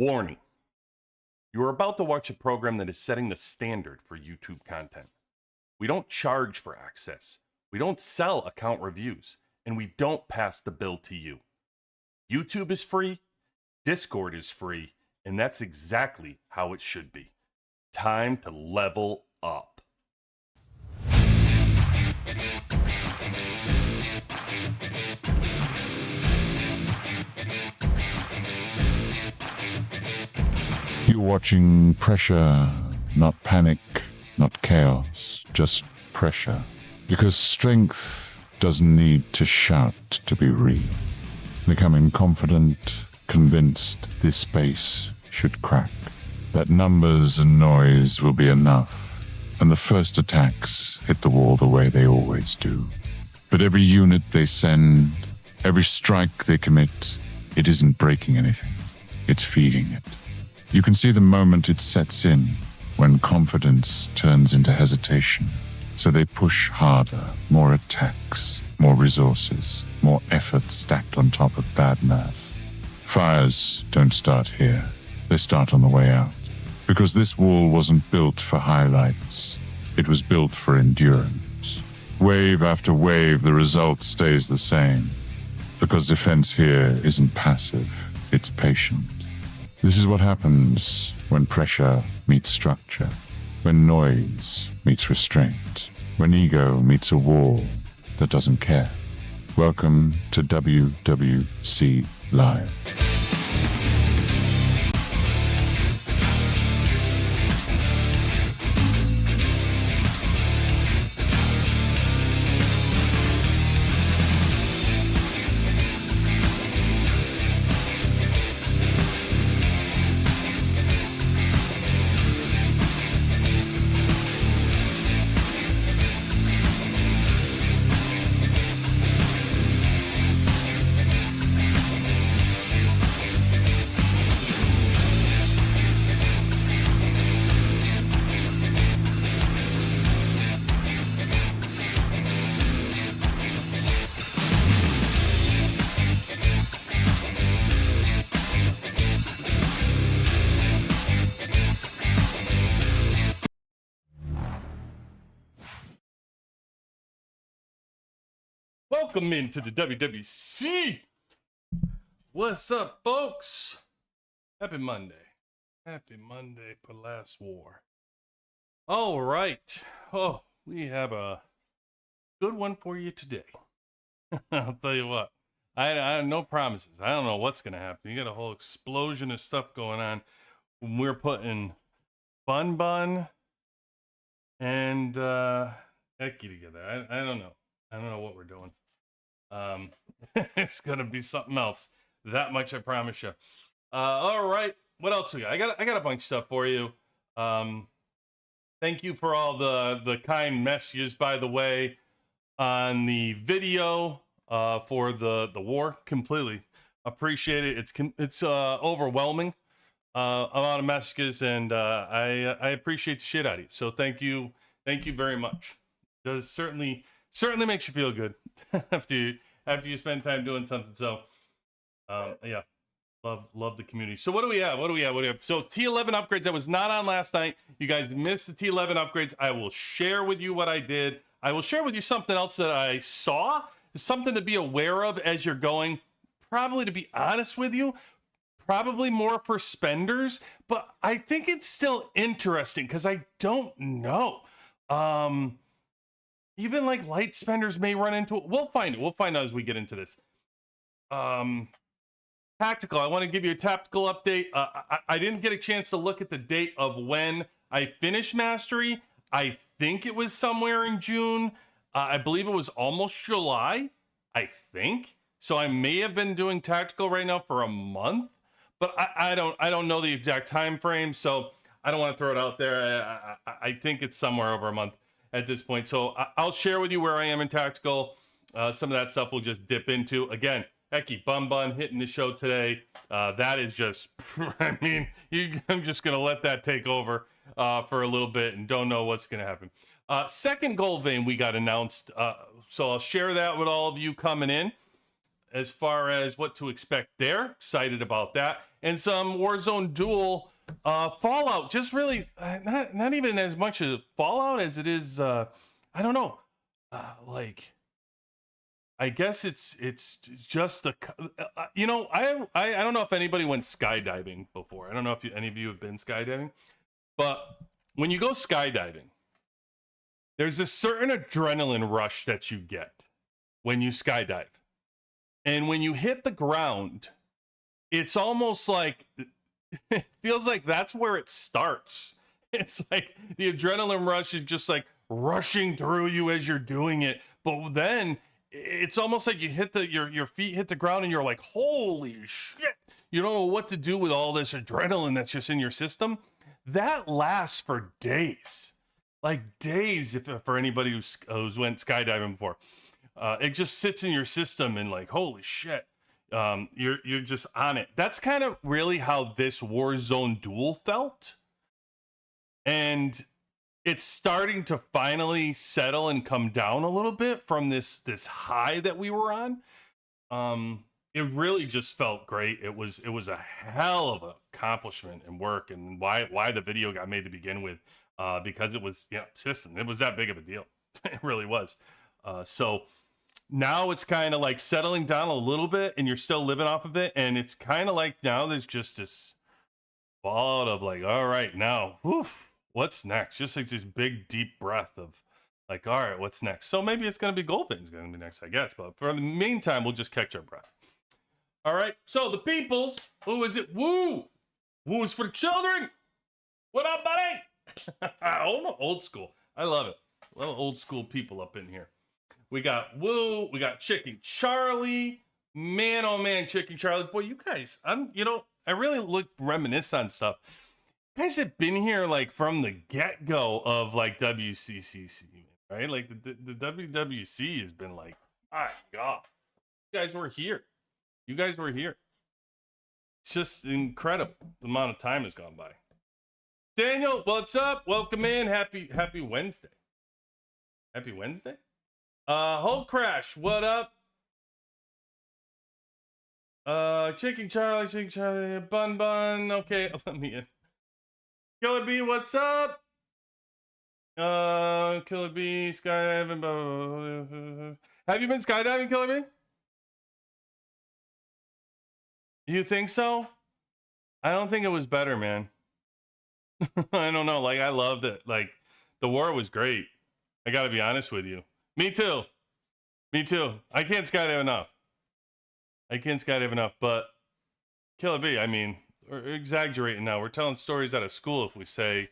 Warning. You are about to watch a program that is setting the standard for YouTube content. We don't charge for access, we don't sell account reviews, and we don't pass the bill to you. YouTube is free, Discord is free, and that's exactly how it should be. Time to level up. You're watching pressure, not panic, not chaos, just pressure. Because strength doesn't need to shout to be real. Becoming confident, convinced this space should crack. That numbers and noise will be enough, and the first attacks hit the wall the way they always do. But every unit they send, every strike they commit, it isn't breaking anything, it's feeding it. You can see the moment it sets in, when confidence turns into hesitation. So they push harder, more attacks, more resources, more effort stacked on top of bad math. Fires don't start here, they start on the way out. Because this wall wasn't built for highlights, it was built for endurance. Wave after wave, the result stays the same. Because defense here isn't passive, it's patient. This is what happens when pressure meets structure, when noise meets restraint, when ego meets a wall that doesn't care. Welcome to WWC Live. Welcome into the WWC. What's up, folks? Happy Monday. Happy Monday, Palace War. All right. Oh, we have a good one for you today. I'll tell you what. I have no promises. I don't know what's going to happen. You got a whole explosion of stuff going on. We're putting BunBun and Eki together. I don't know. I don't know what we're doing. It's gonna be something else. That much I promise you. All right. What else we got? I got a bunch of stuff for you. Thank you for all the kind messages, by the way, on the video for the war. Completely appreciate it. It's overwhelming amount of messages, and I appreciate the shit out of you. So thank you very much. It does certainly makes you feel good after you spend time doing something. So yeah, love the community. So what do we have? So T11 upgrades. I was not on last night. You guys missed the T11 upgrades. I will share with you what I did. I will share with you something else that I saw, something to be aware of as you're going. Probably, to be honest with you, probably more for spenders, but I think it's still interesting because I don't know. Even like light spenders may run into it. We'll find it. We'll find out as we get into this. Tactical. I want to give you a tactical update. I didn't get a chance to look at the date of when I finished Mastery. I think it was somewhere in June. I believe it was almost July, I think. So I may have been doing tactical right now for a month, but I don't know the exact time frame. So I don't want to throw it out there. I think it's somewhere over a month at this point. So I'll share with you where I am in tactical. Some of that stuff we'll just dip into. Again, Eki, BunBun hitting the show today. That is just, I mean, I'm just going to let that take over for a little bit and don't know what's going to happen. Second Goldvein we got announced. So I'll share that with all of you coming in. as far as what to expect there. Excited about that. And some Warzone Duel Fallout. Just really not even as much as Fallout as it is, I don't know. Like, I guess it's just the, you know, I don't know if anybody went skydiving before. I don't know if any of you have been skydiving, but when you go skydiving, there's a certain adrenaline rush that you get when you skydive. And when you hit the ground, it's almost like, it feels like that's where it starts. It's like the adrenaline rush is just like rushing through you as you're doing it. But then it's almost like you hit your feet hit the ground and you're like, holy shit. You don't know what to do with all this adrenaline that's just in your system. That lasts for days. Like days, if for anybody who's went skydiving before. It just sits in your system and like, holy shit. You're just on it. That's kind of really how this Warzone Duel felt. And it's starting to finally settle and come down a little bit from this high that we were on. It really just felt great. It was a hell of an accomplishment and work, and why the video got made to begin with, because it was, system. It was that big of a deal. It really was. So now it's kind of like settling down a little bit, and you're still living off of it, and it's kind of like now there's just this fallout of like, all right, now, what's next? Just like this big deep breath of like, all right, what's next? So maybe it's gonna be Goldvein's gonna be next, I guess. But for the meantime, we'll just catch our breath. All right. So the peoples, who is it? Woo! Woo is for the children. What up, buddy? Old school. I love it. A lot of old school people up in here. We got Woo. We got Chicken Charlie. Man, oh man, Chicken Charlie. Boy, you guys, I really reminisce on stuff. You guys have been here like from the get-go of like WCCC, right? Like the WWC has been like, my God, you guys were here. You guys were here. It's just incredible. The amount of time has gone by. Daniel, what's up? Welcome in. Happy Wednesday. Happy Wednesday. Hulk Crash, what up? Chicken Charlie, BunBun. Okay, let me in. Killer B, what's up? Killer B, skydiving. Have you been skydiving, Killer B? You think so? I don't think it was better, man. I don't know. Like, I loved it. Like, the war was great. I gotta be honest with you. Me too. Me too. I can't skydive enough. But Killer B, I mean, we're exaggerating now. We're telling stories out of school if we say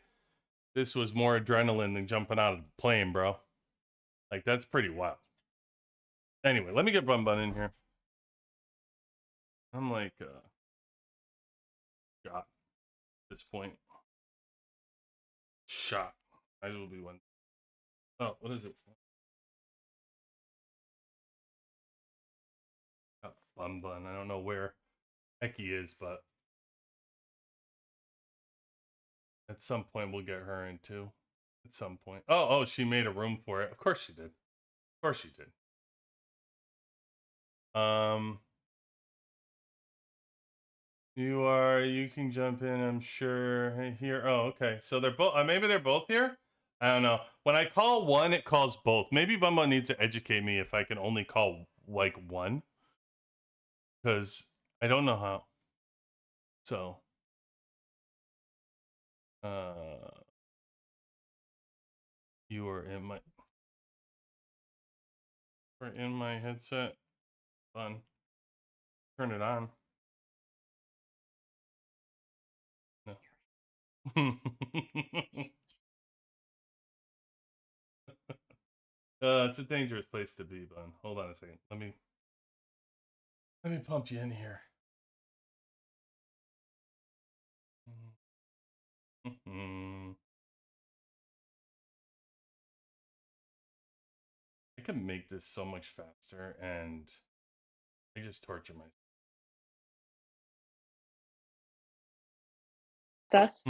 this was more adrenaline than jumping out of the plane, bro. Like, that's pretty wild. Anyway, let me get BunBun in here. I'm like, shot at this point. Shot. Might as well be one. Oh, what is it? Oh, BunBun. I don't know where Eki is, but at some point we'll get her in too. At some point. Oh, she made a room for it. Of course she did. Of course she did. You can jump in, I'm sure. Hey, here. Oh, okay. So they're both, maybe they're both here? I don't know. When I call one, it calls both. Maybe BunBun needs to educate me if I can only call, like, one. Because I don't know how. So. You are in my... We're in my headset. Fun. Turn it on. No. It's a dangerous place to be, Bun. Hold on a second. Let me pump you in here. I can make this so much faster, and I just torture myself. Us.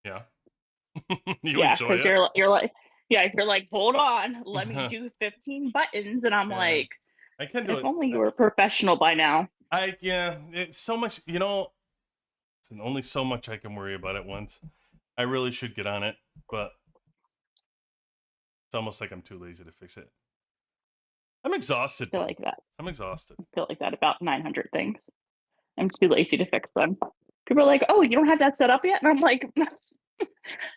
Yeah. Yeah, because you're like, you're like, hold on, let me do 15 buttons, and I'm like, I can do If it. only you were a professional by now. Yeah, it's so much, it's only so much I can worry about at once. I really should get on it, but it's almost like I'm too lazy to fix it. I'm exhausted. I feel like that. I'm exhausted. I feel like that about 900 things. I'm too lazy to fix them. People are like, "Oh, you don't have that set up yet?" And I'm like,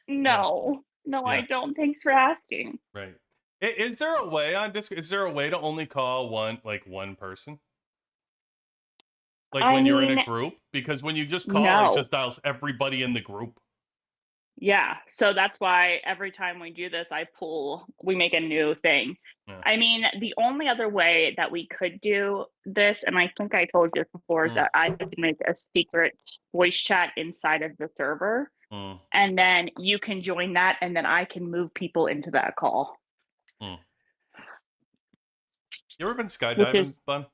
"No, no, Yeah. I don't. Thanks for asking." Right. Is there a way on Discord? Is there a way to only call one person? Like I when you're in mean, a group? Because when you just call, it no. just dials everybody in the group. Yeah, so that's why every time we do this, we make a new thing. Yeah. I mean, the only other way that we could do this, and I think I told you before, is that I could make a secret voice chat inside of the server, and then you can join that, and then I can move people into that call. You ever been skydiving, Bun?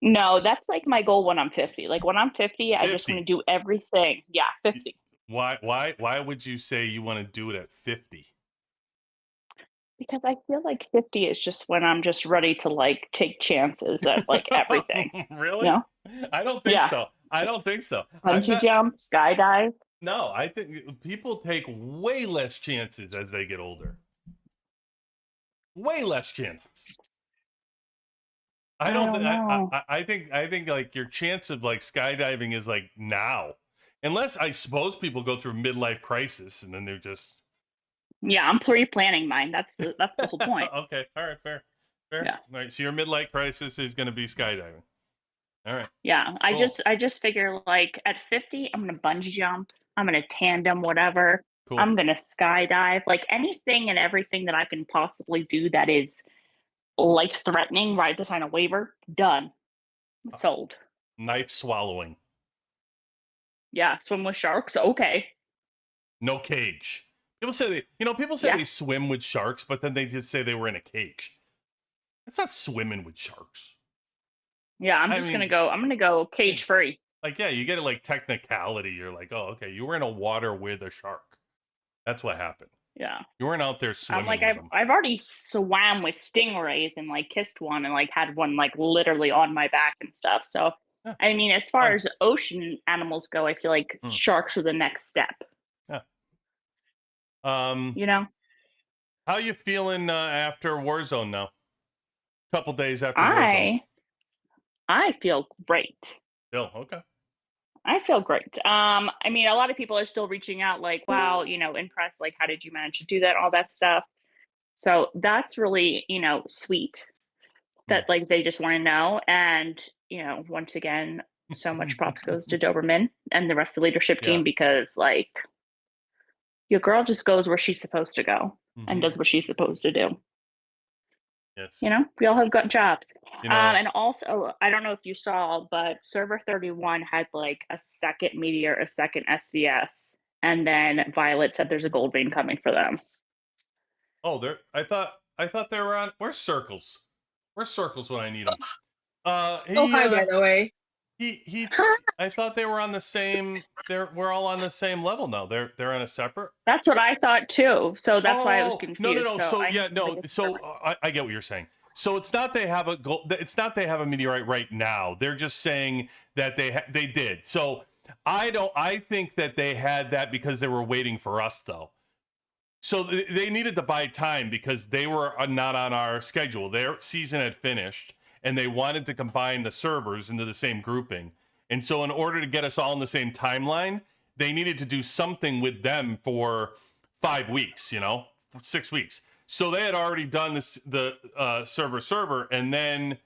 No, that's like my goal when I'm 50. Like when I'm 50, I just want to do everything. Yeah, 50. Why would you say you want to do it at 50? Because I feel like 50 is just when I'm just ready to like take chances at like everything. Really? You know? I don't think so. I don't think so. Bungee jump, skydive. No, I think people take way less chances as they get older. Way less chances. I don't know. I think like your chance of like skydiving is like now. Unless I suppose people go through midlife crisis and then they're just Yeah, I'm pre-planning mine. That's the whole point. Okay, all right, fair. Yeah. All right, so your midlife crisis is going to be skydiving. All right. Yeah, cool. I just figure like at 50, I'm gonna bungee jump. I'm gonna tandem, whatever. Cool. I'm gonna skydive. Like anything and everything that I can possibly do that is life-threatening. Right to sign a waiver. Done. Sold. Knife swallowing. Yeah, swim with sharks. Okay. No cage. People say they swim with sharks, but then they just say they were in a cage. It's not swimming with sharks. Yeah, I'm gonna go cage free. Like, yeah, you get it like technicality. You're like, oh, okay, you were in a water with a shark. That's what happened. Yeah. You weren't out there swimming. I'm like, I've already swam with stingrays and like kissed one and like had one like literally on my back and stuff. So yeah. I mean, as far as ocean animals go, I feel like sharks are the next step. Yeah. You know, how you feeling after Warzone now? A couple days after Warzone. I feel great. Okay. I feel great. I mean, a lot of people are still reaching out like, wow, impressed. Like, how did you manage to do that? All that stuff. So that's really, sweet that like they just want to know. And, once again, so much props goes to Doberman and the rest of the leadership team because like your girl just goes where she's supposed to go and does what she's supposed to do. Yes. We all have got jobs. And also, I don't know if you saw, but Server 31 had like a second Meteor, a second SVS, and then Violet said there's a Goldvein coming for them. Oh, I thought they were on. Where's Circles? Where's Circles when I need them? Hi, by the way. I thought they were on the same. We're all on the same level now. They're on a separate. That's what I thought too. So that's why I was confused. No. So I get what you're saying. So it's not they have it's not they have a meteorite right now. They're just saying that they did. So I think that they had that because they were waiting for us though. So they needed to buy time because they were not on our schedule. Their season had finished. And they wanted to combine the servers into the same grouping. And so in order to get us all in the same timeline, they needed to do something with them for 5 weeks, for 6 weeks. So they had already done the server, and then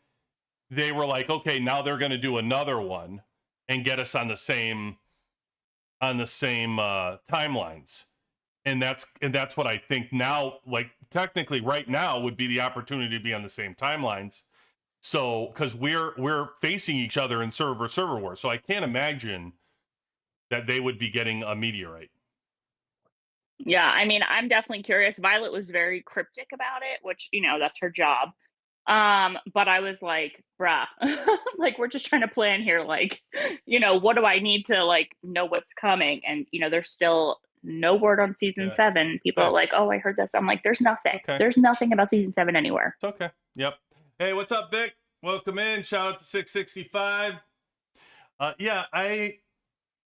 they were like, okay, now they're going to do another one and get us on the same timelines. And that's what I think now, like technically right now would be the opportunity to be on the same timelines. So, because we're facing each other in server war, so I can't imagine that they would be getting a meteorite. Yeah, I mean, I'm definitely curious. Violet was very cryptic about it, which that's her job. But I was like, bruh, like we're just trying to plan here. Like, what do I need to like know what's coming? And they're still no word on season 7. People are like, "Oh, I heard this." I'm like, "There's nothing. Okay. There's nothing about season 7 anywhere." It's okay. Yep. Hey, what's up, Vic? Welcome in. Shout out to 665. Yeah, I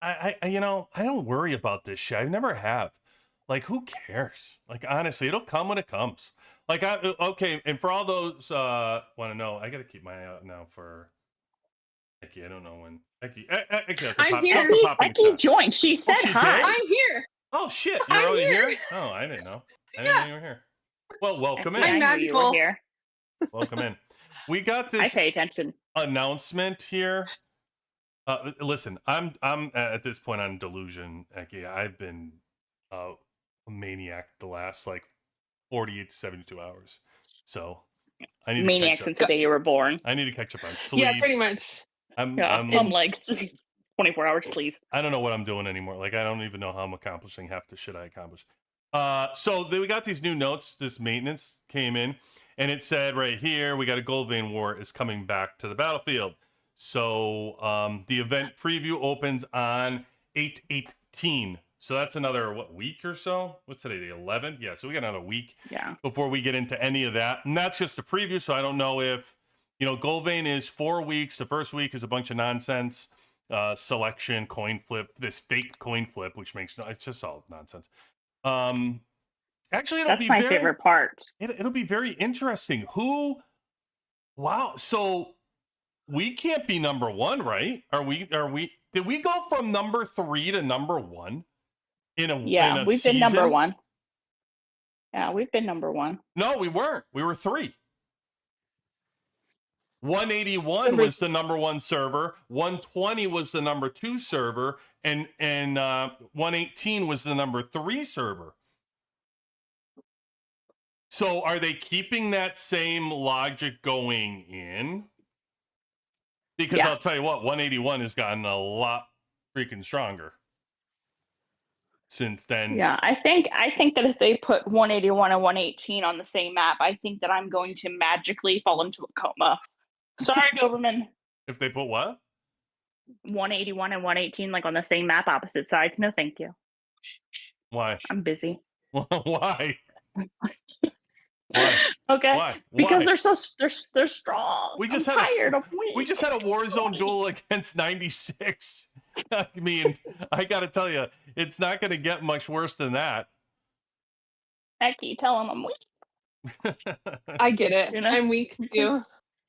don't worry about this shit. I never have. Like, who cares? Like, honestly, it'll come when it comes. Like, okay, and for all those want to know, I got to keep my eye out now for Becky. I don't know when. Becky, I'm here. Becky joined. She said she hi. did? I'm here. Oh, shit. You're I'm already here. here? Oh, I didn't know. I didn't know you were here. Well, welcome in. I knew you were magical. here. Welcome in. We got I this pay attention. announcement here. Listen, I'm at this point on delusion. Becky, I've been a maniac the last like 48 to 72 hours. So I need Maniac to catch since up. the day you were born. I need to catch up on sleep. Yeah, pretty much. I'm like 24 hours, please. I don't know what I'm doing anymore. Like, I don't even know how I'm accomplishing half the shit I accomplish. So we got these new notes. This maintenance came in, and it said right here, we got a Goldvein war is coming back to the battlefield. So the event preview opens on 8/18. So that's another, week or so? What's today, the 11th? Yeah, so we got another week before we get into any of that. And that's just a preview, so I don't know if, Goldvein is 4 weeks. The first week is a bunch of nonsense. Selection, coin flip, this fake coin flip, which makes it's just all nonsense. Actually, that's my favorite part. It'll be very interesting. Wow. So we can't be number 1, right? Did we go from number 3 to number 1 in a we've season? been number 1. Yeah, we've been number 1. No, we weren't. We were 3. 181 was the number 1 server, 120 was the number 2 server, and 118 was the number 3 server. So are they keeping that same logic going in? Because I'll tell you what, 181 has gotten a lot freaking stronger since then. Yeah, I think that if they put 181 and 118 on the same map, I think that I'm going to magically fall into a coma. Sorry, Doberman. If they put what? 181 and 118 like on the same map, opposite sides. No, thank you. Why? I'm busy. Why? Why? Okay. Why? Because they're strong. We just had a Warzone duel against 96. I mean, I got to tell you, it's not going to get much worse than that. Becky, tell him I'm weak. I get it. I'm weak too.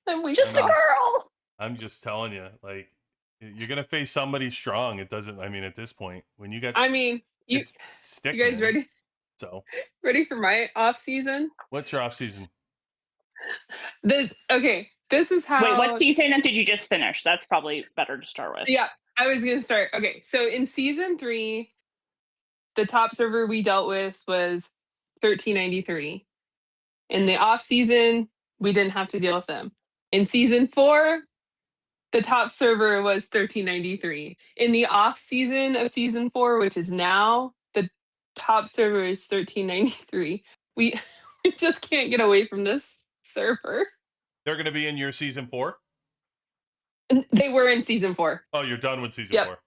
I'm weak. Just a girl. I'm just telling you, like, you're going to face somebody strong. It doesn't, I mean, at this point, when you get... you guys ready? So ready for my off season? What's your off season? This is how. Wait, what season did you just finish? That's probably better to start with. Yeah, I was gonna start. Okay, so in season 3, the top server we dealt with was 1393. In the off season, we didn't have to deal with them. In season 4, the top server was 1393. In the off season of season 4, which is now, the top server is 1393. We just can't get away from this server. They're going to be in your season 4? And they were in season 4. Oh, you're done with season 4.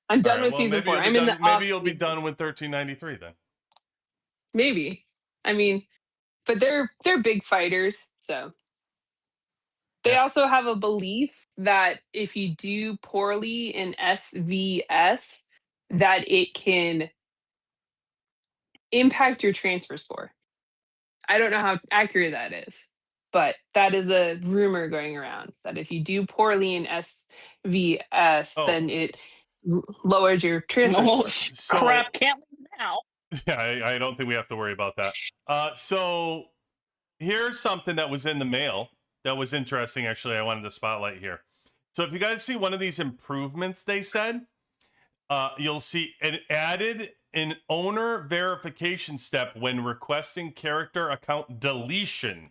I'm done with season 4. I'm in the maybe you'll be done with 1393 then. Maybe. I mean, but they're big fighters, so. They also have a belief that if you do poorly in SVS, that it can impact your transfer score. I don't know how accurate that is, but that is a rumor going around that if you do poorly in SVS, then it lowers your transfer score. Crap, can't leave now. Yeah, I don't think we have to worry about that. So here's something that was in the mail that was interesting, actually, I wanted to spotlight here. So if you guys see one of these improvements they said, you'll see it added an owner verification step when requesting character account deletion.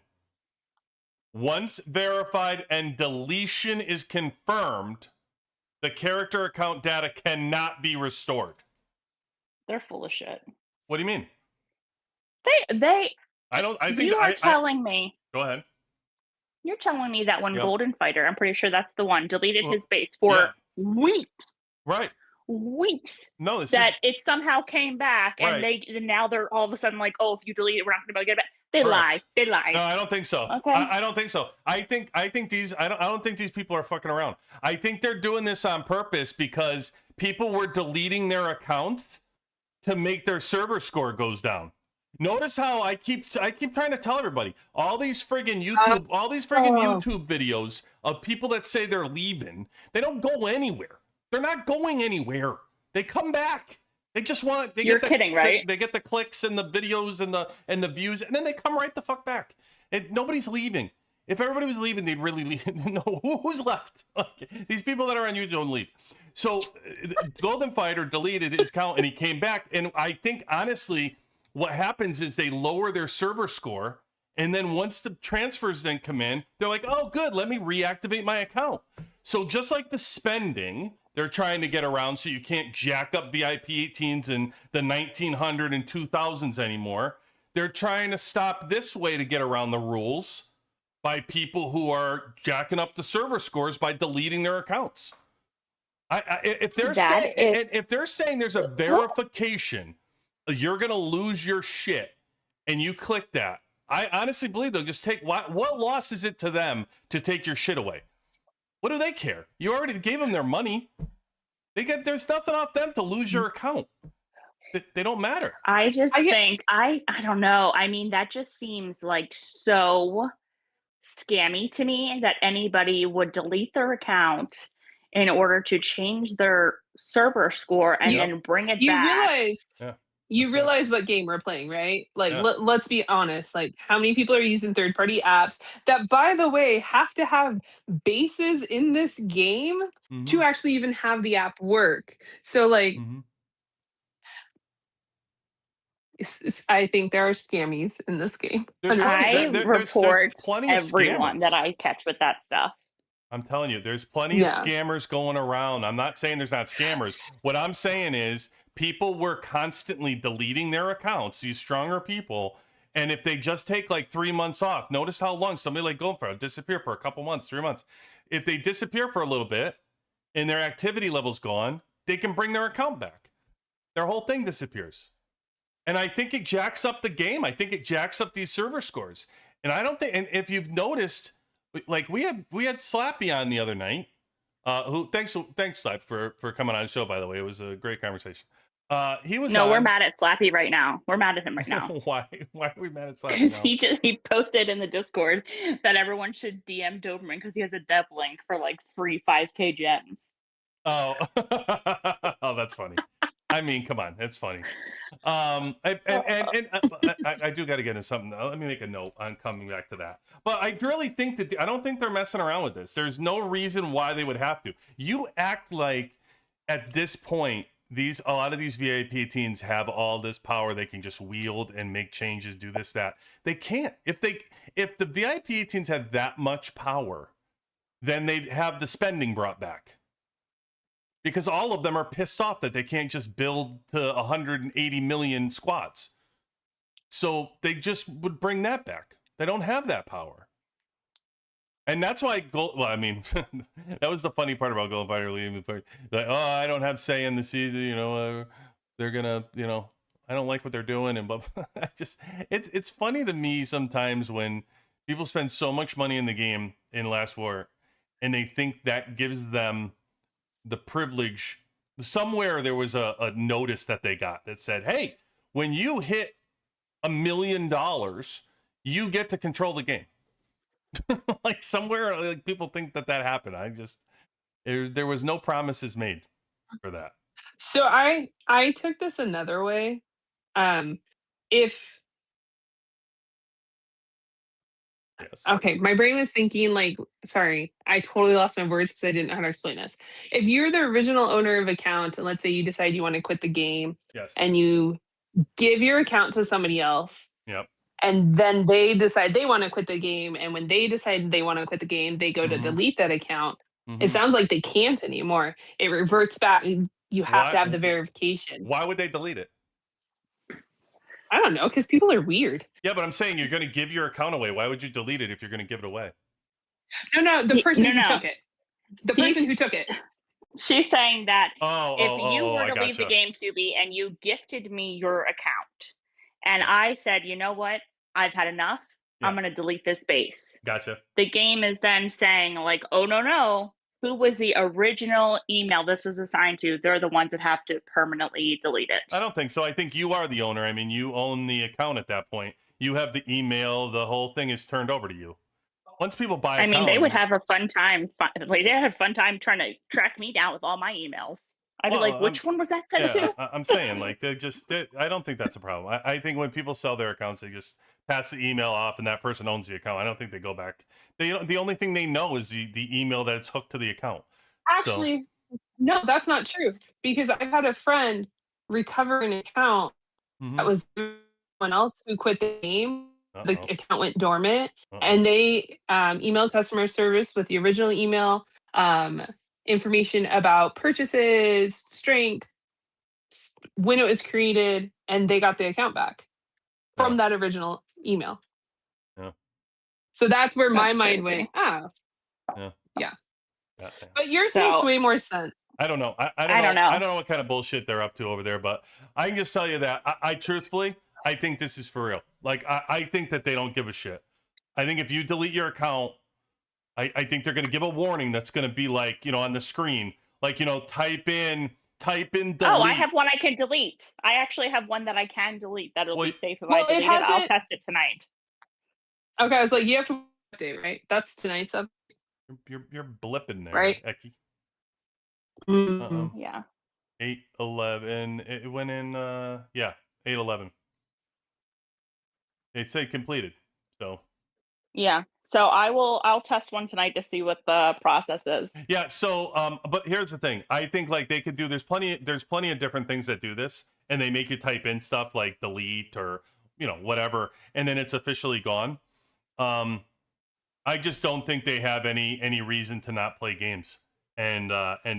Once verified and deletion is confirmed, the character account data cannot be restored. They're full of shit. What do you mean? You are telling me. Go ahead. You're telling me that when Golden Fighter, I'm pretty sure that's the one, deleted his base for weeks. Right. weeks No, this that is it somehow came back, and right. and now they're all of a sudden like, oh, if you delete it, we're not going to be able to get it back. They lie. Correct. They No, lie. I don't think so. Okay. I don't think so. I think these I don't think these people are fucking around. I think they're doing this on purpose because people were deleting their accounts to make their server score goes down. Notice how I keep trying to tell everybody all these friggin' YouTube videos of people that say they're leaving. They don't go anywhere. They're not going anywhere. They come back. They just want. You're kidding, right? They get the clicks and the videos and the views, and then they come right the fuck back. And nobody's leaving. If everybody was leaving, they'd really leave. No, who's left? These people that are on YouTube don't leave. So Golden Fighter deleted his account and he came back. And I think honestly, what happens is they lower their server score, and then once the transfers then come in, they're like, "Oh, good, let me reactivate my account." So just like the spending, they're trying to get around so you can't jack up VIP 18s in the 1900 and 2000s anymore. They're trying to stop this way to get around the rules by people who are jacking up the server scores by deleting their accounts. If they're saying there's a verification, you're gonna lose your shit, and you click that, I honestly believe they'll just take what loss is it to them to take your shit away? What do they care? You already gave them their money. There's nothing off them to lose your account. They don't matter. I think I don't know. I mean, that just seems like so scammy to me that anybody would delete their account in order to change their server score and then bring it back. You realize what game we're playing, right? Like, let's be honest. Like, how many people are using third-party apps that, by the way, have to have bases in this game to actually even have the app work? So, like, I think there are scammies in this game. I report everyone that I catch with that stuff. I'm telling you, there's plenty of scammers going around. I'm not saying there's not scammers. What I'm saying is people were constantly deleting their accounts, these stronger people. And if they just take like 3 months off, notice how long somebody like Goldvein disappear for a couple months, 3 months. If they disappear for a little bit and their activity level's gone, they can bring their account back. Their whole thing disappears. And I think it jacks up the game. I think it jacks up these server scores. And I don't think, and if you've noticed, like we had Slappy on the other night. Thanks Slap for coming on the show, by the way. It was a great conversation. He was we're mad at Slappy right now. We're mad at him right now. Why are we mad at Slappy now? Because he posted in the Discord that everyone should DM Doberman because he has a dev link for like free 5K gems. Oh, oh, that's funny. I mean, come on, it's funny. I do got to get into something. Let me make a note on coming back to that. But I really think that I don't think they're messing around with this. There's no reason why they would have to. You act like at this point, a lot of these VIP teens have all this power they can just wield and make changes, do this, that. They can't. If the VIP teens had that much power, then they'd have the spending brought back. Because all of them are pissed off that they can't just build to 180 million squads. So they just would bring that back. They don't have that power. And that's why, that was the funny part about Goldvein leaving. Like, oh, I don't have say in the season, they're gonna, I don't like what they're doing. And it's funny to me sometimes when people spend so much money in the game in Last War and they think that gives them the privilege. Somewhere there was a notice that they got that said, hey, when you hit $1 million, you get to control the game. Like somewhere, like people think that happened. There was no promises made for that. So I took this another way. Okay, my brain was thinking like, sorry, I totally lost my words because I didn't know how to explain this. If you're the original owner of account, and let's say you decide you want to quit the game, and you give your account to somebody else, and then they decide they want to quit the game, and when they decide they want to quit the game, they go to delete that account. It sounds like they can't anymore. It reverts back. You have to have the verification. Why would they delete it? I don't know, because people are weird. Yeah, but I'm saying you're going to give your account away. Why would you delete it if you're going to give it away? No, the person who took it. The person who took it. She's saying that if you were I to leave the gotcha. game, QB, and you gifted me your account, and I said, you know what, I've had enough. I'm Yeah, going to delete this base. gotcha. The game is then saying, like, oh, no, no. Who was the original email this was assigned to? They're the ones that have to permanently delete I it. don't think so. I think you are the owner. I mean, you own the account at that point. You have the email. The whole thing is turned over to you. Once people buy I mean, they would account, have a fun time. Like, they had a fun time trying to track me down with all my emails. I'd be like, well, which one was that sent yeah, to? I'm saying like I don't think that's a problem. I think when people sell their accounts, they just pass the email off, and that person owns the account. I don't think they go back. The only thing they know is the email that's hooked to the account. So, Actually, no, that's not true because I've had a friend recover an account that mhm. was someone else who quit the game. The Uh-oh. account went dormant, Uh-oh. and they emailed customer service with the original email, information about purchases, strength, when it was created, and they got the account back Yeah. from that original email. Yeah. So that's where my That's mind crazy. went. Ah, Yeah. yeah. Yeah. Yeah. But yours makes So way more sense. I don't know. I don't I know. don't I know. don't know what kind of bullshit they're up to over there, but I can just tell you that I truthfully, I think this is for real. Like, I think that they don't give a shit. I think if you delete your account, I think they're going to give a warning that's going to be like, on the screen, like, type in delete. Oh, I have one I can delete. I actually have one that I can delete. That'll Well, be safe if Well, I it delete it. I'll hasn't. test it tonight. Okay, I was like, you have to update, right? That's tonight's up, you're blipping there, right? Eki. Mhm. Yeah. 811. It went in. Yeah, 811. They say completed. So Yeah. So I'll test one tonight to see what the process is. yeah. So but here's the thing. I think like they could do. There's plenty of different things that do this, and they make you type in stuff like delete or whatever, and then it's officially gone. I just don't think they have any reason to not play games and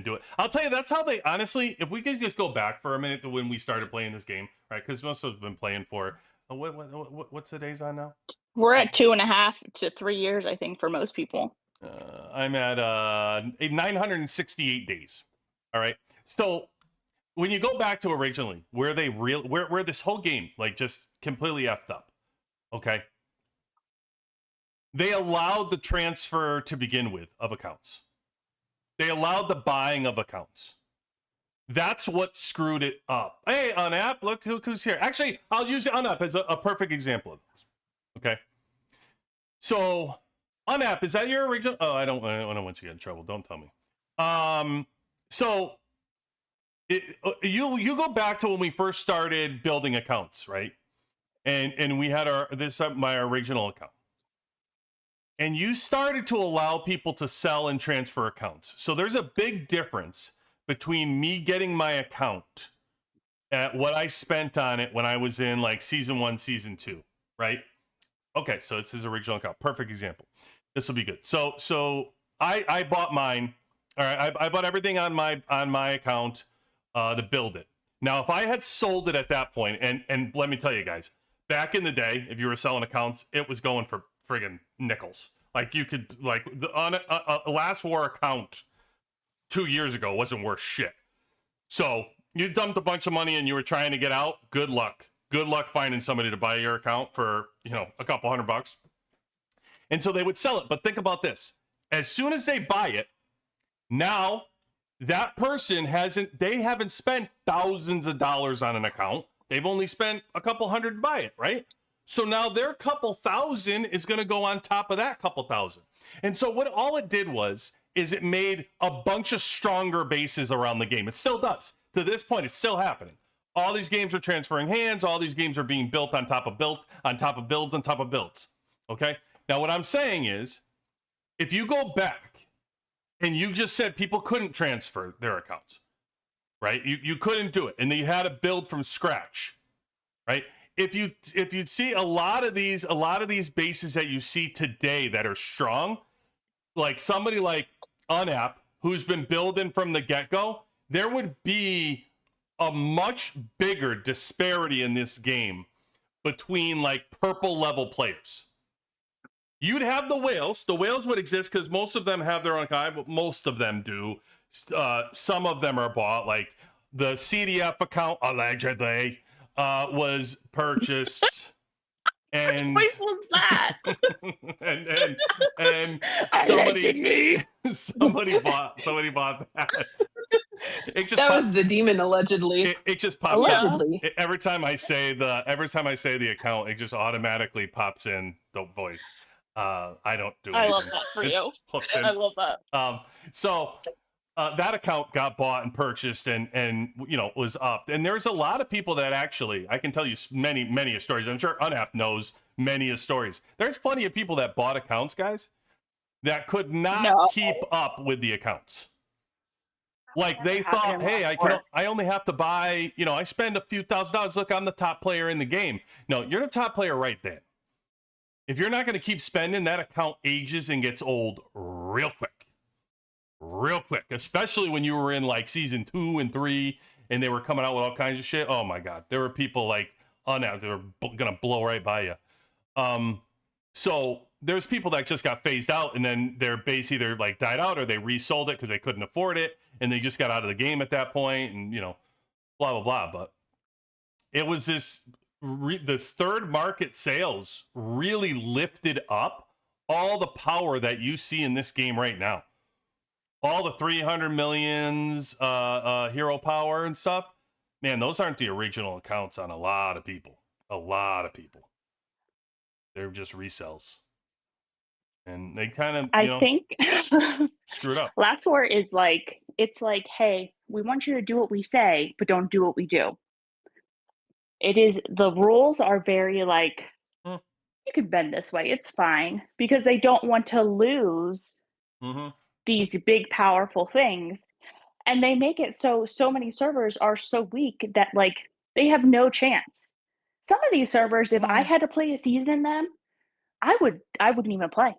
do it. I'll tell you, that's how they honestly. If we could just go back for a minute to when we started playing this game, right? Because most of us have been playing for what's the days on now? We're at 2.5 to 3 years, I think, for most people. I'm at 968 days. All right. So when you go back to originally where this whole game like just completely effed up, okay? They allowed the transfer to begin with of accounts. They allowed the buying of accounts. That's what screwed it up. Hey, Unapp, look who's here. Actually, I'll use Unapp as a perfect example of this. Okay. So, Unapp, is that your original? Oh, I don't want you to get in trouble. Don't tell me. So you go back to when we first started building accounts, right? And we had my original account. And you started to allow people to sell and transfer accounts. So there's a big difference between me getting my account at what I spent on it when I was in like season 1, season 2, right? Okay, so it's his original account. Perfect example. This will be good. So I bought mine. All right, I bought everything on my account to build it. Now, if I had sold it at that point, and let me tell you guys, back in the day, if you were selling accounts, it was going for friggin' nickels. Like you could on a last war account 2 years ago wasn't worth shit. So you dumped a bunch of money and you were trying to get out. Good luck. Good luck finding somebody to buy your account for a couple $100. And so they would sell it. But think about this: as soon as they buy it, now that person haven't spent thousands of dollars on an account. They've only spent a couple hundred to buy it, right? So now their couple thousand is going to go on top of that couple thousand. And so all it did is it made a bunch of stronger bases around the game. It still does. To this point, it's still happening. All these games are transferring hands. All these games are being built on top of builds, on top of builds, on top of builds. Okay? Now, what I'm saying is, if you go back and you just said people couldn't transfer their accounts, right? You couldn't do it. And you had to build from scratch, right? If you see a lot of these bases that you see today that are strong, like somebody like Unapp who's been building from the get-go, there would be a much bigger disparity in this game between like purple level players. You'd have the whales. The whales would exist because most of them have their own kind, but most of them do. Some of them are bought, like the CDF account allegedly was purchased. And What was that? and somebody bought that. It just That was the demon, allegedly. it just pops Allegedly. up every time I say the account. It just automatically pops in the voice. I don't do it. I love that for you. I love that. So that account got bought and purchased and was up. And there's a lot of people that actually, I can tell you many stories. I'm sure Unapp knows many stories. There's plenty of people that bought accounts, guys, that could not keep up with the accounts. Like they thought, hey, I only have to buy, I spend a few $1,000s. Look, I'm the top player in the game. No, you're the top player right then. If you're not going to keep spending, that account ages and gets old real quick. Real quick, especially when you were in like season 2 and 3 and they were coming out with all kinds of shit. Oh my God. There were people like, oh no, they were going to blow right by you. So there's people that just got phased out and then their base either like died out or they resold it because they couldn't afford it and they just got out of the game at that point and, blah, blah, blah. But it was this third market sales really lifted up all the power that you see in this game right now. All the 300 millions hero power and stuff, man, those aren't the original accounts on a lot of people. They're just resells. And they kind of, I think screwed up. Last War is like, it's like, hey, we want you to do what we say, but don't do what we do. It is, the rules are very like, you can bend this way, it's fine, because they don't want to lose these big, powerful things. And they make it so many servers are so weak that like they have no chance. Some of these servers, if I had to play a season in them, I wouldn't even play.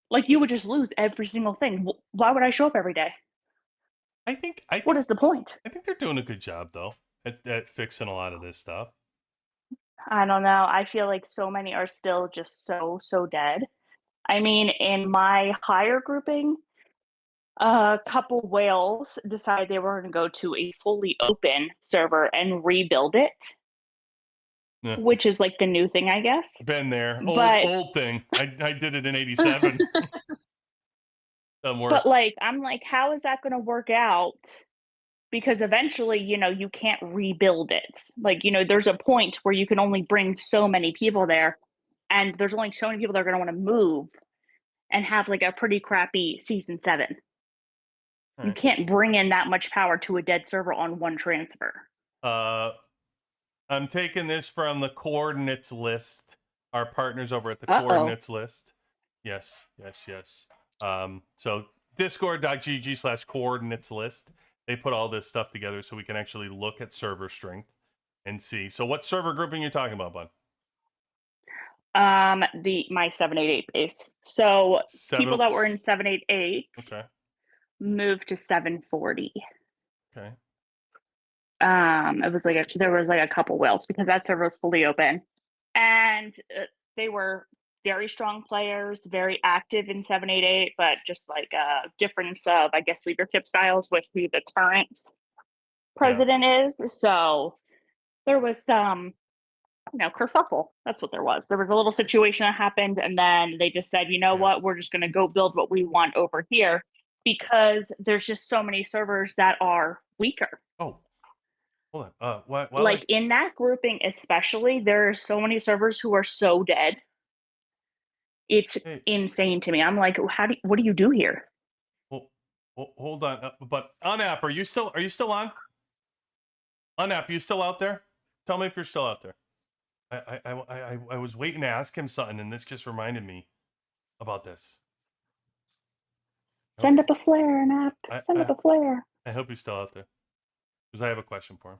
Like you would just lose every single thing. Why would I show up every day? I think what is the point? I think they're doing a good job though at fixing a lot of this stuff. I don't know. I feel like so many are still just so dead. I mean, in my higher grouping, a couple whales decided they were going to go to a fully open server and rebuild it, which is like the new thing, I guess. Been there. Old thing. I did it in 87. But like, I'm like, how is that going to work out? Because eventually, you can't rebuild it. Like, there's a point where you can only bring so many people there, and there's only so many people that are going to want to move and have like a pretty crappy season 7. You can't bring in that much power to a dead server on one transfer. I'm taking this from the coordinates list. Our partners over at the coordinates list. Yes. So discord.gg/coordinates list. They put all this stuff together so we can actually look at server strength and see. So what server grouping are you talking about, bud? My 788 base. So people that were in 788 moved to 740. Okay. It was like there was like a couple whales because that server was fully open, and they were very strong players, very active in 788, but just like a difference of, I guess, leadership styles with who the current president is. So there was some, kerfuffle. That's what there was. There was a little situation that happened, and then they just said, you know what, we're just going to go build what we want over here because there's just so many servers that are weaker. Oh, hold on. What, like in that grouping especially, there are so many servers who are so dead. It's insane to me. I'm like, what do you do here? Well, hold on. But Unapp, are you still on? Unapp, you still out there? Tell me if you're still out there. I was waiting to ask him something, and this just reminded me about this. Send up a flare, Unapp. Send up a flare. I hope he's still out there, because I have a question for him.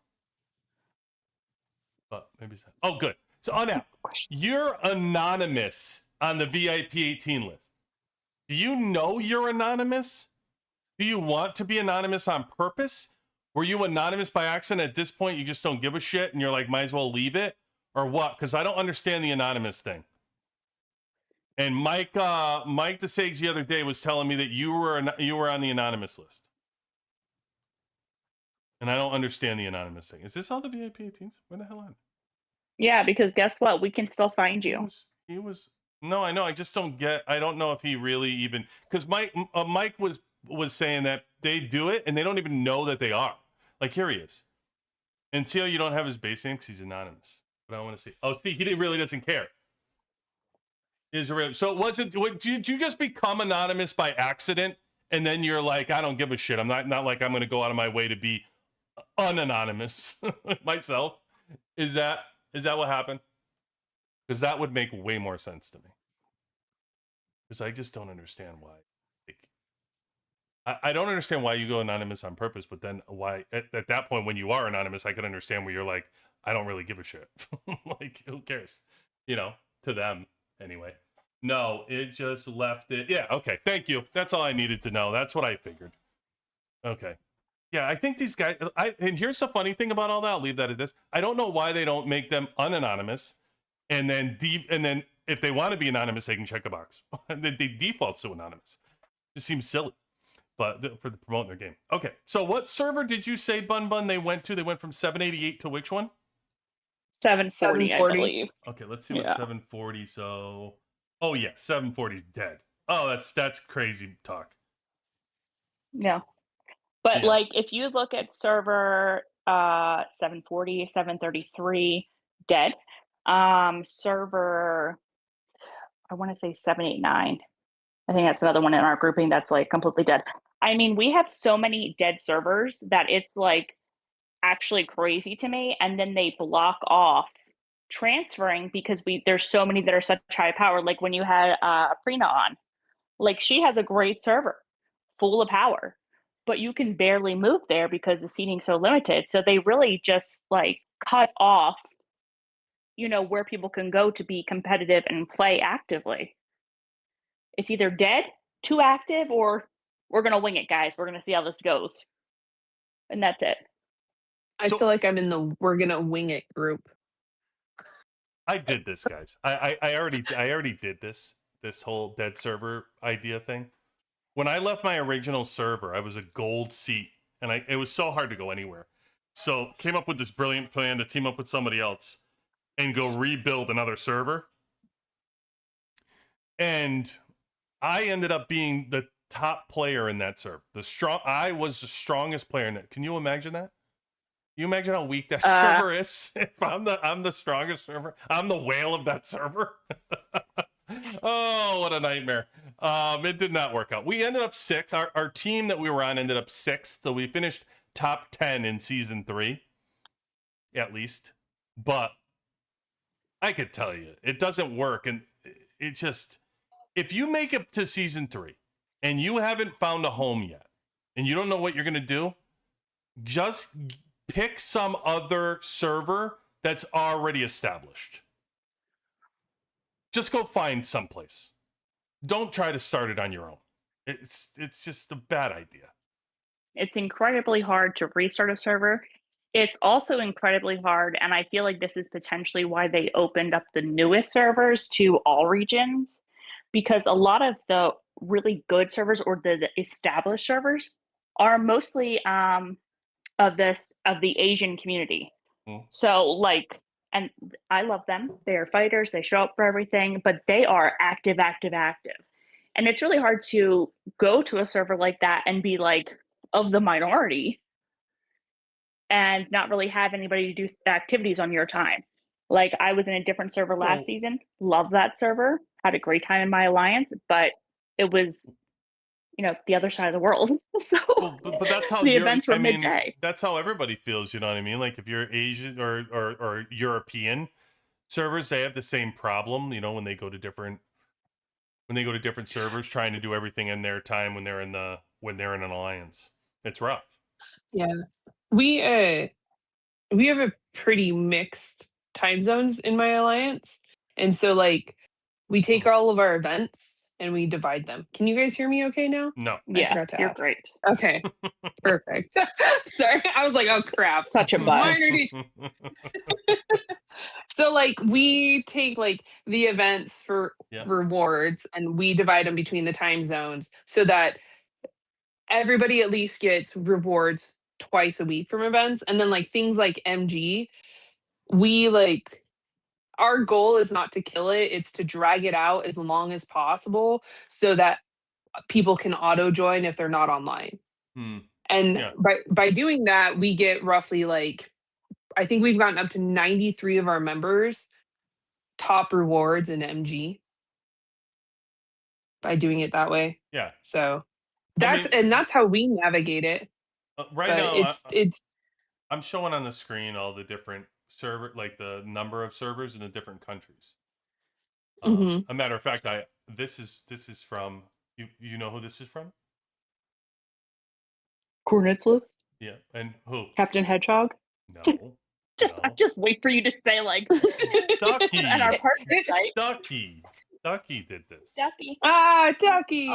But maybe he's not. Oh, good. So Unapp, you're anonymous on the VIP 18 list. Do you know you're anonymous? Do you want to be anonymous on purpose? Were you anonymous by accident? At this point, you just don't give a shit, and you're like, might as well leave it, or what? Because I don't understand the anonymous thing. And Mike DeSags the other day was telling me that you were on the anonymous list. And I don't understand the anonymous thing. Is this all the VIP 18s? Where the hell are they? Yeah, because guess what? We can still find He you. was. No, I know. I just don't get. I don't know if he really even because Mike was saying that they do it and they don't even know that they are. Like here he is, and see how you don't have his base name because he's anonymous. But I want to see. Oh, see, he really doesn't care. Is real. So it wasn't. Did you just become anonymous by accident, and then you're like, I don't give a shit. I'm not like I'm going to go out of my way to be unanonymous myself. Is that what happened? Because that would make way more sense to me. Because I just don't understand why. I don't understand why you go anonymous on purpose, but then why at that point when you are anonymous, I can understand where you're like, I don't really give a shit. Like, who cares? You know, to them anyway. No, it just left it. Yeah, okay. Thank you. That's all I needed to know. That's what I figured. Okay. Yeah, I think these guys. And here's the funny thing about all that. I'll leave that at this. I don't know why they don't make them unanonymous, and then if they want to be anonymous, they can check a box. And then they default to anonymous. It seems silly, but for promoting their game. Okay, so what server did you say BunBun they went to? They went from 788 to which one? 740, I 740. believe. Okay, let's see what 740. So, oh yeah, 740 is dead. Oh, that's crazy talk. Yeah. But Yeah. like if you look at server 740, 733, dead. Server, I want to say 789. I think that's another one in our grouping that's like completely dead. I mean, we have so many dead servers that it's like actually crazy to me. And then they block off transferring because there's so many that are such high power. Like when you had Prina on, like she has a great server full of power, but you can barely move there because the seating's so limited. So they really just like cut off, where people can go to be competitive and play actively. It's either dead, too active, or we're going to wing it, guys. We're going to see how this goes. And that's it. I feel like I'm in the we're gonna wing it group. I did this, guys. I already did this whole dead server idea thing. When I left my original server, I was a gold seat, and it was so hard to go anywhere. So came up with this brilliant plan to team up with somebody else and go rebuild another server. And I ended up being the top player in that server. I was the strongest player in it. Can you imagine that? You imagine how weak that server is? If I'm the strongest server, I'm the whale of that server. Oh, what a nightmare. It did not work out. We ended up 6th. Our team that we were on ended up 6th. So we finished top 10 in season 3, at least. But I could tell you, it doesn't work. And it just, if you make it to season 3 and you haven't found a home yet, and you don't know what you're going to do, just pick some other server that's already established. Just go find someplace. Don't try to start it on your own. It's just a bad idea. It's incredibly hard to restart a server. It's also incredibly hard, and I feel like this is potentially why they opened up the newest servers to all regions, because a lot of the really good servers or the established servers are mostly of the Asian community. So like, and I love them. They are fighters. They show up for everything, but they are active. And it's really hard to go to a server like that and be like of the minority and not really have anybody to do activities on your time. Like I was in a different server last season. Love that server. Had a great time in my alliance, but it was the other side of the world. So but that's how the events were midday. That's how everybody feels, you know what I mean? Like if you're Asian or European servers, they have the same problem, when they go to different servers trying to do everything in their time when they're in an alliance. It's rough. Yeah. We have a pretty mixed time zones in my alliance. And so like we take all of our events and we divide them. Can you guys hear me okay now? No. Yeah, you're great. Okay, perfect. Sorry, I was like, oh crap. Such a butt. So like we take like the events for rewards and we divide them between the time zones so that everybody at least gets rewards twice a week from events. And then like things like MG, we like our goal is not to kill it, it's to drag it out as long as possible so that people can auto join if they're not online. And Yeah. by doing that, we get roughly like, I think we've gotten up to 93 of our members top rewards in MG by doing it that way. Yeah. So I mean, that's how we navigate it. right But now, it's I'm showing on the screen all the different server, like the number of servers in the different countries. mhm. A matter of fact, this is from you know who this is from? Coordinates list. Yeah, and who? Captain Hedgehog. No. I just wait for you to say like Ducky. and our partner site. Ducky did this. Ducky. Ah, Ducky.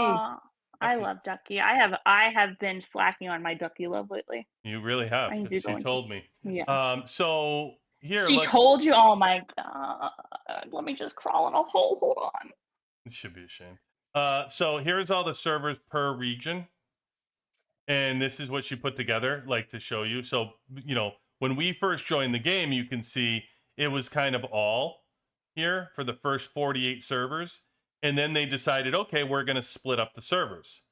I love Ducky. I have been slacking on my Ducky love lately. You really have. I need to go She told me. Yeah. So here, She look. told you. Oh my god. Let me just crawl in a hole. Hold on. It should be a shame. So here's all the servers per region. And this is what she put together, like to show you. So, you know, when we first joined the game, you can see it was kind of all here for the first 48 servers. And then they decided, okay, we're going to split up the servers.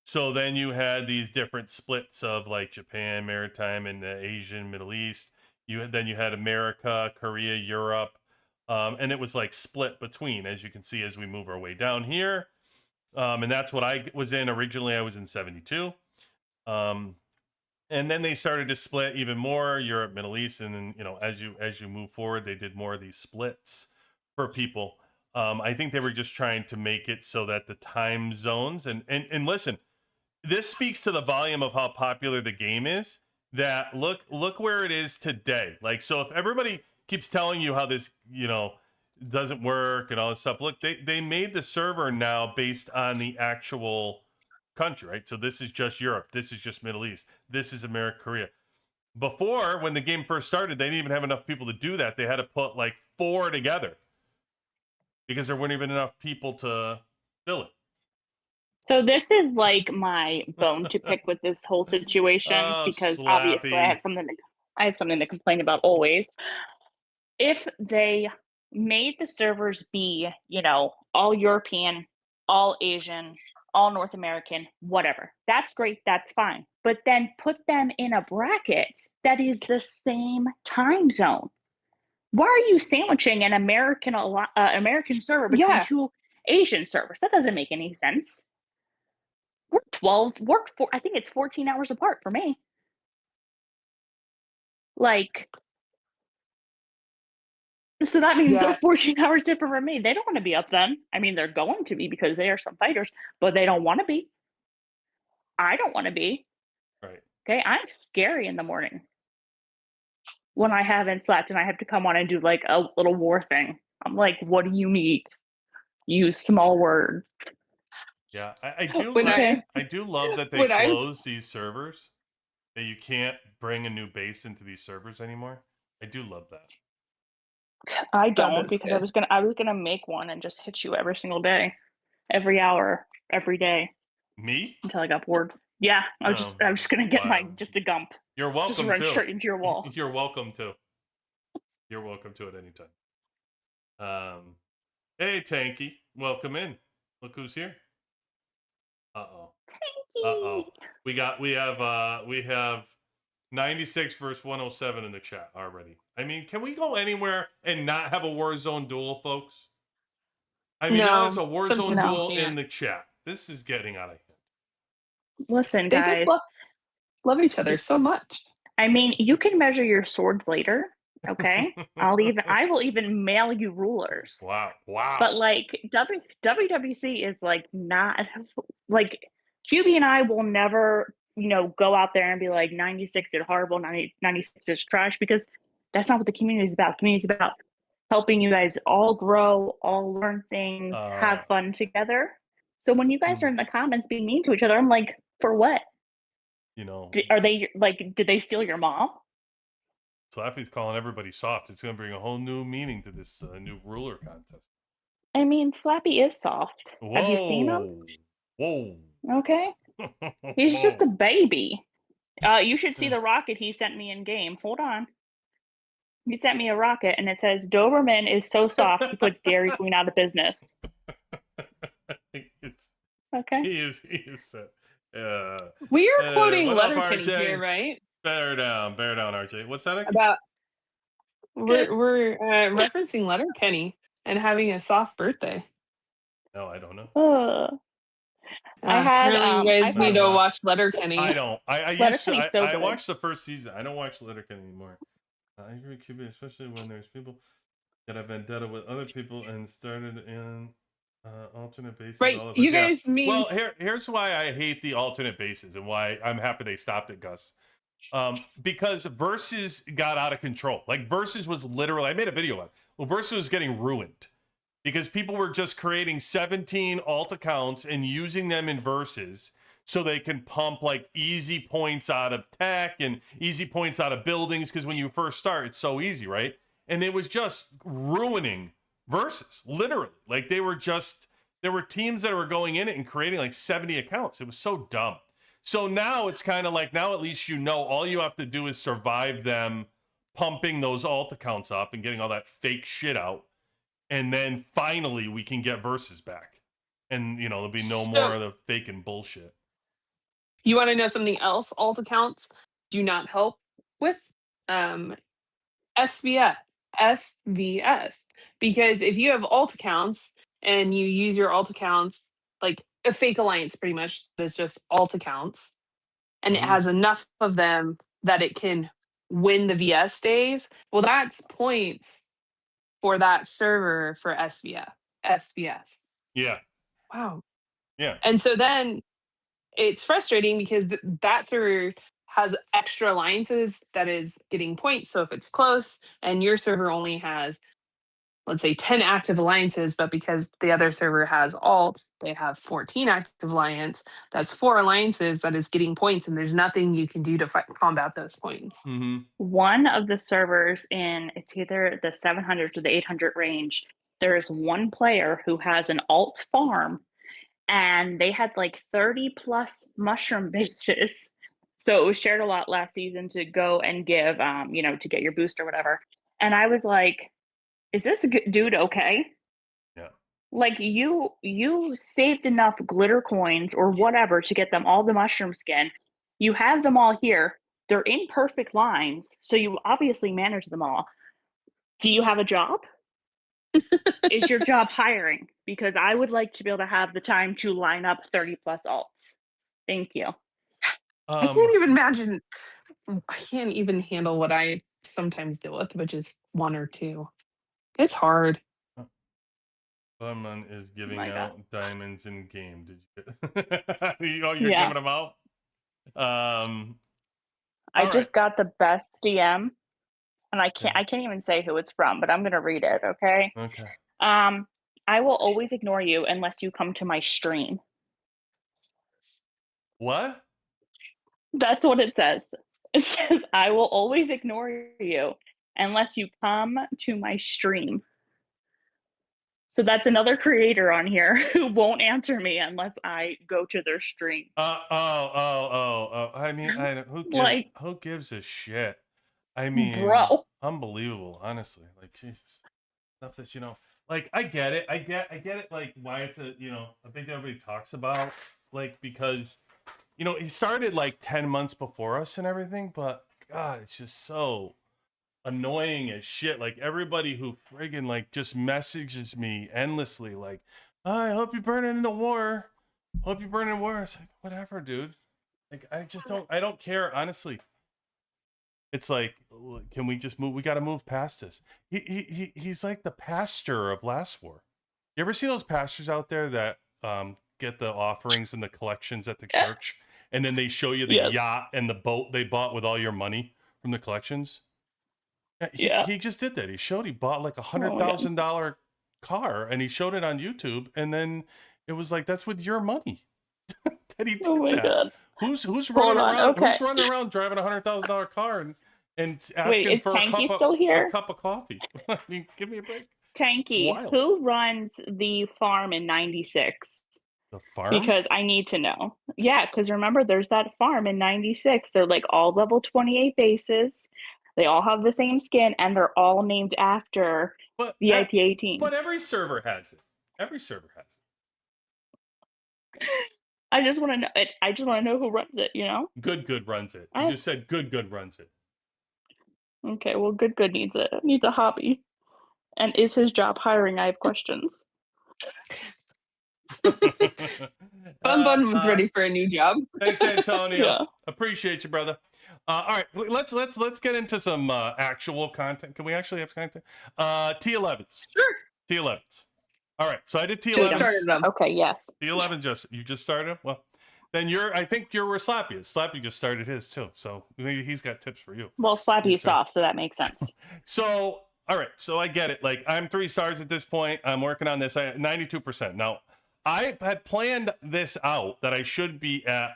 So then you had these different splits of like Japan, Maritime, and Asian, Middle East. Then you had America, Korea, Europe. And it was like split between, as you can see, as we move our way down here. And that's what I was in originally. I was in 72. And then they started to split even more, Europe, Middle East, and then, you know, as you move forward, they did more of these splits for people. I think they were just trying to make it so that the time zones and listen, this speaks to the volume of how popular the game is. That look where it is today. Like, so if everybody keeps telling you how this, you know, doesn't work and all this stuff, look, they made the server now based on the actual country, right? So this is just Europe, this is just Middle East, this is America, Korea. Before, when the game first started, they didn't even have enough people to do that. They had to put like 4 together because there weren't even enough people to fill it. So this is like my bone to pick with this whole situation because obviously I have something to complain about always. If they made the servers be, you know, all European, all Asian, all North American, whatever, that's great, that's fine. But then put them in a bracket that is the same time zone. Why are you sandwiching an American server between 2 Asian servers? That doesn't make any sense. I think it's 14 hours apart for me. Like, so that means they're 14 hours different from me. They don't want to be up then. I mean, they're going to be because they are some fighters, but they don't want to be. I don't want to be. Right. Okay, I'm scary in the morning when I haven't slept and I have to come on and do like a little war thing. I'm like, what do you need? Use small words. Yeah, I do. I do love that they close these servers. That you can't bring a new base into these servers anymore. I do love that. I don't because I was gonna make one and just hit you every single day, every hour, every day. Me? Until I got bored. Yeah, I was just gonna get just a gump. You're welcome just run straight into your wall. You're welcome to. You're welcome to at any time. Hey Tanky, welcome in. Look who's here. Tanky. We have 96 versus 107 in the chat already. I mean, can we go anywhere and not have a Warzone duel, folks? I mean, now it's a Warzone duel in the chat. This is getting out of hand. Listen, guys. They just love each other so much. I mean, you can measure your swords later, okay? I will even mail you rulers. Wow. But like WWC is like not like QB and I will never, you know, go out there and be like 96 did horrible, 96 is trash, because that's not what the community is about. The community is about helping you guys all grow, all learn things, have fun together. So when you guys are in the comments being mean to each other, I'm like, for what? You know, are they like, did they steal your mom? Slappy's calling everybody soft. It's going to bring a whole new meaning to this new ruler contest. I mean, Slappy is soft. Whoa. Have you seen him? Whoa. Okay. He's just a baby. You should see the rocket he sent me in game. Hold on. He sent me a rocket, and it says Doberman is so soft he puts Dairy Queen out of business. Okay. He is set. We are quoting what up, Letterkenny RJ? here, right? Bear down, RJ. What's that again? About we're referencing Letterkenny and having a soft birthday. No, I don't know. I had. Apparently you guys need to watch Letterkenny. I don't. I used to. I watched the first season. I don't watch Letterkenny anymore. I agree with QB, especially when there's people that have vendetta with other people and started in alternate bases. Right, you guys mean. Well, here's why I hate the alternate bases and why I'm happy they stopped it, Gus. Because Versus got out of control. Like Versus was literally, I made a video on it. Well, Versus was getting ruined because people were just creating 17 alt accounts and using them in Versus so they can pump like easy points out of tech and easy points out of buildings. Because when you first start, it's so easy, right? And it was just ruining Versus, literally. Like there were teams that were going in it and creating like 70 accounts. It was so dumb. So now it's kind of like, now at least you know all you have to do is survive them pumping those alt accounts up and getting all that fake shit out. And then finally we can get Versus back. And, you know, there'll be no more of the fake and bullshit. You want to know something else alt accounts do not help with? SVS. Because if you have alt accounts and you use your alt accounts, like a fake alliance pretty much is just alt accounts, and it has enough of them that it can win the VS days, well, that's points for that server for SVS. Yeah. Wow. Yeah. And so then it's frustrating because that server has extra alliances that is getting points. So if it's close and your server only has, let's say, 10 active alliances, but because the other server has alts, they have 14 active alliance, that's 4 alliances that is getting points, and there's nothing you can do to combat those points. One of the servers in, it's either the 700 to the 800 range, there is one player who has an alt farm, and they had like 30 plus mushroom bases. So it was shared a lot last season to go and give, you know, to get your boost or whatever. And I was like, is this dude okay? Yeah. Like you saved enough glitter coins or whatever to get them all the mushroom skin. You have them all here. They're in perfect lines. So you obviously manage them all. Do you have a job? Is your job hiring? Because I would like to be able to have the time to line up 30 plus alts. Thank you. I can't even imagine. I can't even handle what I sometimes deal with, which is 1 or 2. It's hard. BunBun is giving out diamonds in game. Did you get you're giving them out? I just got the best DM, and I can't even say who it's from, but I'm gonna read it, okay? Okay. I will always ignore you unless you come to my stream. What? That's what it says. It says, I will always ignore you unless you come to my stream. So that's another creator on here who won't answer me unless I go to their stream. I mean, who gives a shit? I mean, bro, unbelievable, honestly. Like, Jesus, stuff that, you know, like, I get it. I get it. Like, why it's a, you know, a big thing everybody talks about, like, because, you know, he started like 10 months before us and everything, but God, it's just so annoying as shit. Like everybody who friggin' like just messages me endlessly, like, oh, I hope you burn it in the war. Hope you burn in war. It's like, whatever, dude. Like, I don't care, honestly. It's like, can we just move? We got to move past this. He's like the pastor of last war. You ever see those pastors out there that get the offerings and the collections at the church, and then they show you the yacht and the boat they bought with all your money from the collections? He just did that. He bought like $100,000 car, and he showed it on YouTube, and then it was like, that's with your money that he did that. God. Who's running around? Okay. Who's running around driving $100,000 car and asking for a cup of coffee? I mean, give me a break. Tanky, who runs the farm in 96? The farm? Because I need to know. Yeah, because remember, there's that farm in 96. They're like all level 28 bases. They all have the same skin, and they're all named after But the IPA teams. But every server has it. Every server has it. I just want to know. I just want to know who runs it. You know. Good runs it. You just said good runs it. Okay, well, good needs it. Needs a hobby. And is his job hiring? I have questions. BunBun's ready for a new job. Thanks, Antonio. Yeah. Appreciate you, brother. All right, let's get into some actual content. Can we actually have content? T11s. Sure. T11s. All right, so I did T11s. Just started them. Okay, yes. T11 you just started? Well, then I think you're where Slappy is. Slappy just started his too, so maybe he's got tips for you. Well, Slappy's soft, so that makes sense. So, all right, so I get it. Like, I'm 3 stars at this point. I'm working on this. 92%. Now, I had planned this out that I should be at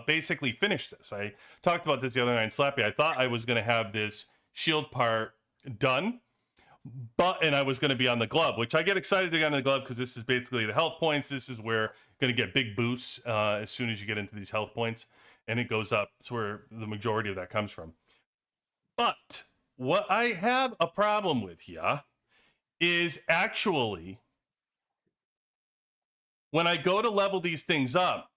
basically finish this. I talked about this the other night in Slappy. I thought I was going to have this shield part done, and I was going to be on the glove, which I get excited to get on the glove because this is basically the health points. This is where going to get big boosts as soon as you get into these health points, and it goes up. It's where the majority of that comes from. But what I have a problem with here is actually when I go to level these things up,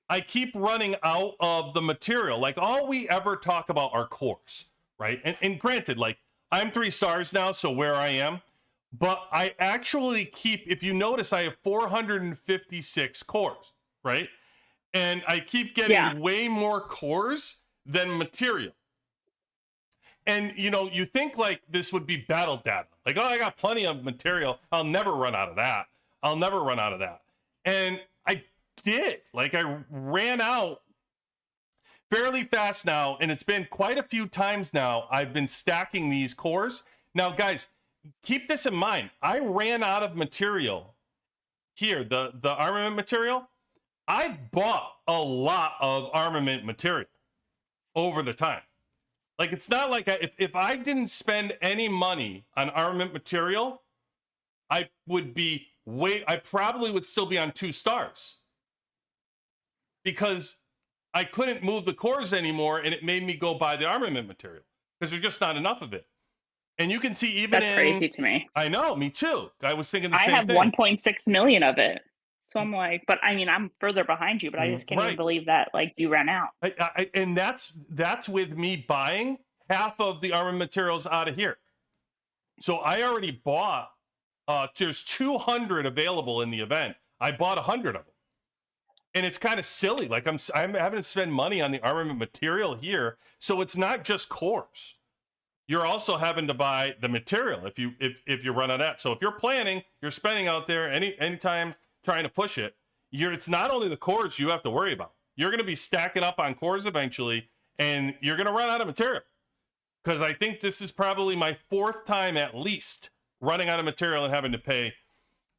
I keep running out of the material. Like, all we ever talk about are cores, right? And granted, like, I'm 3 stars now, so where I am, but I actually keep, if you notice, I have 456 cores, right? And I keep getting way more cores than material. And, you know, you think like this would be battle data. Like, oh, I got plenty of material. I'll never run out of that. I'll never run out of that. And I did. Like, I ran out fairly fast now, and it's been quite a few times now I've been stacking these cores. Now, guys, keep this in mind. I ran out of material here, the armament material. I've bought a lot of armament material over the time. Like, it's not like if I didn't spend any money on armament material, I probably would still be on 2 stars. Because I couldn't move the cores anymore, and it made me go buy the armament material because there's just not enough of it. And you can see even that's crazy to me. I know, me too. I was thinking the same thing. I have 1.6 million of it. So I'm like, but I mean, I'm further behind you, but I just can't even believe that like you ran out. And that's with me buying half of the armament materials out of here. So I already bought, there's 200 available in the event. I bought 100 of them. And it's kind of silly. Like, I'm having to spend money on the armament material here. So it's not just cores. You're also having to buy the material if you run out of that. So if you're planning, you're spending out there anytime trying to push it, it's not only the cores you have to worry about. You're going to be stacking up on cores eventually, and you're going to run out of material. Because I think this is probably my 4th time at least running out of material and having to pay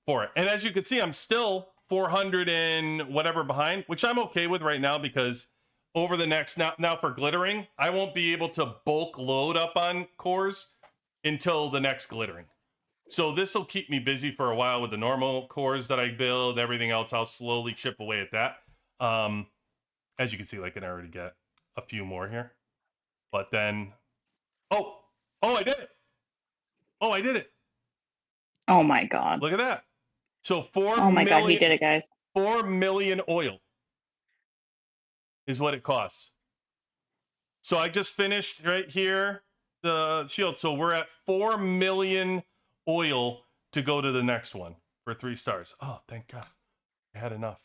for it. And as you can see, I'm still 400 and whatever behind, which I'm okay with right now because over the next, now for glittering, I won't be able to bulk load up on cores until the next glittering. So this will keep me busy for a while with the normal cores that I build. Everything else, I'll slowly chip away at that. As you can see, like, I can already get a few more here. But then, oh, I did it. Oh, I did it. Oh my God. Look at that. So 4 Oh my million, God, he did it, guys. 4 million oil is what it costs. So I just finished right here the shield. So we're at 4 million oil to go to the next one for 3 stars. Oh, thank God. I had enough.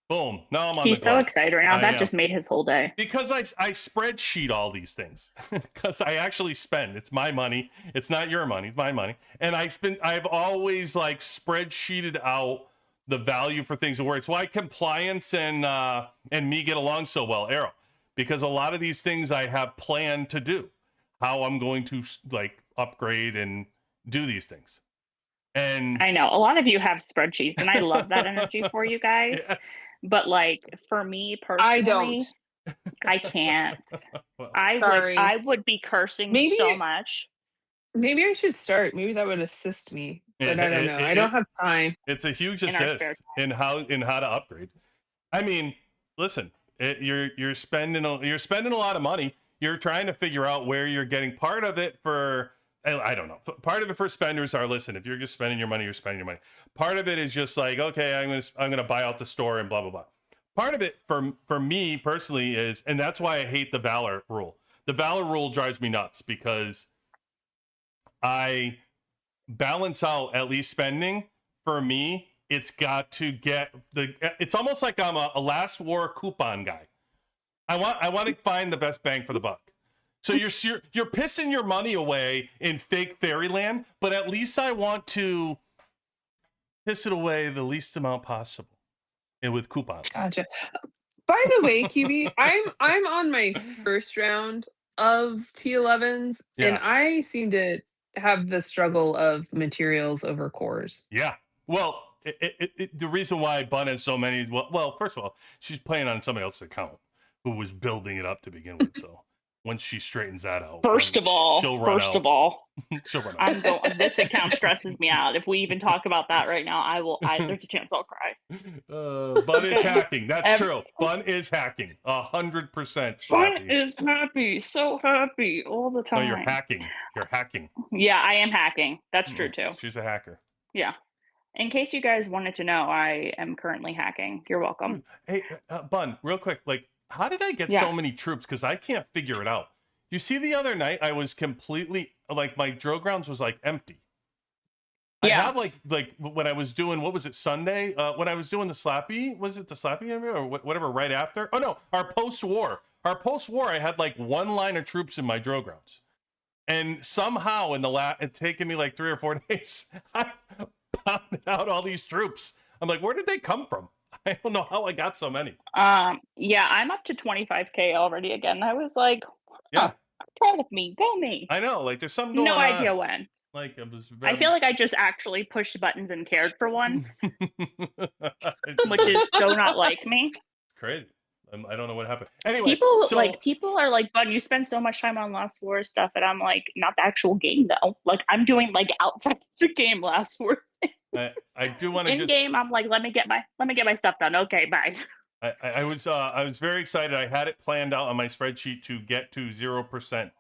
Boom. Now I'm on He's the so glove. excited right now. That just made his whole day. Because I spreadsheet all these things. Because I actually spend. It's my money. It's not your money. It's my money. And I've always like spreadsheeted out the value for things where it's why compliance and me get along so well, Arrow. Because a lot of these things I have planned to do. How I'm going to like upgrade and do these things. And I know a lot of you have spreadsheets, and I love that energy for you guys. Yes. But like for me personally, I don't. I can't. Well, I would be cursing so much. Maybe I should start. Maybe that would assist me. But I don't know. I don't have time. It's a huge assist in how to upgrade. I mean, listen, you're spending a lot of money. You're trying to figure out where you're getting part of it for. I don't know. Part of it for spenders are, listen, if you're just spending your money, you're spending your money. Part of it is just like, okay, I'm gonna buy out the store and blah blah blah. Part of it for me personally is, and that's why I hate the Valor rule. The Valor rule drives me nuts because I balance out at least spending. For me, it's got to get it's almost like I'm a last war coupon guy. I want to find the best bang for the buck. So you're pissing your money away in fake fairyland, but at least I want to piss it away the least amount possible, and with coupons. Gotcha. By the way, QB, I'm on my first round of T11s, and I seem to have the struggle of materials over cores. Yeah. Well, the reason why Bun has so many, well, first of all, she's playing on somebody else's account who was building it up to begin with. So once she straightens that out, First of all, she'll run out. This account stresses me out. If we even talk about that right now, there's a chance I'll cry. Bun is hacking. That's true. Bun is hacking. 100%. Bun is happy, so happy all the time. No, you're hacking. You're hacking. Yeah, I am hacking. That's true too. She's a hacker. Yeah. In case you guys wanted to know, I am currently hacking. You're welcome. Hey, Bun, real quick, like, how did I get so many troops? Because I can't figure it out. You see, the other night I was completely like, my drill grounds was like empty. Yeah. I have like when I was doing, what was it, Sunday? When I was doing the Slappy, was it the Slappy area or whatever right after? Oh no, our post-war, I had like one line of troops in my drill grounds, and somehow in the it taken me like 3 or 4 days, I pounded out all these troops. I'm like, where did they come from? I don't know how I got so many. Yeah, I'm up to 25K already again. I was like, yeah, proud of me. Go me. I know, like there's something going on. No idea when. Like I feel like I just actually pushed buttons and cared for once, which is so not like me. It's crazy. I don't know what happened. Anyway, people are like, "Bud, you spend so much time on Last War stuff," and I'm like, "Not the actual game though. Like I'm doing like outside the game Last War." I do want to in game. I'm like, let me get my stuff done. Okay, bye. I was very excited. I had it planned out on my spreadsheet to get to 0%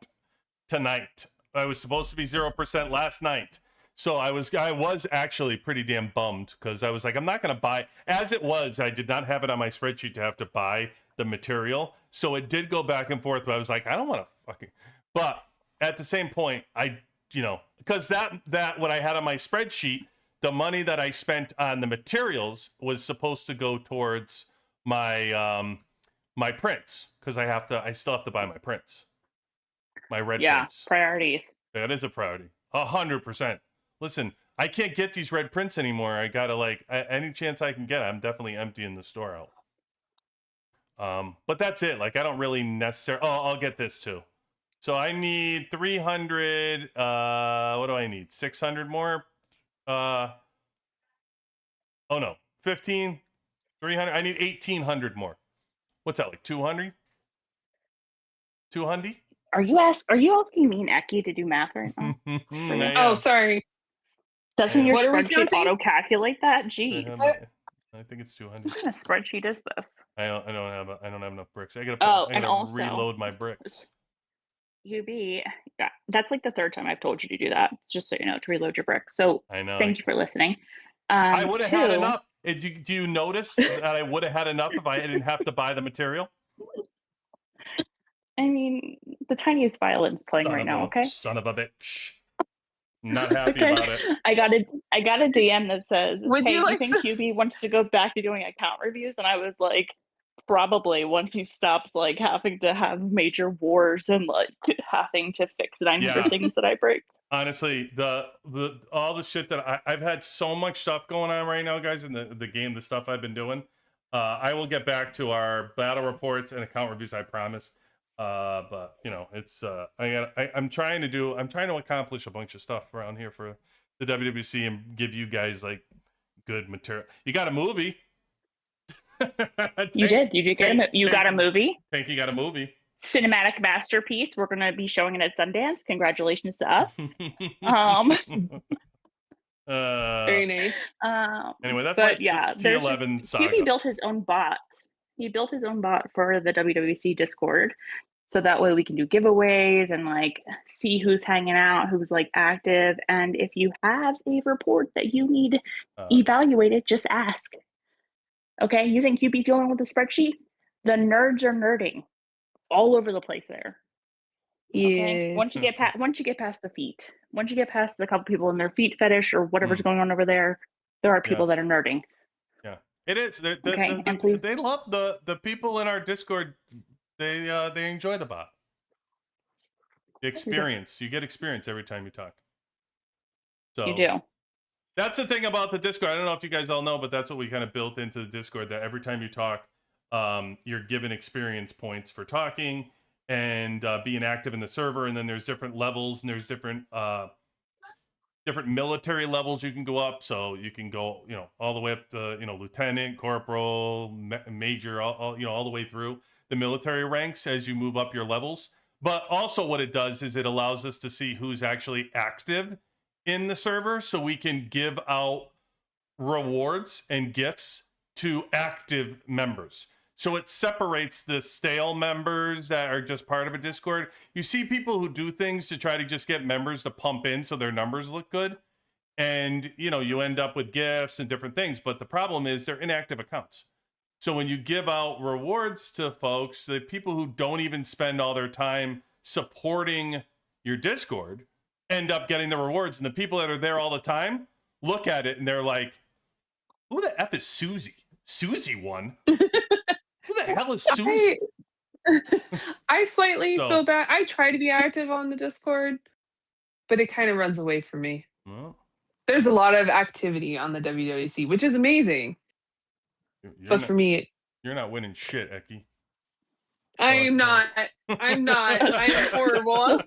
tonight. I was supposed to be 0% last night. So I was actually pretty damn bummed because I was like, I'm not going to buy. As it was, I did not have it on my spreadsheet to have to buy the material. So it did go back and forth, but I was like, I don't want to fucking. But at the same point, because that what I had on my spreadsheet, the money that I spent on the materials was supposed to go towards my my prints, because I still have to buy my prints. My red prints. Priorities. That is a priority. 100%. Listen, I can't get these red prints anymore. I gotta any chance I can get, I'm definitely emptying the store out. But that's it. Like I don't really necessarily. Oh, I'll get this too. So I need 300. What do I need? 600 more. Oh no, 15, 300. I need 1,800 more. What's that, like 200? 200? Are you asking me and Eki to do math right now? Oh, sorry. Doesn't your spreadsheet auto-calculate that? Jeez. I think it's 200. What kind of spreadsheet is this? I don't have enough bricks. I gotta also reload my bricks. Yeah, that's like the third time I've told you to do that. Just so you know, to reload your bricks. So I know. Thank you for listening. I would have had enough. Do you notice that I would have had enough if I didn't have to buy the material? I mean, the tiniest violin's playing right now. Okay. Son of a bitch. Not happy about it. I got a DM that says, "Hey, you think QB wants to go back to doing account reviews?" And I was like, probably once he stops like having to have major wars and like having to fix 900 things that I break. Honestly, the all the shit that I've had so much stuff going on right now, guys, in the game, the stuff I've been doing. I will get back to our battle reports and account reviews, I promise. But it's I'm trying to accomplish a bunch of stuff around here for the WWC and give you guys like good material. You got a movie. You got a movie. Think you got a movie. Cinematic masterpiece. We're going to be showing it at Sundance. Congratulations to us. Very nice. Anyway, that's but my yeah, there's just, T11 QB saga. built his own bot. He built his own bot for the WWC Discord, so that way we can do giveaways and like see who's hanging out, who's like active, and if you have a report that you need evaluated, just ask. Okay, you think you'd be dealing with a spreadsheet? The nerds are nerding all over the place there. Okay, Yes. once you get past the feet, once you get past the couple people in their feet fetish or whatever's going on over there, there are people that are nerding. Yeah, it is. And please, They love the people in our Discord. They enjoy the bot. The experience. You get experience every time you talk. So you do. That's the thing about the Discord. I don't know if you guys all know, but that's what we kind of built into the Discord, that every time you talk, you're given experience points for talking and being active in the server. And then there's different levels, and there's different military levels you can go up. So you can go, all the way up to, lieutenant, corporal, major, all the way through the military ranks as you move up your levels. But also what it does is it allows us to see who's actually active in the server, so we can give out rewards and gifts to active members. So it separates the stale members that are just part of a Discord. You see people who do things to try to just get members to pump in so their numbers look good. And, you end up with gifts and different things. But the problem is they're inactive accounts. So when you give out rewards to folks, the people who don't even spend all their time supporting your Discord end up getting the rewards. And the people that are there all the time look at it and they're like, who the F is Susie? Susie won? Who the hell is Susie? I slightly feel bad. I try to be active on the Discord, but it kind of runs away from me. Well, there's a lot of activity on the WWC, which is amazing. For me, you're not winning shit, Eki. I'm not. I'm horrible.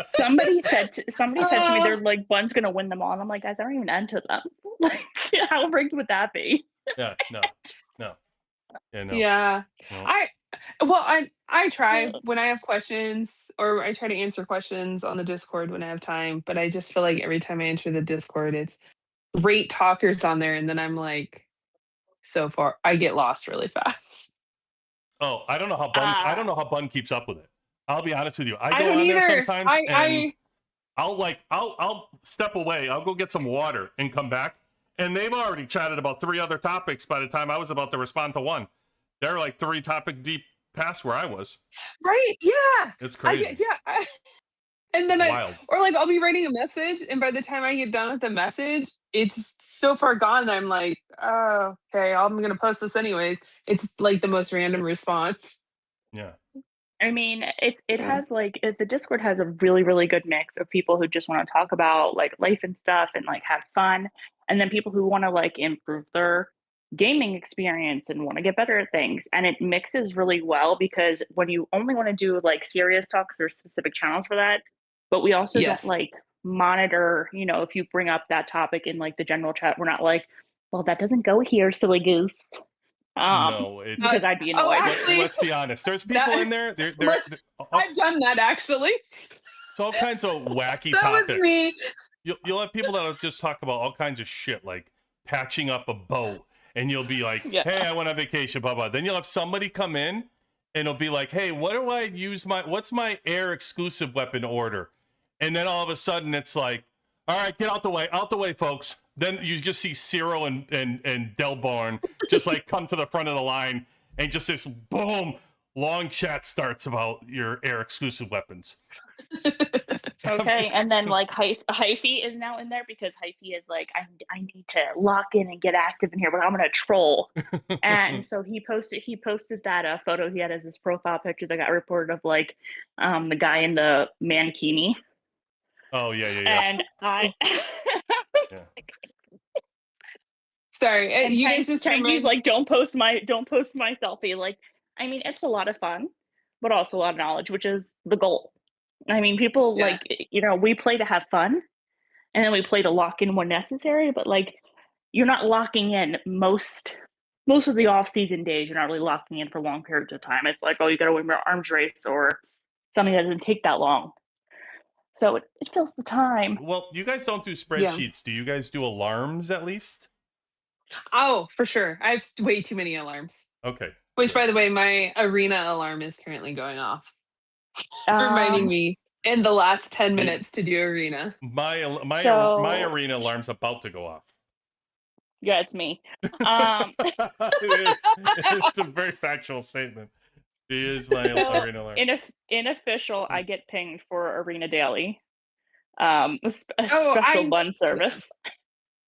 Somebody said to me, they're like, Bun's gonna win them all. And I'm like, guys, I don't even enter them. Like, how rigged would that be? No. Yeah. I try when I have questions, or I try to answer questions on the Discord when I have time, but I just feel like every time I enter the Discord, it's great talkers on there, and then I'm like, so far I get lost really fast. Oh, I don't know how Bun keeps up with it. I'll be honest with you. I go on either. there sometimes and I'll step away. I'll go get some water and come back. And they've already chatted about 3 other topics by the time I was about to respond to one. They're like 3 topic deep past where I was. Right? Yeah. It's crazy. And then I'll be writing a message, and by the time I get done with the message, it's so far gone that I'm like, oh, okay, I'm gonna post this anyways. It's like the most random response. Yeah. I mean, it has like, the Discord has a really, really good mix of people who just want to talk about like life and stuff and like have fun, and then people who want to like improve their gaming experience and want to get better at things. And it mixes really well, because when you only want to do like serious talks, there's specific channels for that. But we also don't like monitor, if you bring up that topic in like the general chat, we're not like, well, that doesn't go here, silly goose. No, because I'd be annoyed. Let's be honest. There's people in there. I've done that actually. It's all kinds of wacky that topics. Was me. You'll have people that'll just talk about all kinds of shit, like patching up a boat, and you'll be like, "Hey, I went on vacation, blah blah." Then you'll have somebody come in, and it'll be like, "Hey, what do I use what's my air exclusive weapon order?" And then all of a sudden it's like, all right, get out the way, folks. Then you just see Cyril and Delbarn just like come to the front of the line, and just this boom, long chat starts about your air exclusive weapons. Okay, and then like Hyphy is now in there, because Hyphy is like, I need to lock in and get active in here, but I'm gonna troll. And so he posted that photo he had as his profile picture that got reported of like the guy in the mankini. Oh yeah. And I like, sorry, and you guys just he's like, don't post my selfie. Like, I mean, it's a lot of fun, but also a lot of knowledge, which is the goal. I mean, people like, we play to have fun, and then we play to lock in when necessary, but like, you're not locking in most of the off-season days. You're not really locking in for long periods of time. It's like, oh, you got to win your arms race or something that doesn't take that long. So it fills the time. Well, you guys don't do Yeah. spreadsheets. Do you guys do alarms at least? Oh, for sure. I have way too many alarms. Okay. Which, good. by the way, my arena alarm is currently going off, reminding Um, me in the last 10 Yeah. minutes to do arena. My So- arena alarm's about to go off. yeah, it's me. It's a very factual statement. She is my So arena alarm. unofficial, I get pinged for Arena Daily. A Oh, special bun service.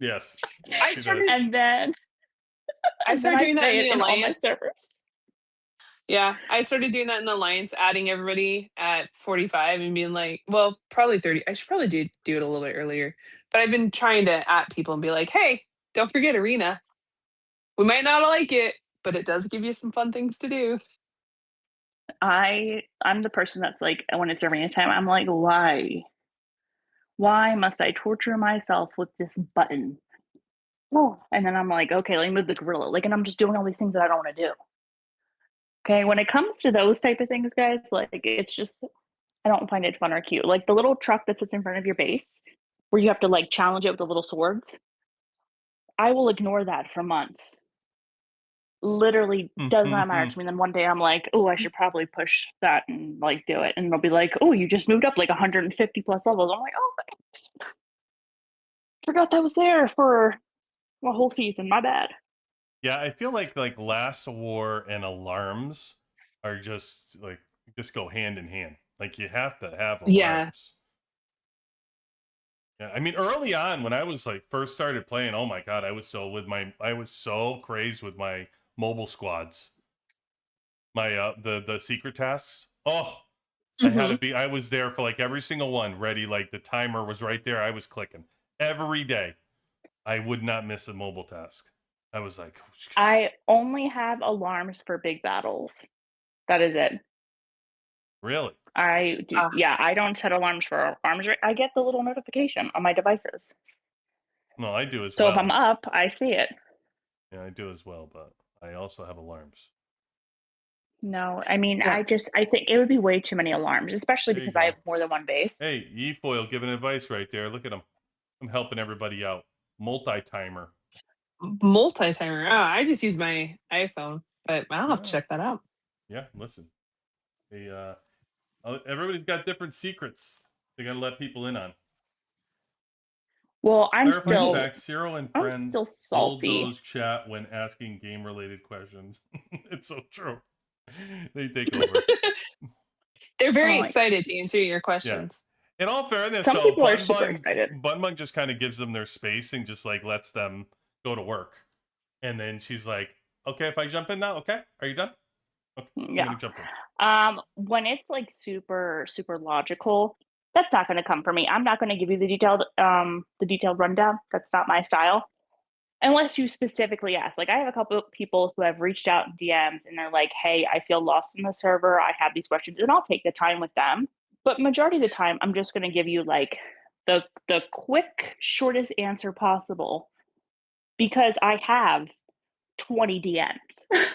Yes. I She started, does. And then I started doing that say in it the in all my Alliance. servers. Yeah, I started doing that in the Alliance, adding everybody at 45 and being like, well, probably 30. I should probably do it a little bit earlier. But I've been trying to at people and be like, hey, don't forget arena. We might not like it, but it does give you some fun things to do. I'm the person that's like, when it's arena time, I'm like, why? Why must I torture myself with this button? Oh, and then I'm like, okay, let me move the gorilla. Like, and I'm just doing all these things that I don't want to do. Okay, when it comes to those type of things, guys, like it's just I don't find it fun or cute. Like the little truck that sits in front of your base, where you have to like challenge it with the little swords. I will ignore that for months. Literally does not matter to me. And then one day I'm like, oh, I should probably push that and like do it. And they'll be like, oh, you just moved up like 150 plus levels. I'm like, oh, thanks. Forgot that was there for a whole season. My bad. Yeah, I feel like Last War and alarms are just go hand in hand. Like you have to have Yeah. alarms. Yeah, I mean early on when I was like first started playing, oh my god, I was so crazed with my mobile squads. My the secret tasks. Oh, I had to be I was there for like every single one, ready, like the timer was right there. I was clicking every day. I would not miss a mobile task. I was like, I only have alarms for big battles. That is it. really? I do. Yeah, I don't set alarms for arms. I get the little notification on my devices. No, I do as So well. if I'm up, I see it. Yeah, I do as well, but I also have alarms. No, I mean, Yeah. I think it would be way too many alarms, especially There you because I go. have more than one base. Hey, E-Foil giving advice right there. Look at him. I'm helping everybody out. Multi-timer. Multi-timer. Oh, I just use my iPhone, but I'll have to Yeah. check that out. Yeah, listen. They, everybody's got different secrets they got to let people in on. Well, I'm Clarifying still, facts, Zero and I'm friends still salty. bulldoze chat when asking game-related questions. It's so true. They take over. They're very Oh, excited to answer your questions. In all fairness, Some so people are super excited. BunBun just kind of gives them their space and just like lets them go to work. And then she's like, "Okay, if I jump in now, okay? Are you done? Okay, I'm Yeah. gonna jump in." When it's like super logical, that's not going to come from me. I'm not going to give you the detailed rundown. That's not my style. Unless you specifically ask. Like I have a couple of people who have reached out in DMs and they're like, "Hey, I feel lost in the server. I have these questions," and I'll take the time with them. But majority of the time, I'm just going to give you like the quick, shortest answer possible because I have 20 DMs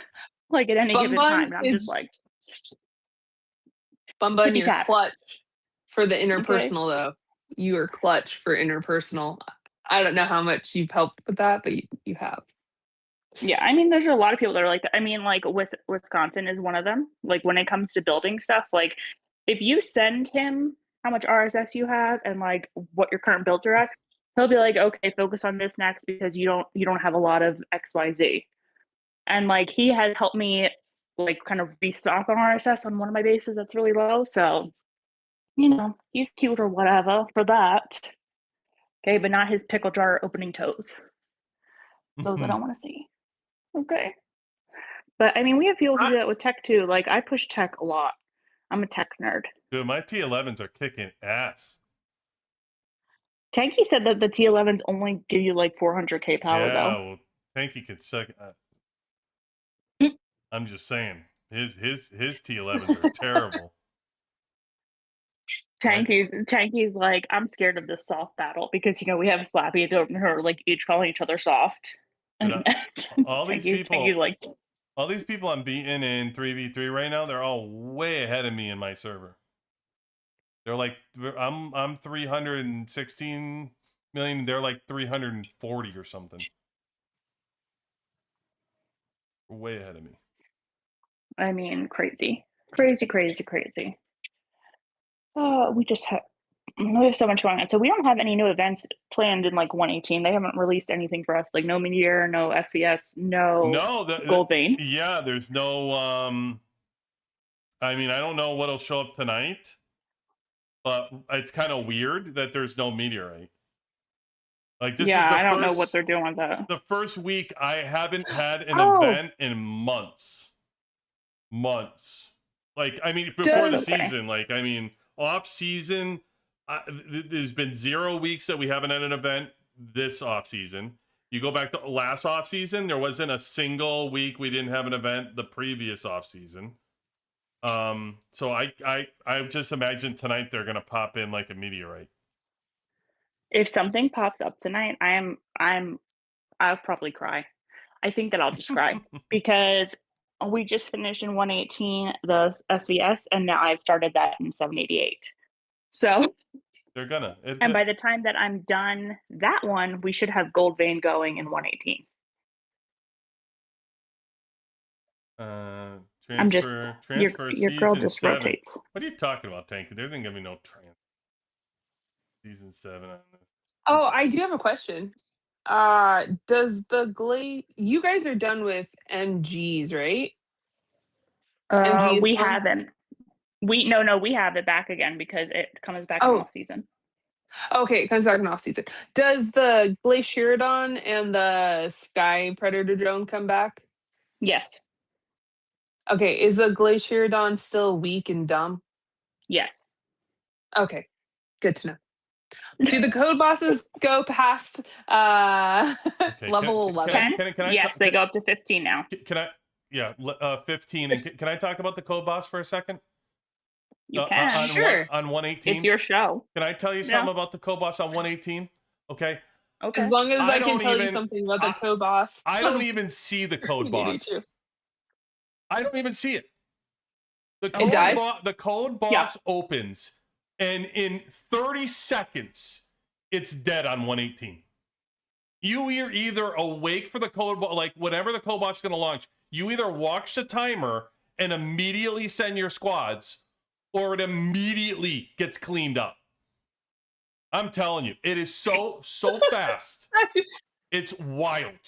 like at any given BunBun time. And I'm is just like, BunBun, tippy you're tap. clutch for the interpersonal though. You are clutch for interpersonal. I don't know how much you've helped with that, but you have. Yeah, I mean, there's a lot of people that are like that. I mean, like Wisconsin is one of them. Like when it comes to building stuff, like if you send him how much RSS you have and like what your current builds are at, he'll be like, okay, focus on this next because you don't have a lot of XYZ. And like he has helped me like kind of restock on RSS on one of my bases that's really low. So, he's cute or whatever for that. Okay, but not his pickle jar opening toes. Those I don't want to see. Okay. But I mean, we have people who do that with tech too. Like I push tech a lot. I'm a tech nerd. Dude, my T11s are kicking ass. Tanky said that the T11s only give you like 400k power Yeah, though. well, Tanky could suck. I'm just saying, his T11s are terrible. Tanky's like, I'm scared of this soft battle because we have Slappy and her like each calling each other soft. And all these Tanky's like, all these people I'm beating in 3v3 right now, they're all way ahead of me in my server. They're like, I'm 316 million. They're like 340 or something. Way ahead of me. I mean, crazy. Oh, we have so much going on. So we don't have any new events planned in like 118. They haven't released anything for us, like no Meteor, no SVS, no Goldvein. Yeah, there's no I mean, I don't know what'll show up tonight, but it's kind of weird that there's no meteorite. Like this is I don't know what they're doing with that. The first week I haven't had an event in months. Like, I mean, before the season, like, I mean, off season, there's been 0 weeks that we haven't had an event this off season. You go back to last off season, there wasn't a single week we didn't have an event the previous off season. So I just imagine tonight they're gonna pop in like a meteorite. If something pops up tonight, I'll probably cry. I think that I'll just cry because we just finished in 118 the SVS, and now I've started that in 788. So they're gonna. And by the time that I'm done that one, we should have Goldvein going in 118. Transfer your girl just 7. rotates. What are you talking about, Tank? There isn't gonna be no season 7 on this. Oh, I do have a question. Does the you guys are done with MGs, right? We haven't. We have it back again because it comes back in off season. Okay, it comes back in off season. Does the Glaciaridon and the Sky Predator drone come back? Yes. Okay, is the Glaciaridon still weak and dumb? Yes. Okay, good to know. Do the code bosses go past level 11? Yes, they go up to 15 now. Can I? Yeah, 15. And can I talk about the code boss for a second? You can. Sure. On 118. It's your show. Can I tell you something about the code boss on 118? Okay. As long as I can tell you something about the code boss. I don't even see the code boss. I don't even see it. The code boss opens, and in 30 seconds, it's dead on 118. You are either awake for the code boss, like whenever the code boss is going to launch, you either watch the timer and immediately send your squads, or it immediately gets cleaned up. I'm telling you, it is so fast. It's wild.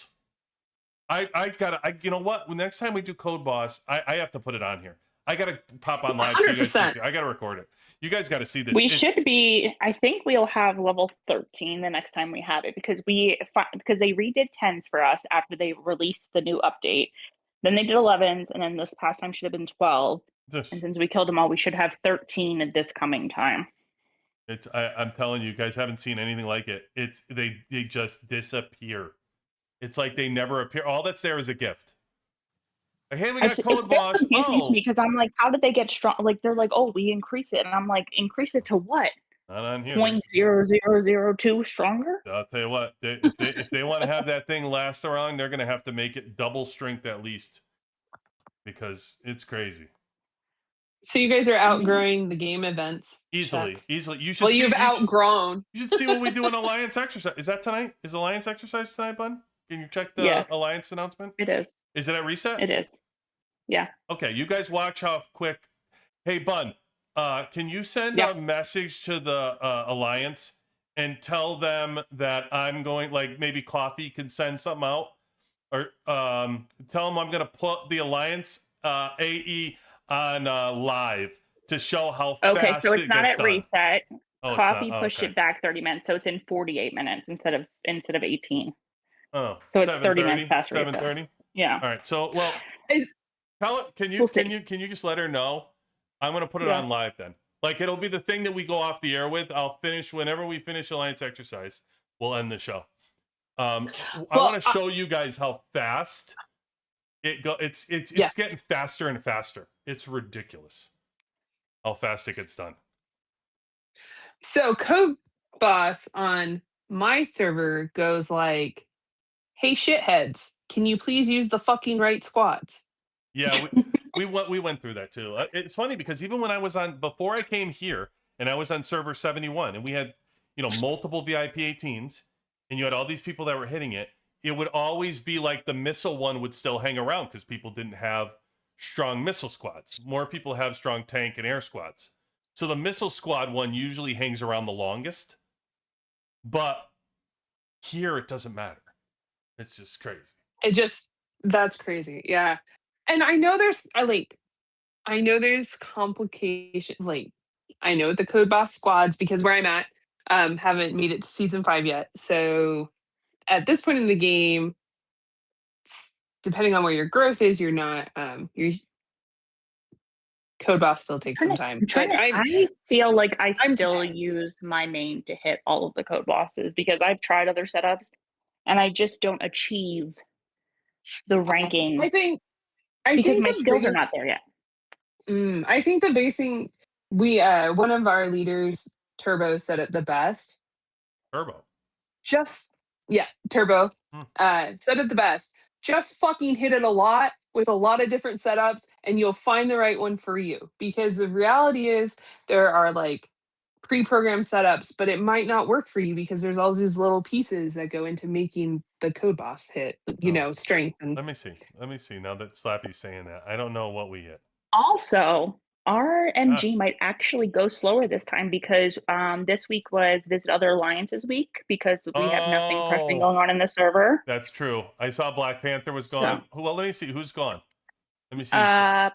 I've got to, you know what? Next time we do Code Boss, I have to put it on here. I got to pop on live. 100%. I got to record it. You guys got to see this. Should be, I think we'll have level 13 the next time we have it because they redid 10s for us after they released the new update. Then they did 11s, and then this past time should have been 12. And since we killed them all, we should have 13 at this coming time. I'm telling you, guys haven't seen anything like it. They just disappear. It's like they never appear. All that's there is a gift. Like, hey, we got code boss. It's confusing to me because I'm like, how did they get strong? Like they're like, oh, we increase it, and I'm like, increase it to what? Not on here. 0.0002 stronger. I'll tell you what. If they want to have that thing last around, they're gonna have to make it double strength at least, because it's crazy. So you guys are outgrowing the game events. Easily. You should. You've outgrown. You should see what we do in Alliance exercise. Is that tonight? Is Alliance exercise tonight, Bun? Can you check the Alliance announcement? It is. Is it at reset? It is. Yeah. Okay, you guys watch how quick. Hey, Bun, can you send a message to the Alliance and tell them that I'm going, like maybe Coffee can send something out? Or tell them I'm going to put the Alliance AE on live to show how fast Okay, so it's not at done. reset. Coffee pushed it back 30 minutes, so it's in 48 minutes instead of 18. Oh, so it's 30 minutes past reset. 7:30. Yeah. All right. So, well, tell it. Can you just let her know? I'm gonna put it on live then. Like it'll be the thing that we go off the air with. I'll finish whenever we finish Alliance exercise. We'll end the show. I want to show you guys how fast it go. It's getting faster and faster. It's ridiculous how fast it gets done. So Code Boss on my server goes like, hey shitheads, can you please use the fucking right squads? Yeah, we went through that too. It's funny because even when I was on, before I came here, and I was on server 71, and we had, multiple VIP 18s, and you had all these people that were hitting it. It would always be like the missile one would still hang around because people didn't have strong missile squads. More people have strong tank and air squads. So the missile squad one usually hangs around the longest. But here it doesn't matter. It's just crazy. That's crazy. Yeah. And I know there's complications. Like, I know the code boss squads, because where I'm at, haven't made it to season 5 yet. So at this point in the game, depending on where your growth is, you're not your code boss still takes some time. I feel like I still use my main to hit all of the code bosses, because I've tried other setups and I just don't achieve the ranking. Because my skills are not there yet. I think the basing, one of our leaders, Turbo, said it the best. Turbo. Turbo said it the best. Just fucking hit it a lot with a lot of different setups, and you'll find the right one for you. Because the reality is, there are like pre-programmed setups, but it might not work for you because there's all these little pieces that go into making the code boss hit, strength. And Let me see. Now that Slappy's saying that, I don't know what we hit. Also, our MG might actually go slower this time, because this week was Visit Other Alliances week, because we have nothing pressing going on in the server. That's true. I saw Black Panther was gone. Well, let me see who's gone. Let me see.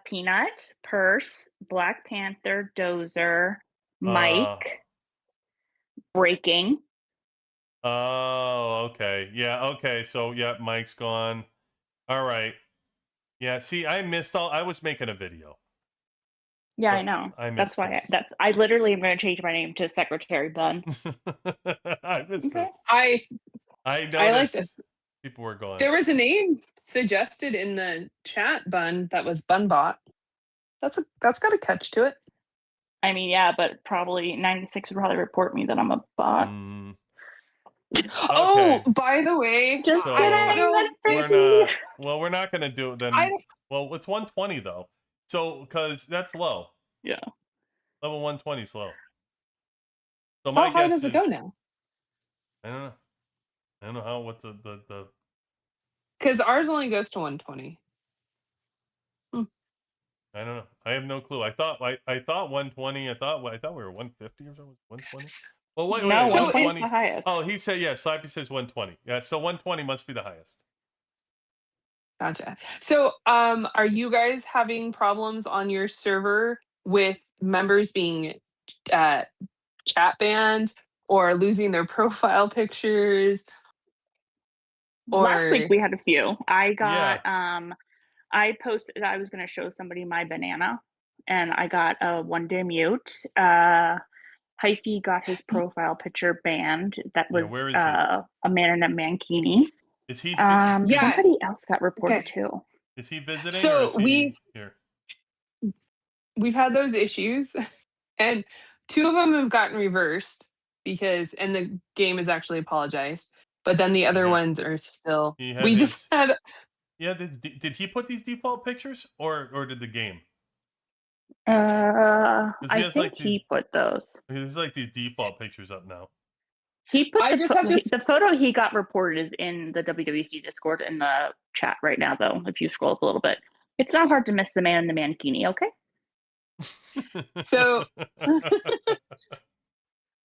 Peanut, Purse, Black Panther, Dozer, Mike, Breaking. Oh, okay. Yeah, okay. So, yeah, Mike's gone. All right. Yeah, see, I was making a video. Yeah, I know. That's why I literally am going to change my name to Secretary Bun. I missed this. I noticed like this. People were gone. There was a name suggested in the chat, Bun, that was BunBot. That's got a catch to it. I mean, yeah, but probably 96 would probably report me that I'm a bot. Okay. Oh, by the way, just so kidding. We're not going to do it then. Well, it's 120 though. So, because that's low. Yeah. Level 120 is low. So how high does it go now? I don't know how. What's the Because ours only goes to 120. I don't know. I have no clue. I thought 120. I thought we were 150 or something. 120. Well, wait, no, 120 is the highest. Oh, he said Slappy says 120. Yeah, so 120 must be the highest. Gotcha. So, are you guys having problems on your server with members being chat banned or losing their profile pictures? Last week we had a few. I got I posted I was going to show somebody my banana, and I got a 1-day mute. Hyphy got his profile picture banned. That was where is a man in a mankini. Is he? Somebody else got reported too. Is he visiting? So or is he here? We've had those issues, and 2 of them have gotten reversed and the game has actually apologized. But then the other ones are still. We just had. Yeah, did he put these default pictures, or did the game? I think he put those. There's like these default pictures up now. He put the photo he got reported is in the WWC Discord in the chat right now, though. If you scroll up a little bit, it's not hard to miss the man in the mankini. Okay. So,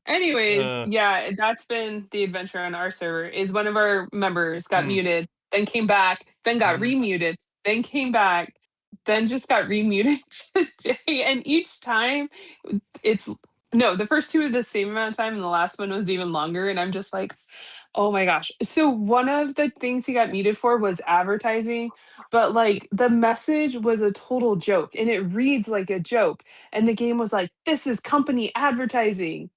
anyways, yeah, that's been the adventure on our server. Is one of our members got muted, then came back, then got remuted, then came back, then just got remuted today. And each time, the first 2 are the same amount of time, and the last one was even longer. And I'm just like, oh my gosh. So one of the things he got muted for was advertising, but like the message was a total joke, and it reads like a joke. And the game was like, this is company advertising.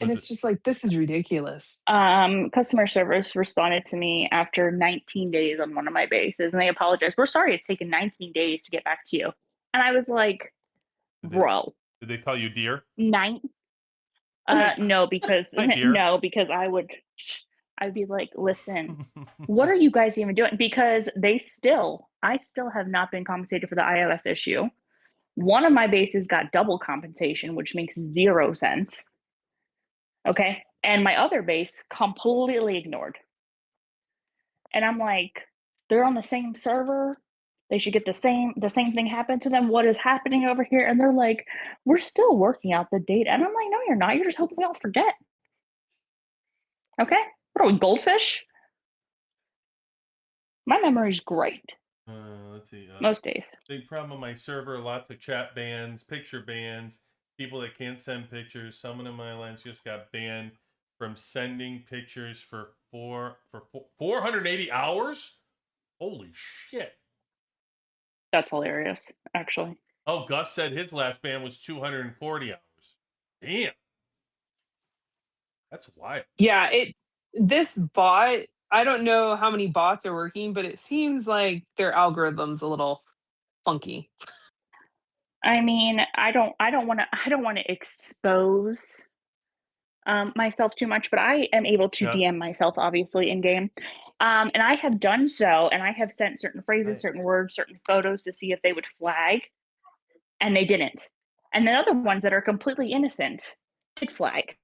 And it's just like, this is ridiculous. Customer service responded to me after 19 days on one of my bases, and they apologized. We're sorry it's taken 19 days to get back to you. And I was like, bro. Did they call you dear? No, because I'd be like, listen, what are you guys even doing? Because I still have not been compensated for the iOS issue. One of my bases got double compensation, which makes 0 sense. Okay. And my other base completely ignored. And I'm like, they're on the same server. They should get the same thing happen to them. What is happening over here? And they're like, we're still working out the data. And I'm like, no, you're not. You're just hoping we all forget. Okay. What are we, goldfish? My memory's great Let's see. most days. Big problem on my server. Lots of chat bans, picture bans, people that can't send pictures. Someone in my alliance just got banned from sending pictures for 480 hours. Holy shit. That's hilarious, actually. Oh, Gus said his last ban was 240 hours. Damn. That's wild. Yeah, this bot, I don't know how many bots are working, but it seems like their algorithm's a little funky. I mean, I don't want to expose myself too much, but I am able to DM myself, obviously, in game. And I have done so, and I have sent certain phrases, certain words, certain photos to see if they would flag, and they didn't. And the other ones that are completely innocent did flag.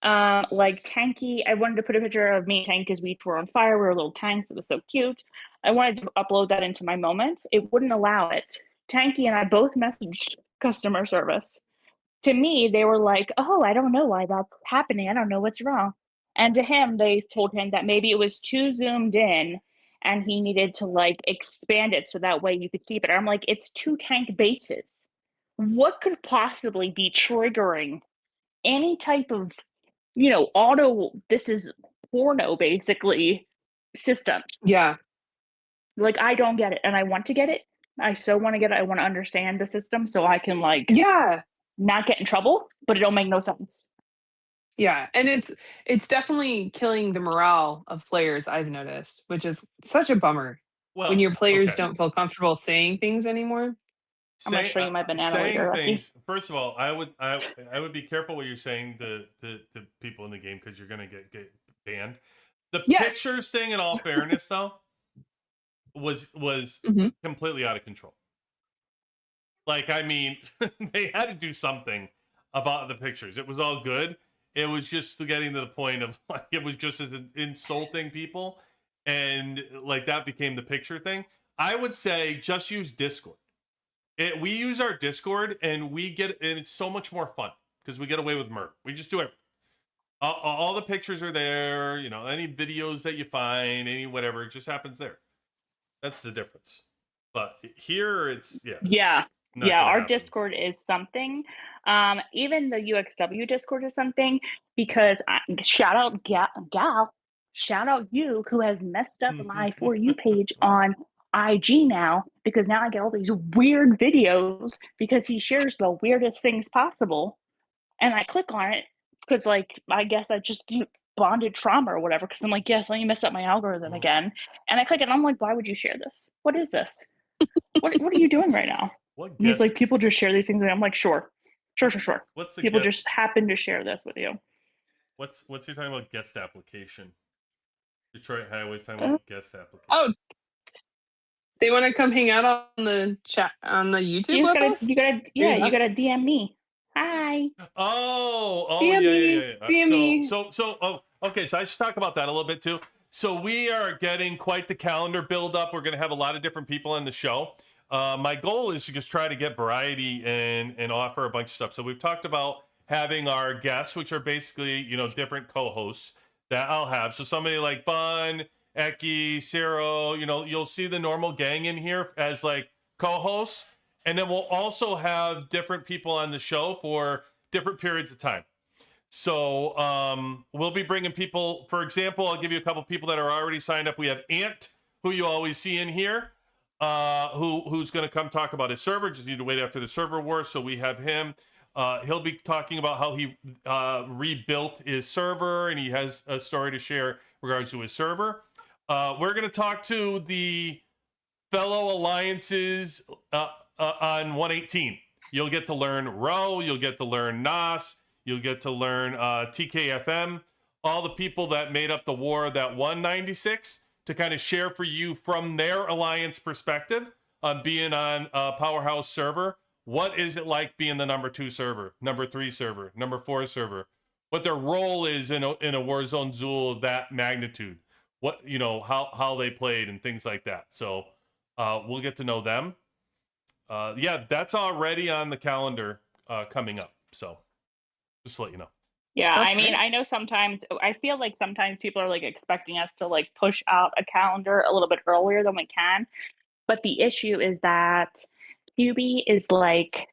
Like Tanky, I wanted to put a picture of me and Tank because we were on fire. We were little tanks. It was so cute. I wanted to upload that into my moments. It wouldn't allow it. Tanky and I both messaged customer service. To me, they were like, oh, I don't know why that's happening. I don't know what's wrong. And to him, they told him that maybe it was too zoomed in and he needed to like expand it so that way you could see it. I'm like, it's 2 tank bases. What could possibly be triggering any type of, auto, this is porno basically system? Yeah. Like, I don't get it. And I want to get it. I so want to get it. I want to understand the system so I can Yeah. not get in trouble, but it'll make no sense. Yeah, and it's definitely killing the morale of players, I've noticed, which is such a bummer when your players don't feel comfortable saying things anymore. I'm gonna show you my banana later, things, first of all, I would be careful what you're saying to people in the game because you're gonna get banned. The pictures thing, in all fairness, though, was completely out of control. Like, I mean, they had to do something about the pictures. It was all good. It was just getting to the point of like it was just as insulting people, and like that became the picture thing. I would say just use Discord. We use our Discord, and it's so much more fun because we get away with murder. We just do it. All the pictures are there. Any videos that you find, any whatever, it just happens there. That's the difference. But here, it's our Discord is something. Even the UXW Discord is something because shout out Gal, shout out you who has messed up my For You page on IG now, because now I get all these weird videos because he shares the weirdest things possible, and I click on it because I guess I just bonded trauma or whatever, because I'm like, yes, let me mess up my algorithm again, and I click it and I'm like, why would you share this? What is this? what are you doing right now? And he's like, people just share these things, and I'm like, sure. People just happen to share this with you. What's he talking about? Guest application. Detroit Highway's talking about guest application. Oh, they want to come hang out on the chat on the YouTube. You gotta DM me. Hi. DM me. DM me. So okay. So I should talk about that a little bit too. So we are getting quite the calendar build up. We're going to have a lot of different people on the show. My goal is to just try to get variety and offer a bunch of stuff. So we've talked about having our guests, which are basically, different co-hosts that I'll have. So somebody like Bun, Eki, Ciro, you'll see the normal gang in here as like co-hosts. And then we'll also have different people on the show for different periods of time. So we'll be bringing people, for example, I'll give you a couple people that are already signed up. We have Ant, who you always see in here, who's going to come talk about his server. Just need to wait after the server war. So we have him. He'll be talking about how he rebuilt his server, and he has a story to share in regards to his server. We're going to talk to the fellow alliances on 118. You'll get to learn Ro, you'll get to learn Nas, you'll get to learn TKFM, all the people that made up the war that won 96, to kind of share for you from their alliance perspective on being on a Powerhouse server what is it like being the number 2 server, number 3 server, number 4 server, what their role is in a Warzone Zool of that magnitude, what, you know, how they played and things like that. So we'll get to know them. Yeah, that's already on the calendar coming up. So just to let you know. Yeah, That's I mean, great. I know sometimes I feel like sometimes people are like expecting us to like push out a calendar a little bit earlier than we can. But the issue is that QB is like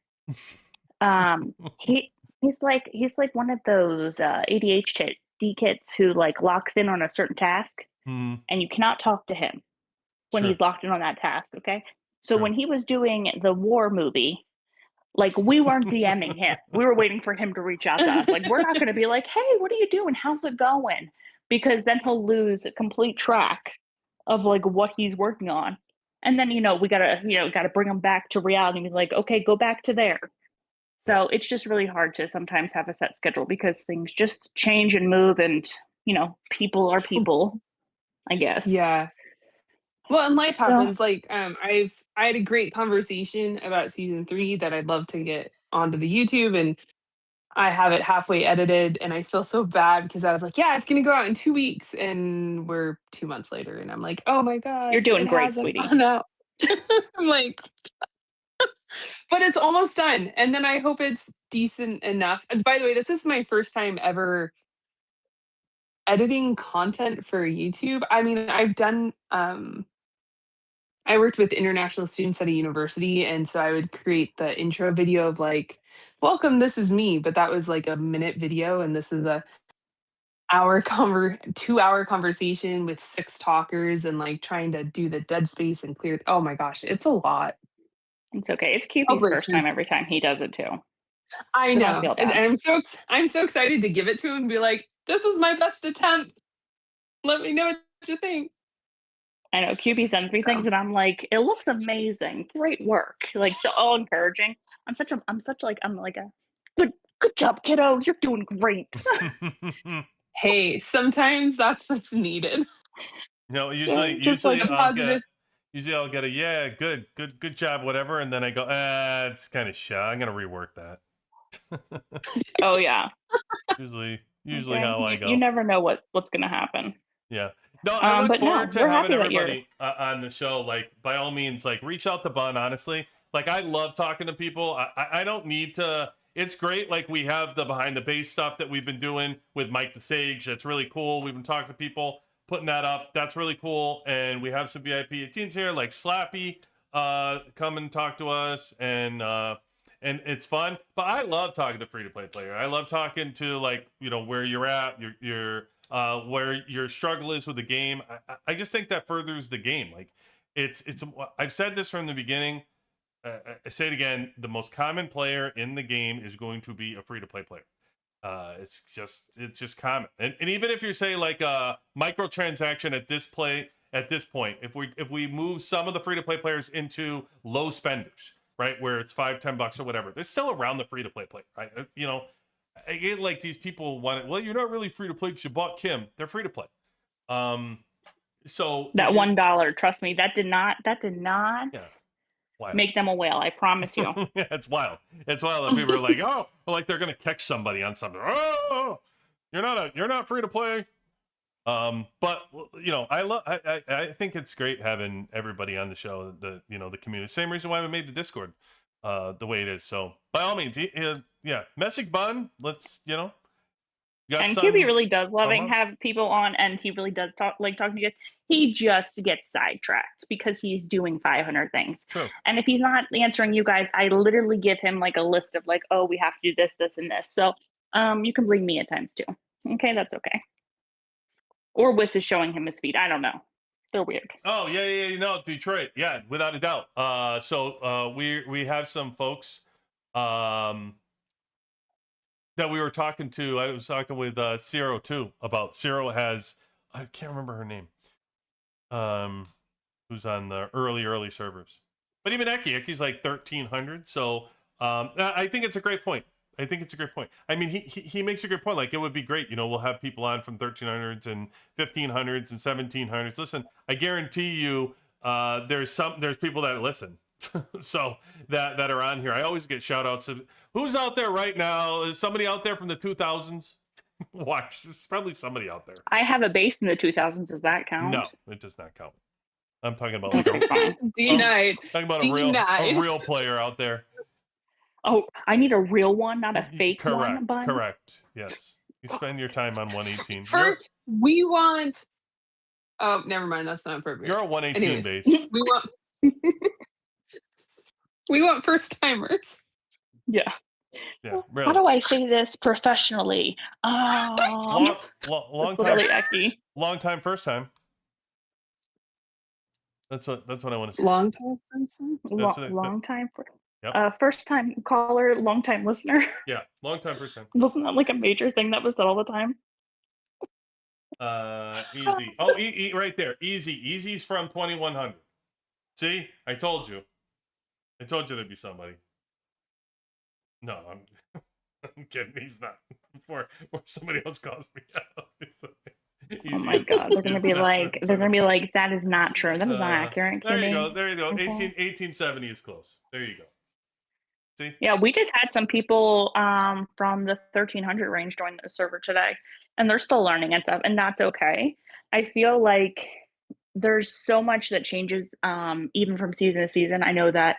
he's like one of those ADHD kids who like locks in on a certain task Hmm. and you cannot talk to him when Sure. he's locked in on that task, okay? So Sure. when he was doing the war movie, like we weren't DMing him. We were waiting for him to reach out to us. Like we're not going to be like, "Hey, what are you doing? How's it going?" Because then he'll lose a complete track of like what he's working on. And then, we gotta bring him back to reality and be like, okay, go back to there. So it's just really hard to sometimes have a set schedule because things just change and move and, people are people, I guess. Yeah. Well, and life So happens. Like, I had a great conversation about season 3 that I'd love to get onto the YouTube, and I have it halfway edited, and I feel so bad because I was like, yeah, it's gonna go out in 2 weeks, and we're 2 months later, and I'm like, oh my you're god, doing it great, hasn't sweetie. gone out. I'm like, but it's almost done, and then I hope it's decent enough. And by the way, this is my first time ever editing content for YouTube. I mean, I've done I worked with international students at a university, and so I would create the intro video of like, "Welcome, this is me," but that was like a minute video, and this is a 2-hour conversation with 6 talkers and like trying to do the dead space and clear. Oh my gosh, it's a lot. It's okay. It's QB's Hopefully, first time every time he does it too. I So don't know, feel and bad. I'm so excited to give it to him and be like, "This is my best attempt. Let me know what you think." I know QB sends me So things and I'm like, it looks amazing. Great work. Like so all encouraging. I'm like a good job, kiddo. You're doing great. hey, sometimes that's what's needed. No, Yeah, usually just like usually A I'll get positive. usually I'll get a yeah, good job, whatever, and then I go, it's kind of shit. I'm gonna rework that. oh yeah. Usually Okay. how I You go. never know what's gonna happen. Yeah. No, I look But no, forward to we're having happy that you're everybody on the show. Like, by all means, like, reach out to Bun, honestly. Like, I love talking to people. I don't need to. It's great. Like, we have the behind the base stuff that we've been doing with Mike the Sage. That's really cool. We've been talking to people, putting that up. That's really cool. And we have some VIP 18s here, like Slappy, come and talk to us. And it's fun. But I love talking to free to play player. I love talking to, like, where you're at, where your struggle is with the game. I just think that furthers the game. Like it's I've said this from the beginning. I say it again. The most common player in the game is going to be a free to play player. It's just common. And even if you say like a microtransaction at this point, if we move some of the free to play players into low spenders, right, where it's $5-10 or whatever, they're still around the free to play player, right? I get like these people want it. Well, you're not really free to play because you bought Kim. They're free to play. So if that you're $1, trust me, that did not yeah, wild. make them a whale. I promise you. Yeah, it's wild. It's wild that people are like, oh, like they're gonna catch somebody on something. Oh, you're not free to play. But I think it's great having everybody on the show, the community. Same reason why we made the Discord the way it is. So by all means, yeah, message Bun. Let's you got And some QB really does loving promo? have people on, and he really does talking to you guys. He just gets sidetracked because he's doing 500 things. True. And if he's not answering you guys, I literally give him like a list of like, oh, we have to do this, this, and this. So you can bring me at times too. Okay, that's okay. Or Wiss is showing him his feet. I don't know. They're weird. Oh yeah, Detroit, yeah, without a doubt. So we have some folks that we were talking to. I was talking with Zero too about. Zero has, I can't remember her name, who's on the early servers, but even Eki's like 1300. So I think it's a great point. I mean, he makes a good point. Like, it would be great, we'll have people on from 1300s and 1500s and 1700s. Listen, I guarantee you, there's people that listen. So that are on here. I always get shout outs of who's out there right now. Is somebody out there from the 2000s? Watch, there's probably somebody out there. I have a base in the 2000s. Does that count? No, it does not count. I'm talking about like Okay, fine. Denied. talking about Denied. a real player out there. Oh, I need a real one, not a fake Correct, one. Bun. correct. Yes, you spend your time on 118. First, we want. Oh, never mind. That's not appropriate. You're a 118 Anyways, base. we want. We want first timers. Yeah. Yeah, How really. do I say this professionally? Long It's time, literally ecky. long time, first time. That's what I want to say. Long time person. Long time. Yep. First time caller, long time listener. Yeah, long time, first time. Wasn't that like a major thing that was said all the time? Easy. Oh, right there. Easy. Easy's from 2100. See, I told you there'd be somebody. No, I'm kidding. He's not. Before somebody else calls me out. Oh my god, they're gonna be like, that is not true. That is not accurate. There you go. Kimmy. There you go. Okay. 1870 is close. There you go. See? Yeah, we just had some people from the 1300 range join the server today, and they're still learning and stuff, and that's okay. I feel like there's so much that changes even from season to season. I know that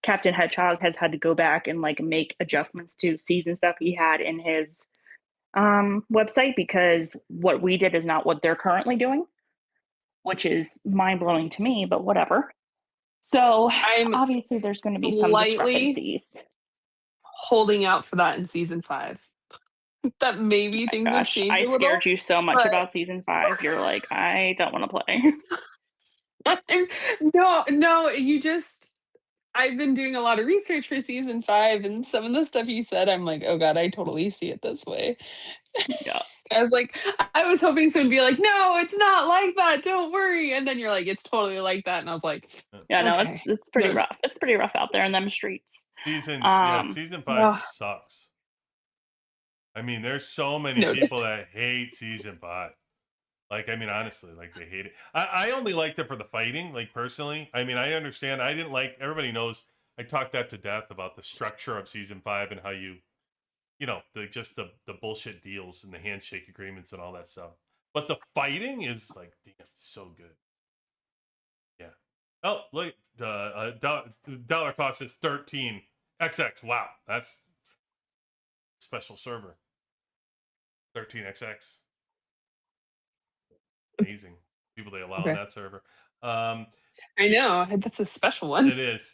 Captain Hedgehog has had to go back and like make adjustments to season stuff he had in his website, because what we did is not what they're currently doing, which is mind-blowing to me, but whatever. So I'm obviously there's going to be some slightly discrepancies. holding out for that in season 5. That maybe things have Gosh, changed I a little. scared you so much but- about season 5. You're like, I don't want to play. No, you just. I've been doing a lot of research for season 5, and some of the stuff you said, I'm like, oh god, I totally see it this way. Yeah. I was like, I was hoping someone would be like, no, it's not like that. Don't worry. And then you're like, it's totally like that. And I was like, Yeah, no, okay. it's pretty No. rough. It's pretty rough out there in them streets. Season 5 ugh. sucks. I mean, there's so many No, people that hate season 5. Like, I mean, honestly, like they hate it. I only liked it for the fighting, like personally. I mean, I understand. I didn't like. Everybody knows. I talked that to death about the structure of season 5 and how you know, the bullshit deals and the handshake agreements and all that stuff. But the fighting is like, damn, so good. Yeah. Oh, look, dollar cost is 13 XX. Wow, that's special server. 13XX. Amazing people they allow on that server. I know that's a special one. It is.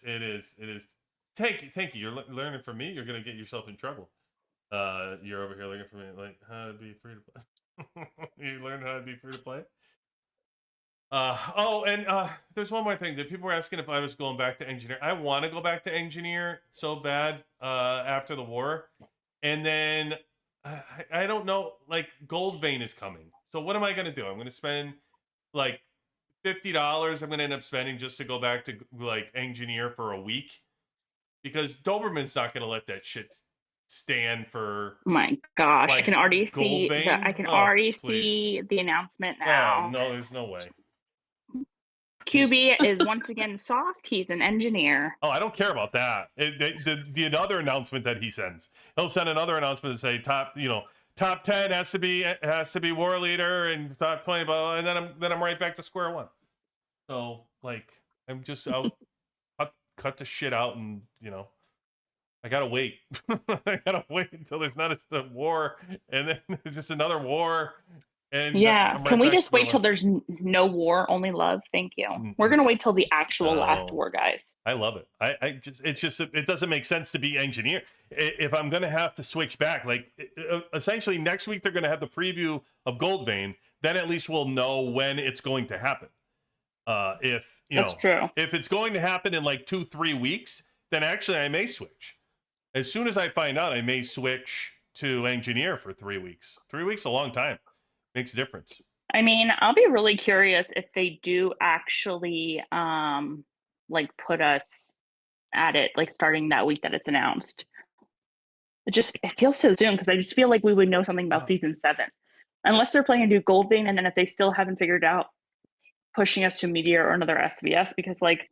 Thank you. You're learning from me. You're gonna get yourself in trouble. You're over here looking for me like how to be free to play. You learn how to be free to play. There's one more thing that people were asking if I was going back to engineer. I want to go back to engineer so bad after the war, and then I don't know. Like Goldvein is coming, so what am I gonna do? I'm gonna spend like $50. I'm gonna end up spending just to go back to like engineer for a week, because Doberman's not gonna let that shit stand for. Oh my gosh, like, I can already see Goldvein? I can Oh, already please. see the announcement now. Oh, no, there's no way. QB is once again soft. He's an engineer. Oh, I don't care about that. The other announcement that he sends, he'll send another announcement and say top 10 has to be war leader and top 20, blah, and then I'm right back to square one. So like I'm just I'll cut the shit out, and I gotta wait. I gotta wait until there's not a war, and then there's just another war. And Yeah, I'm right can we back just to wait till there's no war, only love? Thank you. We're gonna wait till the actual last No. war, guys. I love it. It doesn't make sense to be engineer. If I'm going to have to switch back, like essentially next week, they're going to have the preview of Goldvein. Then at least we'll know when it's going to happen. That's true. If it's going to happen in like 2-3 weeks, then actually I may switch. As soon as I find out, I may switch to engineer for 3 weeks. 3 weeks, a long time. Makes a difference. I mean, I'll be really curious if they do actually like put us at it, like starting that week that it's announced. It feels so soon, because I just feel like we would know something about season 7, unless they're planning to do Goldvein, and then if they still haven't figured out pushing us to Meteor or another SVS, because like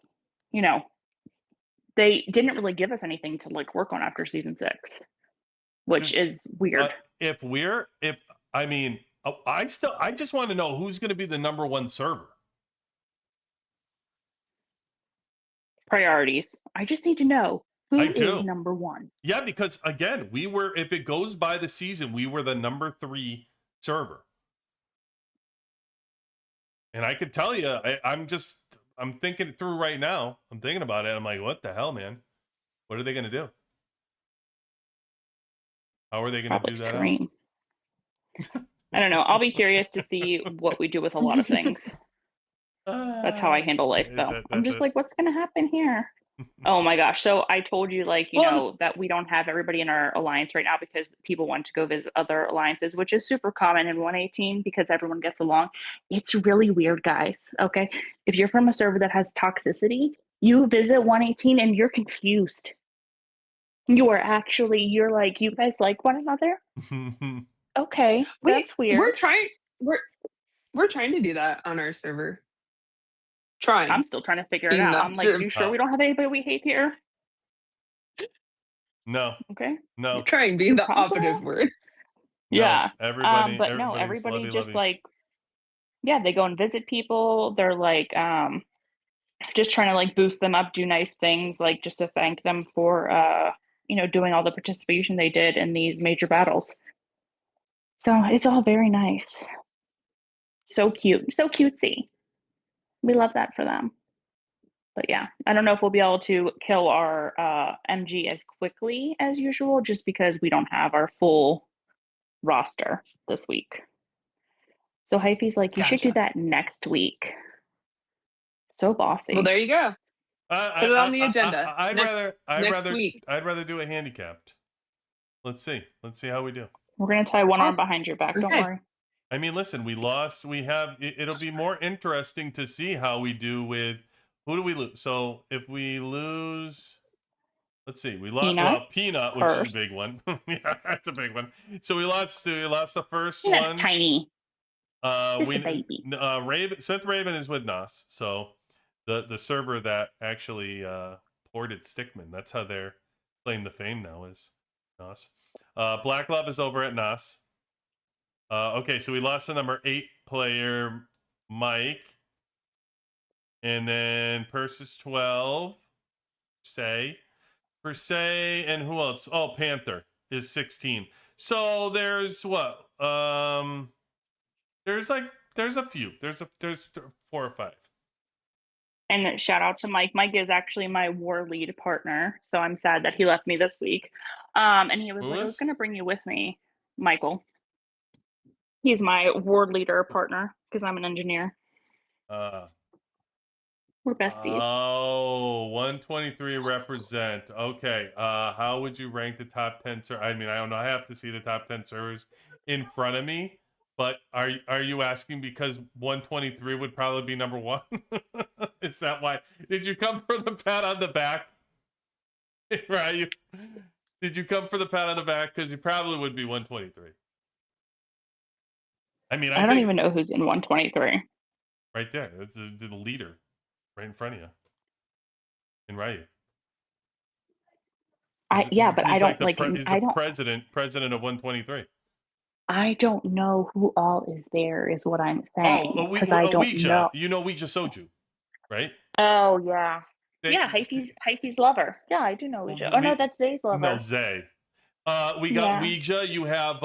they didn't really give us anything to like work on after season 6, which is weird. If I mean, I just want to know who's going to be the #1 server. Priorities. I just need to know who I do. is #1. Yeah, because again, if it goes by the season, we were the #3 server. And I could tell you, I'm thinking it through right now. I'm thinking about it. I'm like, what the hell, man? What are they going to do? How are they going to do that? Scream. I don't know. I'll be curious to see what we do with a lot of things. That's how I handle life, though. I'm just like, what's going to happen here? Oh my gosh. So I told you, like, you know, that we don't have everybody in our alliance right now because people want to go visit other alliances, which is super common in 118 because everyone gets along. It's really weird, guys. Okay. If you're from a server that has toxicity, you visit 118 and you're confused. You're like, you guys like one another? Okay. That's weird. We're trying to do that on our server. Trying. I'm still trying to figure it out. I'm like, you sure we don't have anybody we hate here? No. Okay. No. Trying being the operative word. Yeah. No, everybody. But no, everybody just like, yeah, they go and visit people. They're like, just trying to like boost them up, do nice things, like just to thank them for, you know, doing all the participation they did in these major battles. So it's all very nice. So cute. So cutesy. We love that for them. But yeah, I don't know if we'll be able to kill our MG as quickly as usual, just because we don't have our full roster this week. So Hyphy's like, you should do that next week. So bossy. Well, there you go. Put it on the agenda. I'd rather do a handicapped. Let's see how we do. We're gonna tie one arm behind your back. Don't worry. I mean, listen, we lost. It'll be more interesting to see how we do with. Who do we lose? So if we lose, let's see, we lost Peanut, which is a big one. Yeah, that's a big one. So we lost the first one. Tiny. Smith Raven is with Nos. So the server that actually ported Stickman. That's how their claim to fame now is Nos. Black Love is over at Nos. Okay, so we lost the number 8 player, Mike. And then Persis 12, Per se, and who else? Oh, Panther is 16. So there's what? There's a few. There's 4 or 5. And shout out to Mike. Mike is actually my war lead partner, so I'm sad that he left me this week. And he was like, I was gonna bring you with me, Michael. He's my ward leader partner because I'm an engineer. We're besties. Oh, 123 represent. Okay. How would you rank the top 10 servers? I mean, I don't know. I have to see the top 10 servers in front of me. But are you asking because 123 would probably be #1? Is that why? Did you come for the pat on the back? Right? Did you come for the pat on the back? Because you probably would be 123. I mean, I don't even know who's in 123. Right there. That's the leader. Right in front of you. In Ryu. But I don't like he's the president of 123. I don't know who all is there, is what I'm saying. Because I don't know. You know Ouija Soju, right? Oh yeah. Hyphy's lover. Yeah, I do know Ouija. No, that's Zay's lover. No, Zay. We got Ouija. You have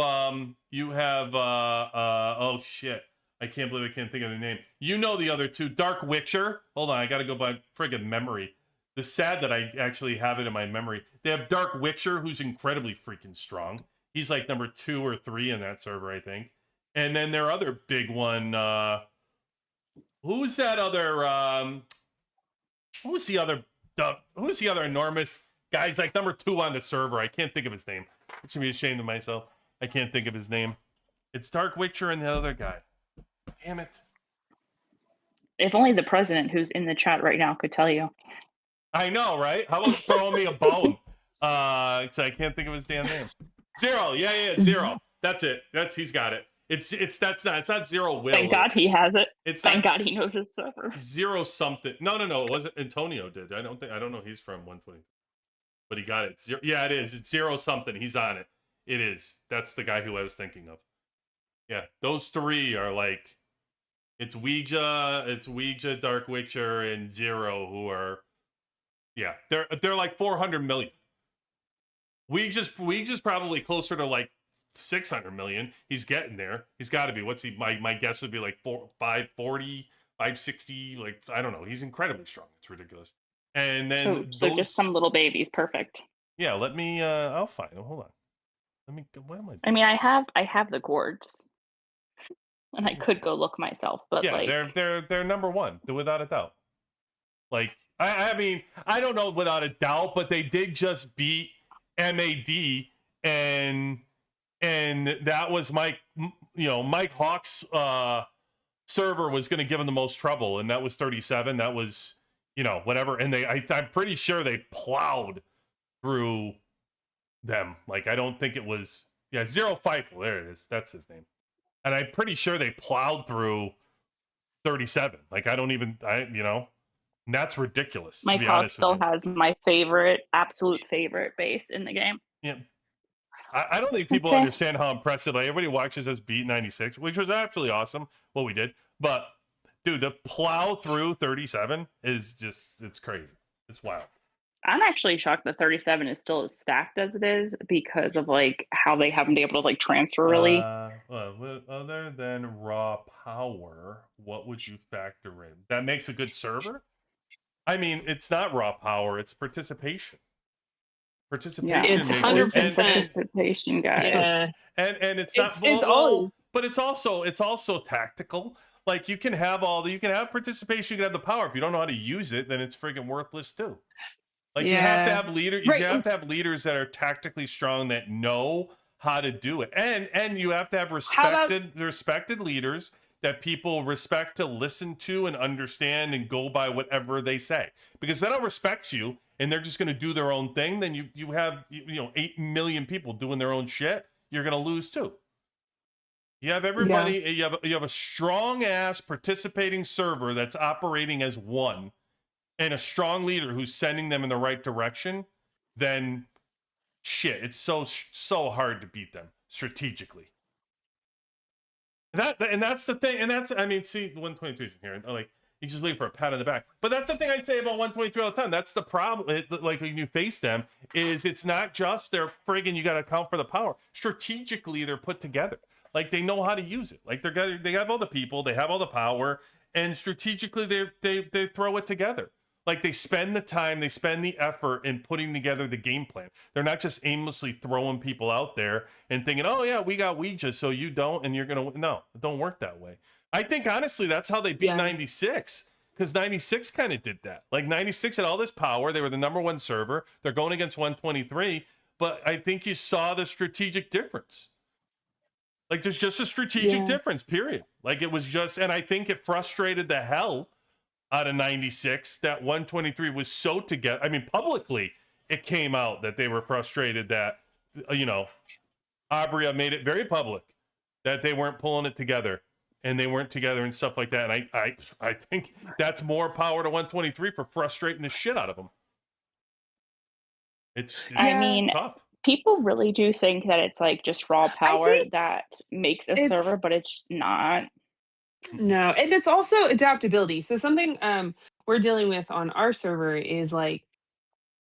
oh shit. I can't believe I can't think of the name. You know the other two. Dark Witcher. Hold on, I gotta go by friggin' memory. It's sad that I actually have it in my memory. They have Dark Witcher, who's incredibly freaking strong. He's like number 2 or 3 in that server, I think. And then their other big one, who's that other who's the other enormous guy? He's like number 2 on the server. I can't think of his name. It's gonna be ashamed of myself. I can't think of his name. It's Dark Witcher and the other guy. Damn it. If only the president who's in the chat right now could tell you. I know, right? How about throwing me a bone? So I can't think of his damn name. Zero. Yeah, Zero. That's it. He's got it. It's not zero will. Thank God he has it. It's Thank not God he knows his server. zero something. No, it wasn't. Antonio did. I don't know. He's from 120, but he got it. Zero, yeah, it is. It's zero something. He's on it. It is. That's the guy who I was thinking of. Yeah, those three are like, it's Ouija, Dark Witcher, and Zero, who are, yeah, they're like 400 million. Ouija's probably closer to like 600 million. He's getting there. He's got to be. What's he? My guess would be like 540, 560. Like, I don't know. He's incredibly strong. It's ridiculous. And then so just some little babies. Perfect. Yeah, let me. I'll find him. Hold on. Let me. What am I doing? I mean, I have the gourds, and I could go look myself, but Yeah, like, they're number one, without a doubt. Like, I mean, I don't know without a doubt, but they did just beat MAD, and that was Mike Hawk's server was going to give him the most trouble, and that was 37. That was, whatever, and I'm pretty sure they plowed through them. Like, I don't think it was, Zero Fightful. There it is. That's his name. And I'm pretty sure they plowed through 37. Like, and that's ridiculous. Mike Hawk still has my absolute favorite base in the game. Yeah. I don't think people understand how impressive, like, everybody watches us beat 96, which was absolutely awesome, what we did. But, dude, the plow through 37 is just, it's crazy. It's wild. I'm actually shocked that 37 is still as stacked as it is because of like how they haven't been able to like transfer really. Well, other than raw power, what would you factor in? That makes a good server? I mean, it's not raw power, it's participation. Participation it's makes 100% participation, guys. Yeah. And it's not it's always, but it's also tactical. Like, you can have participation, you can have the power. If you don't know how to use it, then it's friggin' worthless too. Like, you have to have leaders. You have to have leaders that are tactically strong, that know how to do it, and you have to have respected leaders that people respect to listen to and understand and go by whatever they say. Because if they don't respect you and they're just going to do their own thing, then you have 8 million people doing their own shit. You're going to lose too. You have everybody. Yeah. You have a strong ass participating server that's operating as one, and a strong leader who's sending them in the right direction, then shit, it's so hard to beat them strategically. That's the thing, and that's, I mean, see, 123's in here, like, you just leave for a pat on the back. But that's the thing I say about 123 all the time. That's the problem. Like, when you face them, is it's not just they're friggin', you got to account for the power. Strategically, they're put together. Like, they know how to use it. Like, they have all the people, they have all the power, and strategically they throw it together. Like, they spend the time, they spend the effort in putting together the game plan. They're not just aimlessly throwing people out there and thinking, oh yeah, we got Ouija, so you don't, and you're gonna. No, it don't work that way. I think honestly that's how they beat 96, because 96 kind of did that. Like, 96 had all this power, they were the number one server, they're going against 123, but I think you saw the strategic difference. Like, there's just a strategic difference, period. Like, it was just, and I think it frustrated the hell out of 96 that 123 was so together. I mean, publicly it came out that they were frustrated that, Abria made it very public that they weren't pulling it together and they weren't together and stuff like that. And I think that's more power to 123 for frustrating the shit out of them. It's I mean, tough. People really do think that it's like just raw power that makes a server, but it's not. No, and it's also adaptability. So something we're dealing with on our server is like,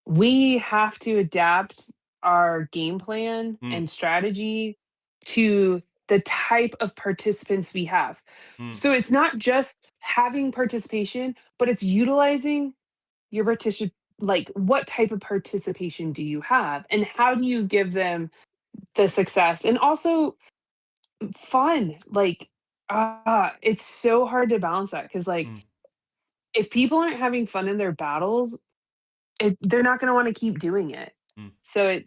we have to adapt our game plan and strategy to the type of participants we have. So it's not just having participation, but it's utilizing your like, what type of participation do you have, and how do you give them the success and also fun? Like, it's so hard to balance that, because like, if people aren't having fun in their battles, they're not going to want to keep doing it. So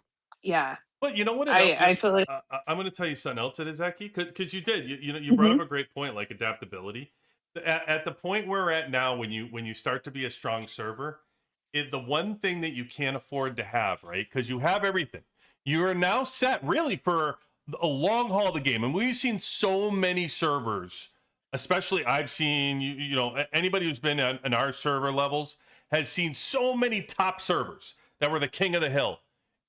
But you know what? I feel like I'm going to tell you something else, Zeki, because you did. You brought up a great point, like adaptability. At the point we're at now, when you start to be a strong server, the one thing that you can't afford to have, right? Because you have everything. You are now set really for a long haul of the game. And we've seen so many servers, especially I've seen, you know, anybody who's been on our server levels has seen so many top servers that were the king of the hill.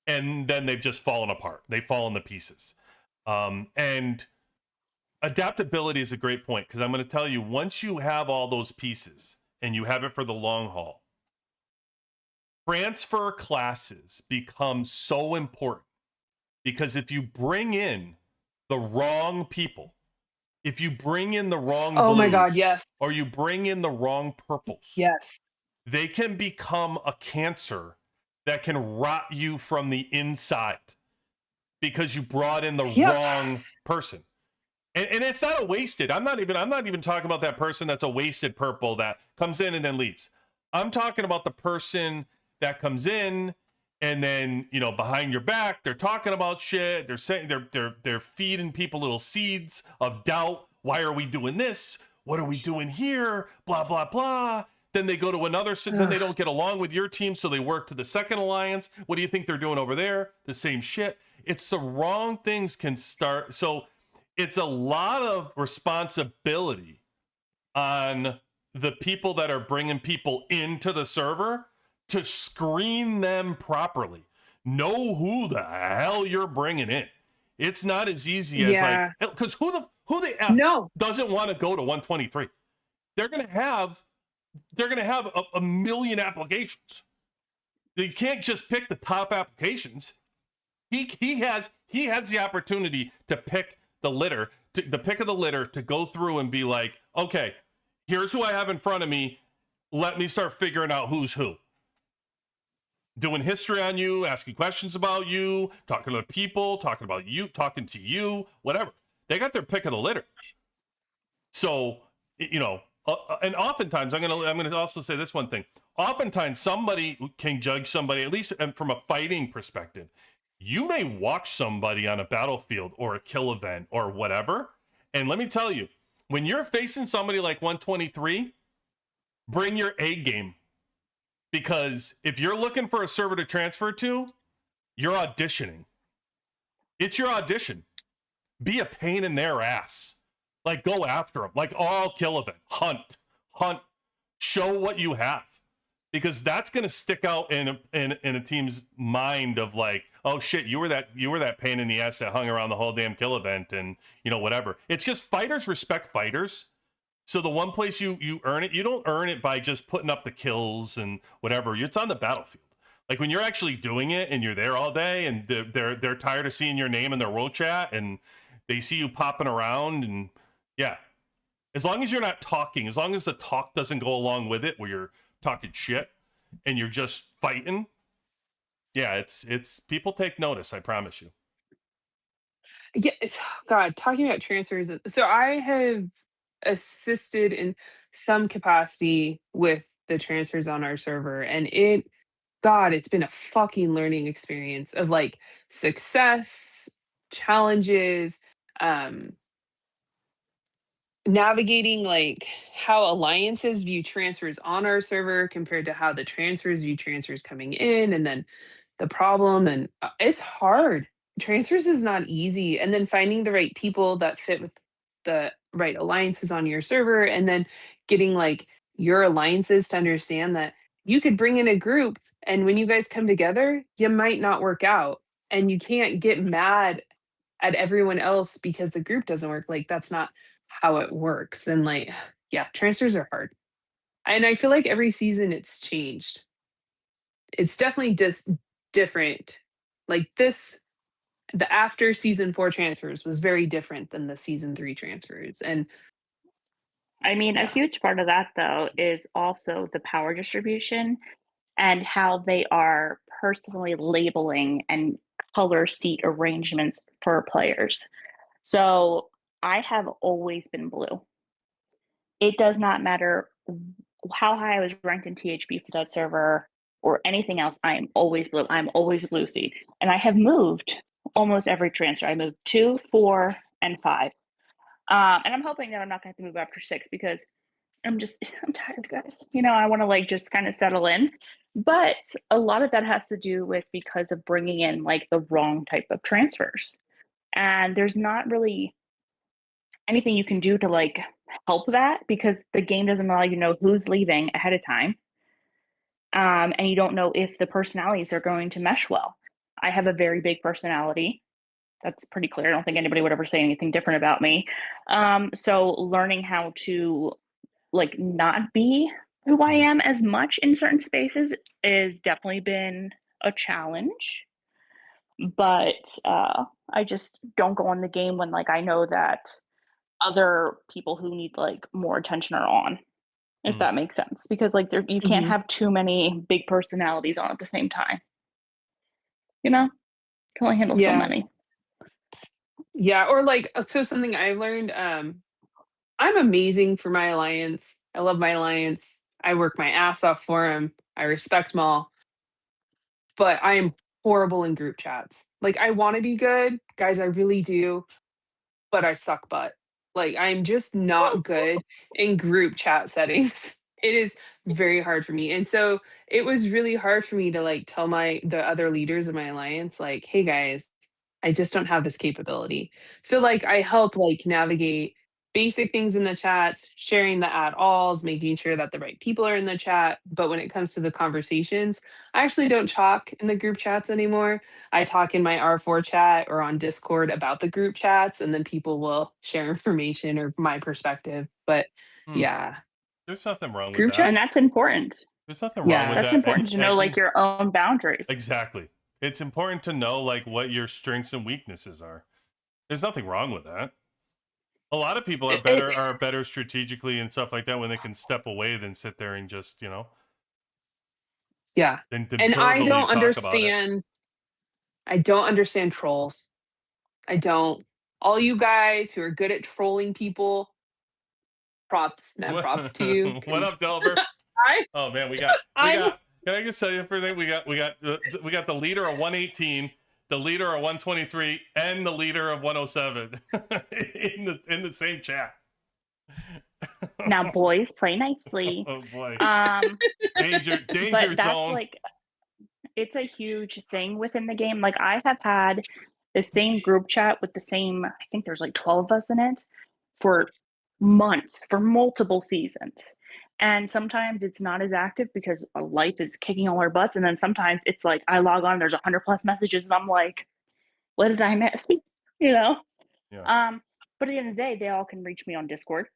And then they've just fallen apart. They've fallen to pieces. And adaptability is a great point, because I'm going to tell you, once you have all those pieces and you have it for the long haul, transfer classes become so important, because if you bring in the wrong people, if you bring in the wrong Oh blues, my God, yes. or you bring in the wrong purples, Yes. they can become a cancer that can rot you from the inside because you brought in the wrong person. And it's not a wasted. I'm not even talking about that person that's a wasted purple that comes in and then leaves. I'm talking about the person that comes in and then, you know, behind your back, they're talking about shit. They're saying they're feeding people little seeds of doubt. Why are we doing this? What are we doing here? Blah blah blah. Then they go to another, then they don't get along with your team, so they work to the second alliance. What do you think they're doing over there? The same shit. It's the wrong things can start. So it's a lot of responsibility on the people that are bringing people into the server to screen them properly. Know who the hell you're bringing in. It's not as easy as like, because who the F doesn't want to go to 123? They're gonna have a million applications. You can't just pick the top applications. He has the opportunity to pick the litter, the pick of the litter, to go through and be like, okay, here's who I have in front of me. Let me start figuring out who's who. Doing history on you, asking questions about you, talking to people, talking about you, talking to you, whatever. They got their pick of the litter. So, you know, and oftentimes, I'm gonna also say this one thing. Oftentimes, somebody can judge somebody, at least from a fighting perspective. You may watch somebody on a battlefield or a kill event or whatever, and let me tell you, when you're facing somebody like 123, bring your A game. Because if you're looking for a server to transfer to, you're auditioning. It's your audition. Be a pain in their ass. Like, go after them. Like, all kill event. Hunt. Show what you have. Because that's going to stick out in a team's mind of like, oh shit, you were that pain in the ass that hung around the whole damn kill event, and you know, whatever. It's just fighters respect fighters. So the one place you earn it, you don't earn it by just putting up the kills and whatever. It's on the battlefield. Like when you're actually doing it and you're there all day, and they're tired of seeing your name in their world chat, and they see you popping around, and yeah. As long as you're not talking, as long as the talk doesn't go along with it, where you're talking shit and you're just fighting, yeah, it's people take notice, I promise you. Yeah, God, talking about transfers. So I have assisted in some capacity with the transfers on our server, and it's been a fucking learning experience of like success, challenges, um, navigating like how alliances view transfers on our server compared to how the transfers view transfers coming in, and then the problem. And it's hard. Transfers is not easy. And then finding the right people that fit with the right alliances on your server, and then getting like your alliances to understand that you could bring in a group, and when you guys come together, you might not work out, and you can't get mad at everyone else because the group doesn't work. Like that's not how it works. And like, yeah, transfers are hard. And I feel like every season it's changed. It's definitely just different. Like the after season 4 transfers was very different than the season 3 transfers. And I mean, a huge part of that, though, is also the power distribution and how they are personally labeling and color seat arrangements for players. So I have always been blue. It does not matter how high I was ranked in THP for that server or anything else. I am always blue. I'm always blue seat. And I have moved almost every transfer. I moved 2, 4, and 5. And I'm hoping that I'm not going to have to move after 6 because I'm tired, guys. You know, I want to like just kind of settle in. But a lot of that has to do with because of bringing in like the wrong type of transfers. And there's not really anything you can do to like help that because the game doesn't allow you to know who's leaving ahead of time. And you don't know if the personalities are going to mesh well. I have a very big personality. That's pretty clear. I don't think anybody would ever say anything different about me. So learning how to like not be who I am as much in certain spaces is definitely been a challenge. But I just don't go on the game when like I know that other people who need like more attention are on, if that makes sense. Because like you can't Mhm. have too many big personalities on at the same time. You know, can only handle so Yeah. many. Yeah, or like so something I learned, I'm amazing for my alliance. I love my alliance. I work my ass off for them. I respect them all. But I am horrible in group chats. Like I want to be good, guys, I really do, but I suck butt. Like I'm just not good in group chat settings. It is very hard for me. And so it was really hard for me to like tell the other leaders of my alliance like, "Hey guys, I just don't have this capability." So like I help like navigate basic things in the chats, sharing the add alls, making sure that the right people are in the chat, but when it comes to the conversations, I actually don't talk in the group chats anymore. I talk in my R4 chat or on Discord about the group chats, and then people will share information or my perspective. But yeah, There's nothing wrong with group that. chat. And that's important. There's nothing wrong Yeah, with That's that. important to know like your own boundaries. Exactly. It's important to know like what your strengths and weaknesses are. There's nothing wrong with that. A lot of people are better strategically and stuff like that when they can step away than sit there and just, you know, yeah. than And I verbally don't talk about it. understand. I don't understand trolls. I don't. All you guys who are good at trolling people, props, man, props to you. What 'Cause up, Delver? I, Oh man, we got. I, Can I just tell you for a thing? We got the leader of 118, the leader of 123, and the leader of 107 in the same chat. Now, boys, play nicely. Oh boy. Danger Danger but that's zone. like it's a huge thing within the game. Like I have had the same group chat with the same, I think there's like 12 of us in it for months, for multiple seasons. And sometimes it's not as active because life is kicking all our butts. And then sometimes it's like I log on, there's 100 plus messages, and I'm like, what did I miss? You know? Yeah. But at the end of the day, they all can reach me on Discord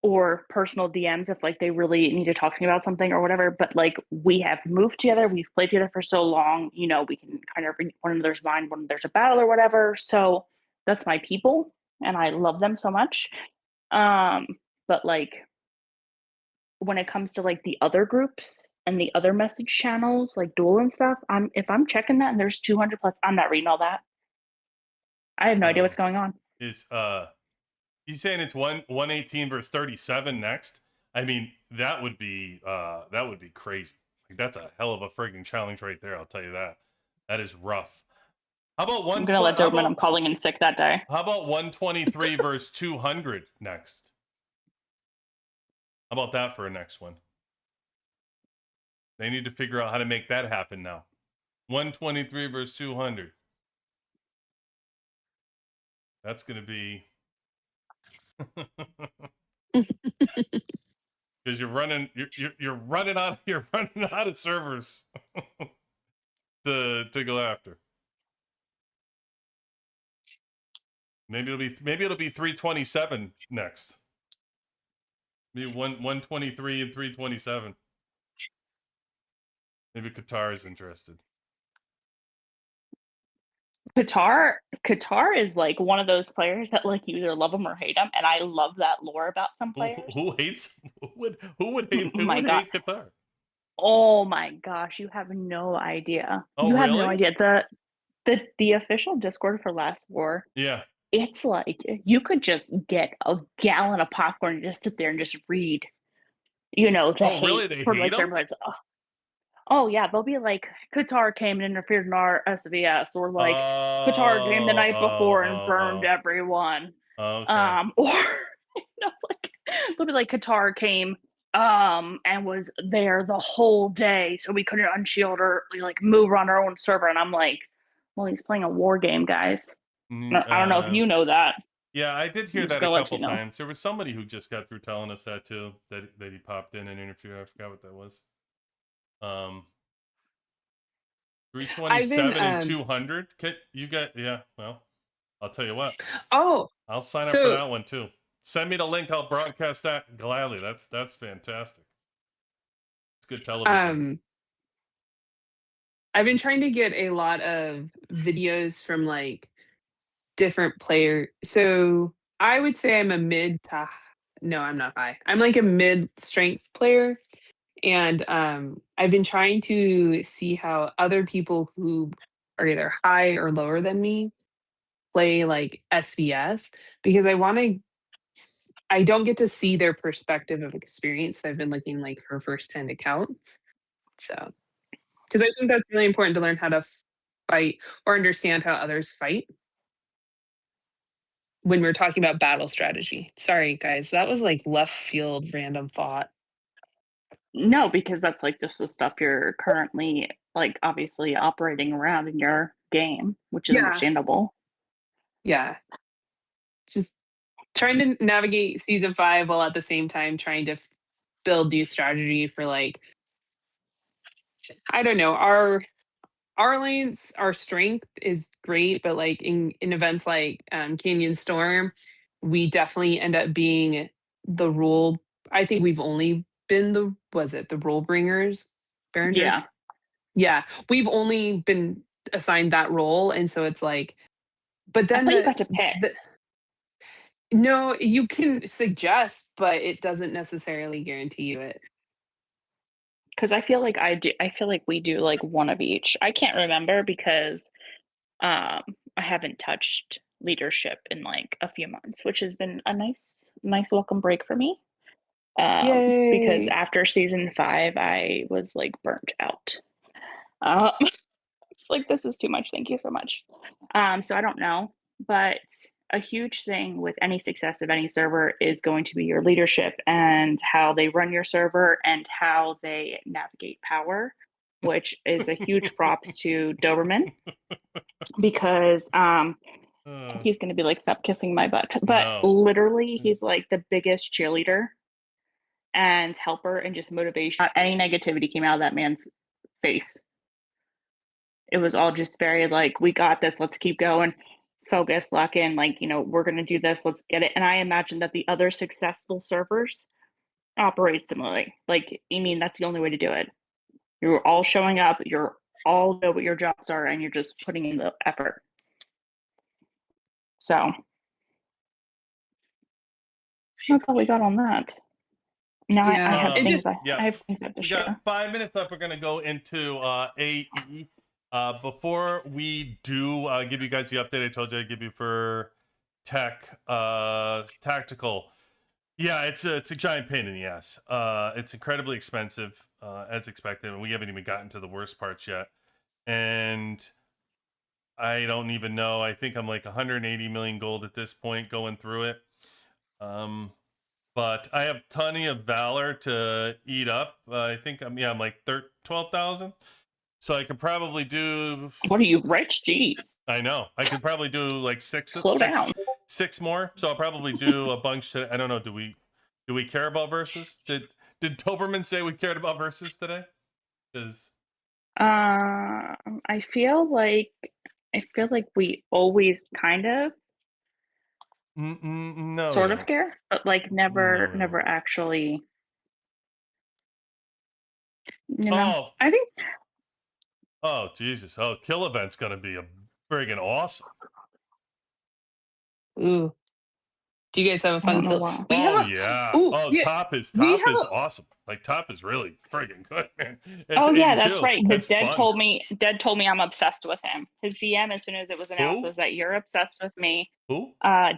or personal DMs if like they really need to talk to me about something or whatever. But like we have moved together, we've played together for so long, you know, we can kind of read one another's mind when there's a battle or whatever. So that's my people and I love them so much. But like when it comes to like the other groups and the other message channels, like Duel and stuff, if I'm checking that and there's 200 plus, I'm not reading all that. I have no idea what's going on. Is you saying it's 118 versus 37 next? I mean, that would be crazy. Like that's a hell of a frigging challenge right there, I'll tell you that. That is rough. How about I'm gonna let Doberman, I'm calling in sick that day. How about 123 versus 200 next? How about that for a next one? They need to figure out how to make that happen now. 123 versus 200. That's going to be because you're running out of servers to go after. Maybe it'll be 327 next. Maybe 123 and 327. Maybe Qatar is interested. Qatar is like one of those players that like you either love them or hate them, and I love that lore about some players. Who would hate Qatar? Oh my gosh, you have no idea. Oh, you have really? no idea. The official Discord for Last War. Yeah. It's like you could just get a gallon of popcorn and just sit there and just read. You know, the hate really? They for hate like them? Oh yeah, they'll be like Qatar came and interfered in our SVS, or like Qatar came the night before and burned everyone. Okay. Or you know, like they'll be like Qatar came and was there the whole day, so we couldn't unshield or like move on our own server. And I'm like, well, he's playing a war game, guys. I don't know if you know that. Yeah, I did hear I'm just that a gonna let couple you know. times. There was somebody who just got through telling us that too. That he popped in an interview. I forgot what that was. Um, I've been 327 and 200. You got, yeah. Well, I'll tell you what. oh, I'll sign up for so that one too. Send me the link. I'll broadcast that gladly. That's fantastic. It's good television. I've been trying to get a lot of videos from like different player. So I would say I'm a mid to no, I'm not high. I'm like a mid strength player. And I've been trying to see how other people who are either high or lower than me play like SVS because I don't get to see their perspective of experience. So I've been looking like for first hand accounts. So because I think that's really important to learn how to fight or understand how others fight when we're talking about battle strategy. Sorry, guys, that was like left field random thought. No, because that's like just the stuff you're currently like obviously operating around in your game, which is Yeah, understandable. yeah. Just trying to navigate season 5 while at the same time trying to build new strategy for like I don't know, our lanes, our strength is great, but like in events like Canyon Storm, we definitely end up being the rule. I think we've only been the was it the rule bringers, Berengers? Yeah. Yeah, we've only been assigned that role, and so it's like, but I then thought you got to pick the no, you can suggest, but it doesn't necessarily guarantee you it. because I feel like I feel like we do like one of each. I can't remember because I haven't touched leadership in like a few months, which has been a nice welcome break for me. Because Yay! after season 5, I was like burnt out. It's like this is too much. Thank you so much. So I don't know, but a huge thing with any success of any server is going to be your leadership and how they run your server and how they navigate power, which is a huge props to Doberman because he's going to be like, stop kissing my butt. But No. literally, he's like the biggest cheerleader and helper and just motivation. Any negativity came out of that man's face. It was all just very like, we got this, let's keep going, focus, lock in, like, we're going to do this, let's get it. And I imagine that the other successful servers operate similarly. Like, I mean, that's the only way to do it. You're all showing up, you're all know what your jobs are, and you're just putting in the effort. So that's all we got on that. Now I have It things just I have things I have to We share. got 5 minutes left. We're going to go into AE. Before we do give you guys the update I told you I'd give you for tech, tactical. Yeah, it's a giant pain in the ass. It's incredibly expensive, as expected, and we haven't even gotten to the worst parts yet. And I don't even know. I think I'm like 180 million gold at this point going through it. But I have plenty of valor to eat up. I think I'm like 12,000. So I could probably do. What are you, rich? Jeez. I know. I could probably do like Slow down. six more. So I'll probably do a bunch today. I don't know. Do we care about verses? Did Toberman say we cared about verses today? Because I feel like we always kind of no, sort we of don't. care, but like never No, we don't. actually, Oh, I think oh, Jesus. Oh, Kill Event's gonna be a friggin' awesome. ooh. Do you guys have a I fun don't know kill? why. We have Oh a yeah. ooh, Oh, yeah, top is we have awesome. Like top is really friggin' good, man. It's Oh yeah, 82. that's right. Because It's fun. Dead told me I'm obsessed with him. His DM as soon as it was announced Who? was that you're obsessed with me. Who?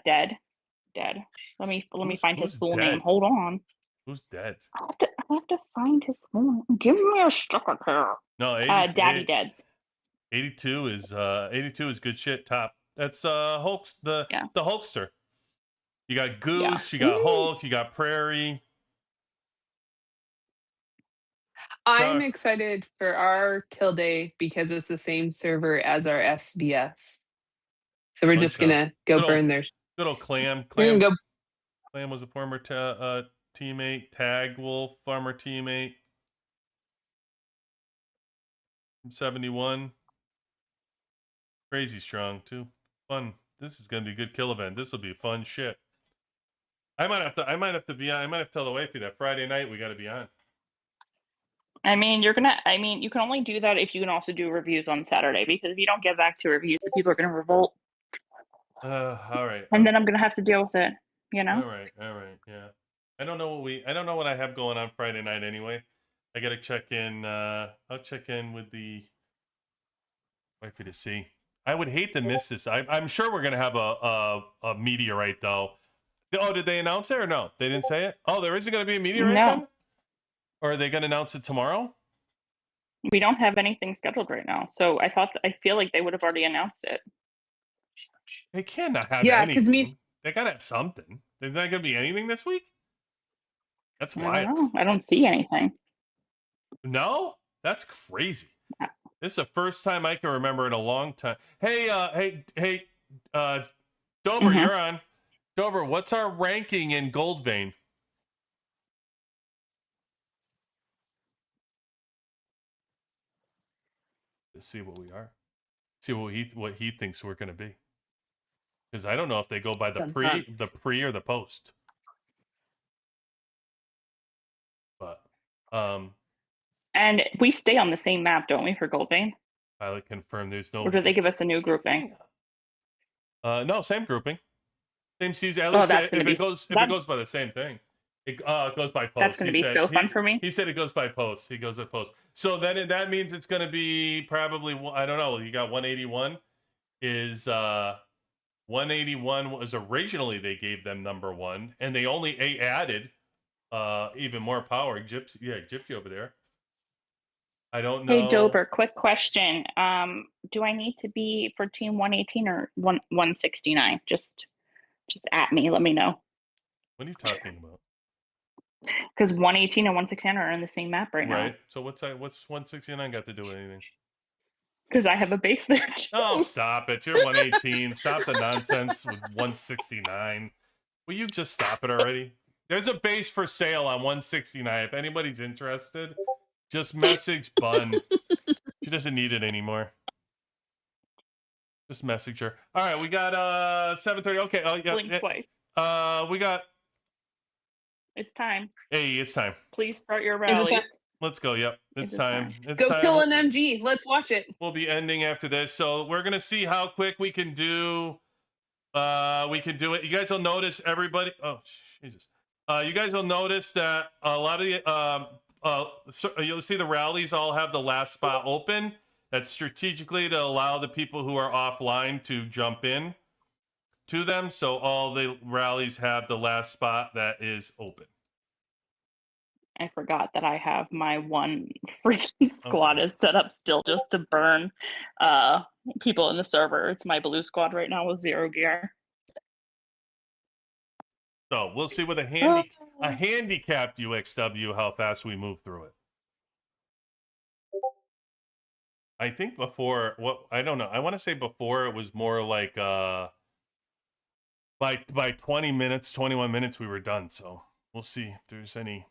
Dead. Let me find his Who's full name. dead? Hold on. Who's dead? I have to find his full name. Give me a second here. No, Daddy Deads. 82 is good shit. Top. That's Hulk the Yeah. Hulkster. You got Yeah. Goose, you got Hulk, you got Prairie. I'm Chuck. excited for our kill day because it's the same server as our SBS. So we're Fun just show. gonna go Good old- burn their. Good old Clam. We're gonna go. Clam was a former teammate. Tag Wolf, former teammate. From 71. Crazy strong too. Fun. This is gonna be a good kill event. This will be fun shit. I might have to be on. I might have to tell the wifey that Friday night we got to be on. I mean, you can only do that if you can also do reviews on Saturday, because if you don't get back to reviews, the people are going to revolt. All right. And then I'm going to have to deal with it, you know? All right. Yeah. I don't know what I have going on Friday night anyway. I got to check in. I'll check in with the wifey to see. I would hate to miss this. I'm sure we're going to have a meteorite though. Oh, did they announce it or no? They didn't say it? Oh, there isn't going to be a meteorite then? Or are they going to announce it tomorrow? We don't have anything scheduled right now. So I feel like they would have already announced it. They cannot have anything. They got to have something. There's not going to be anything this week? That's wild. I don't see anything. No? That's crazy. This is the first time I can remember in a long time. Hey, Dober, you're on. Dober, what's our ranking in Goldvein? To see what we are. See what he thinks we're going to be. Because I don't know if they go by the pre or the post. But and we stay on the same map, don't we, for Goldvein? Pilot confirmed there's no. Or do they give us a new grouping? No, same grouping. Same season. At Oh, least that's if it goes by the same thing. It goes by post. That's going to be so fun for me. He said it goes by post. He goes by post. So then that means it's going to be probably, I don't know. You got 181 is 181 was originally they gave them number one, and they only added even more power. Gypsy over there. I don't know. Hey Dober, quick question. Do I need to be for team 118 or 169? Just at me. Let me know. What are you talking about? Because 118 and 169 are in the same map right now. Right. So what's 169 got to do with anything? Because I have a base there. Oh, stop it. You're 118. Stop the nonsense with 169. Will you just stop it already? There's a base for sale on 169. If anybody's interested, just message Bun. She doesn't need it anymore. Just message her. All right, we got 7:30. Okay. Oh, yeah. Blink twice. We got. It's time. Hey, it's time. Please start your rallies. Let's go. Yep, it's time. Go kill an MG. Let's watch it. We'll be ending after this, so we're gonna see how quick we can do. We can do it. You guys will notice everybody. Oh, Jesus. You guys will notice that a lot of the you'll see the rallies all have the last spot open. That's strategically to allow the people who are offline to jump in to them. So all the rallies have the last spot that is open. I forgot that I have my one freaking squad is set up still just to burn people in the server. It's my blue squad right now with 0 gear. So we'll see with a handicapped UXW how fast we move through it. I think before I don't know. I want to say before it was more like by 20 minutes, 21 minutes we were done. So we'll see if there's any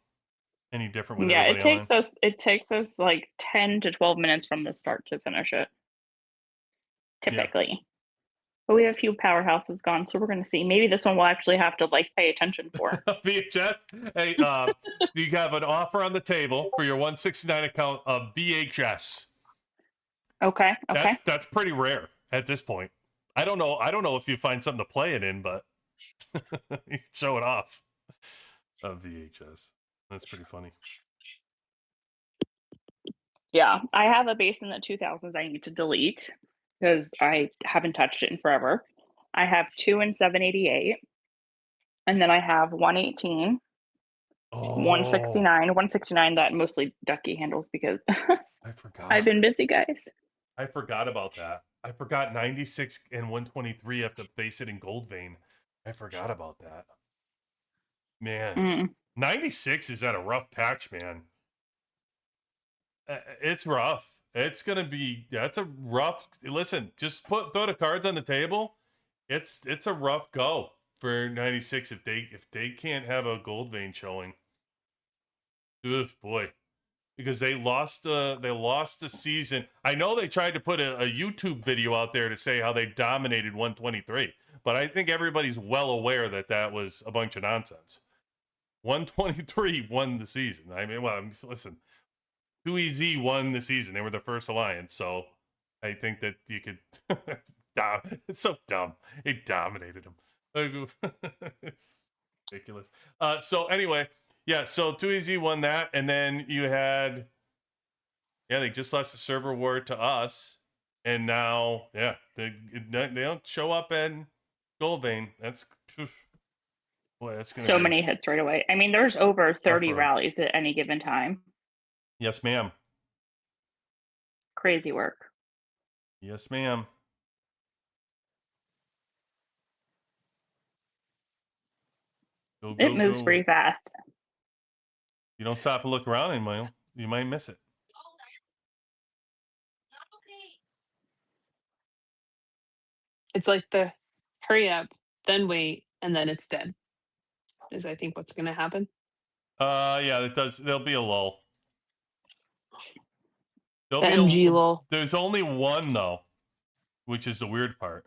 different with it takes us like 10 to 12 minutes from the start to finish it. Typically. Yeah. But we have a few powerhouses gone, so we're going to see. Maybe this one we'll actually have to like pay attention for. VHS. Hey, you have an offer on the table for your 169 account of VHS. Okay. That's pretty rare at this point. I don't know if you find something to play it in, but you can show it off. VHS. That's pretty funny. Yeah, I have a base in the 2000s I need to delete because I haven't touched it in forever. I have 2 in 788, and then I have 118, 169 that mostly Ducky handles because I forgot. I've been busy, guys. I forgot about that. I forgot 96 and 123 have to face it in Goldvein. I forgot about that. Man, 96 is at a rough patch, man. It's rough. It's gonna be. That's a rough. Listen, just throw the cards on the table. it's a rough go for 96 if they can't have a Goldvein showing. Ugh, boy. Because they lost the season. I know they tried to put a YouTube video out there to say how they dominated 123, but I think everybody's well aware that that was a bunch of nonsense. 123 won the season. I mean, well, listen, 2EZ won the season. They were the first alliance, so I think that you could. It's so dumb. It dominated them. It's ridiculous. So anyway. Yeah, so 2EZ won that, and then you had, they just lost the server war to us, and now, they don't show up in Goldvein. That's, boy, that's gonna So be many hits right away. I mean, there's over 30 road. rallies at any given time. Yes, ma'am. Crazy work. Yes, ma'am. Go, It moves go. pretty fast. You don't stop and look around anymore, you might miss it. It's like the hurry up, then wait, and then it's dead. Is I think what's gonna happen. Yeah, it does. There'll be a lull. The MG lull. There's only one though, which is the weird part.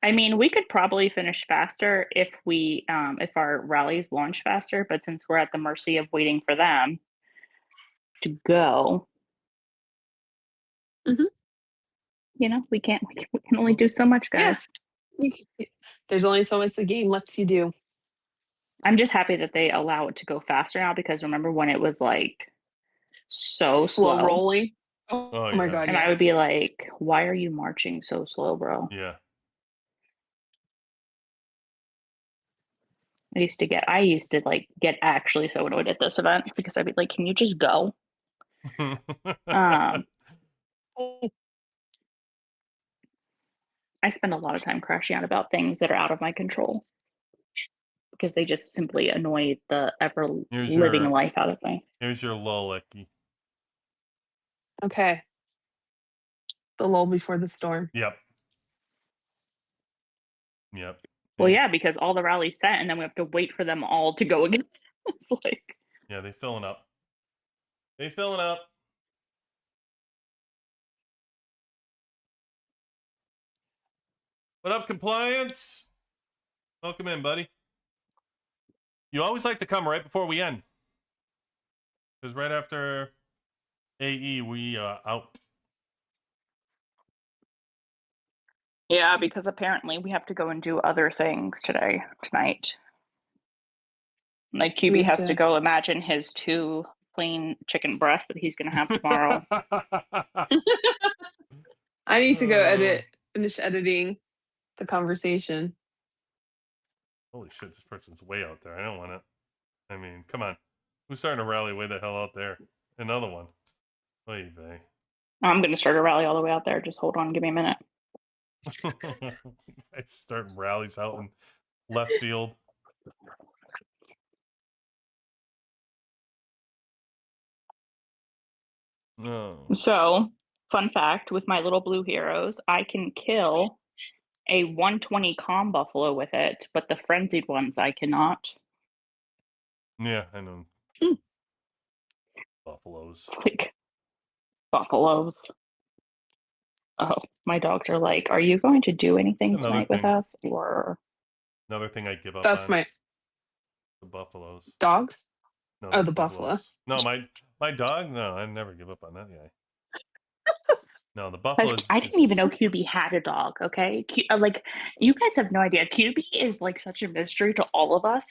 I mean, we could probably finish faster if we if our rallies launch faster, but since we're at the mercy of waiting for them to go, you know, we can only do so much, guys. Yeah. There's only so much the game lets you do. I'm just happy that they allow it to go faster now, because remember when it was like so slow rolling? Oh my god! And I would be like, why are you marching so slow, bro? Yeah. I used to like get actually so annoyed at this event because I'd be like, can you just go? I spend a lot of time crashing out about things that are out of my control because they just simply annoy the ever living life out of me. Here's your lull, Lecky. Okay. The lull before the storm. Yep. Well, yeah, because all the rallies sent, and then we have to wait for them all to go again. It's like, yeah, they filling up. They filling up. What up, compliance? Welcome in, buddy. You always like to come right before we end, because right after AE we out. yeah, because apparently we have to go and do other things tonight. Like QB has to go imagine his 2 plain chicken breasts that he's gonna have tomorrow. I need to go finish editing the conversation. Holy shit, this person's way out there. I don't want it. I mean, come on. Who's starting a rally way the hell out there? Another one. Oy vey. I'm gonna start a rally all the way out there. Just hold on, give me a minute. I start rallies out in left field. No. So, fun fact, with my little blue heroes, I can kill a 120 calm buffalo with it, but the frenzied ones I cannot. Yeah, I know. Buffaloes. Like, buffaloes. Oh, my dogs are like, are you going to do anything tonight with us? Or another thing I give up That's on. my the buffaloes. Dogs? No, oh, the buffalo. No, my dog? No, I never give up on that guy. No, the buffaloes. I didn't even know QB had a dog, okay? Like, you guys have no idea. QB is like such a mystery to all of us.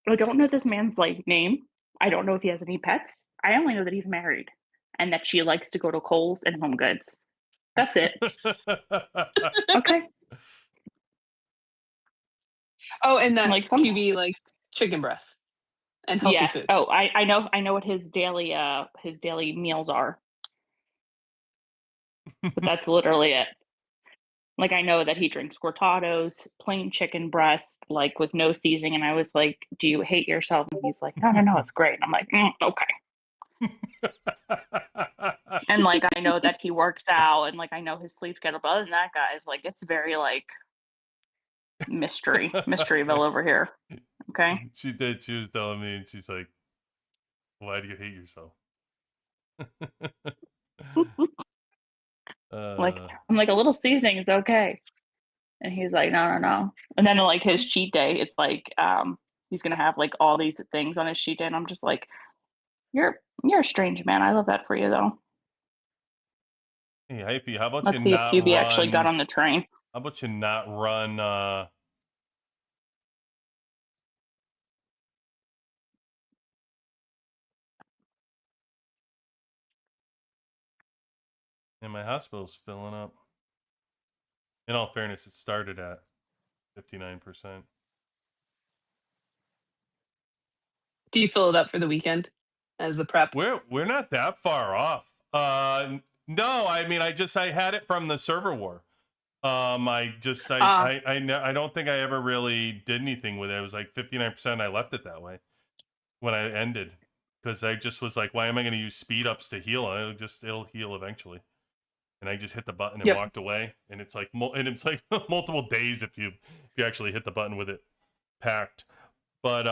I don't know this man's like name. I don't know if he has any pets. I only know that he's married and that she likes to go to Kohl's and Home Goods. That's it. Okay. Oh, and that like QB like chicken breasts and healthy food. Oh, I know what his daily meals are. But that's literally it. Like, I know that he drinks cortados, plain chicken breast, like with no seasoning. And I was like, do you hate yourself? And he's like, no, it's great. And I'm like, okay. And like I know that he works out, and like I know his sleep schedule. But other than that, guys, like it's very like Mysteryville over here. Okay. She did. She was telling me, and she's like, "Why do you hate yourself?" Like I'm like a little seasoning is okay. And he's like, no. And then like his cheat day, it's like he's gonna have like all these things on his cheat day, and I'm just like, you're a strange man. I love that for you though. Hey, Hypey, how about Let's you see if not QB run? actually got on the train. How about you not run? And my hospital's filling up. In all fairness, it started at 59%. Do you fill it up for the weekend as the prep? We're not that far off. No, I mean, I had it from the server war. I don't think I ever really did anything with it. It was like 59%. I left it that way when I ended because I just was like, why am I going to use speed ups to heal? It'll heal eventually. And I just hit the button and walked away. And it's like multiple days if you actually hit the button with it packed. But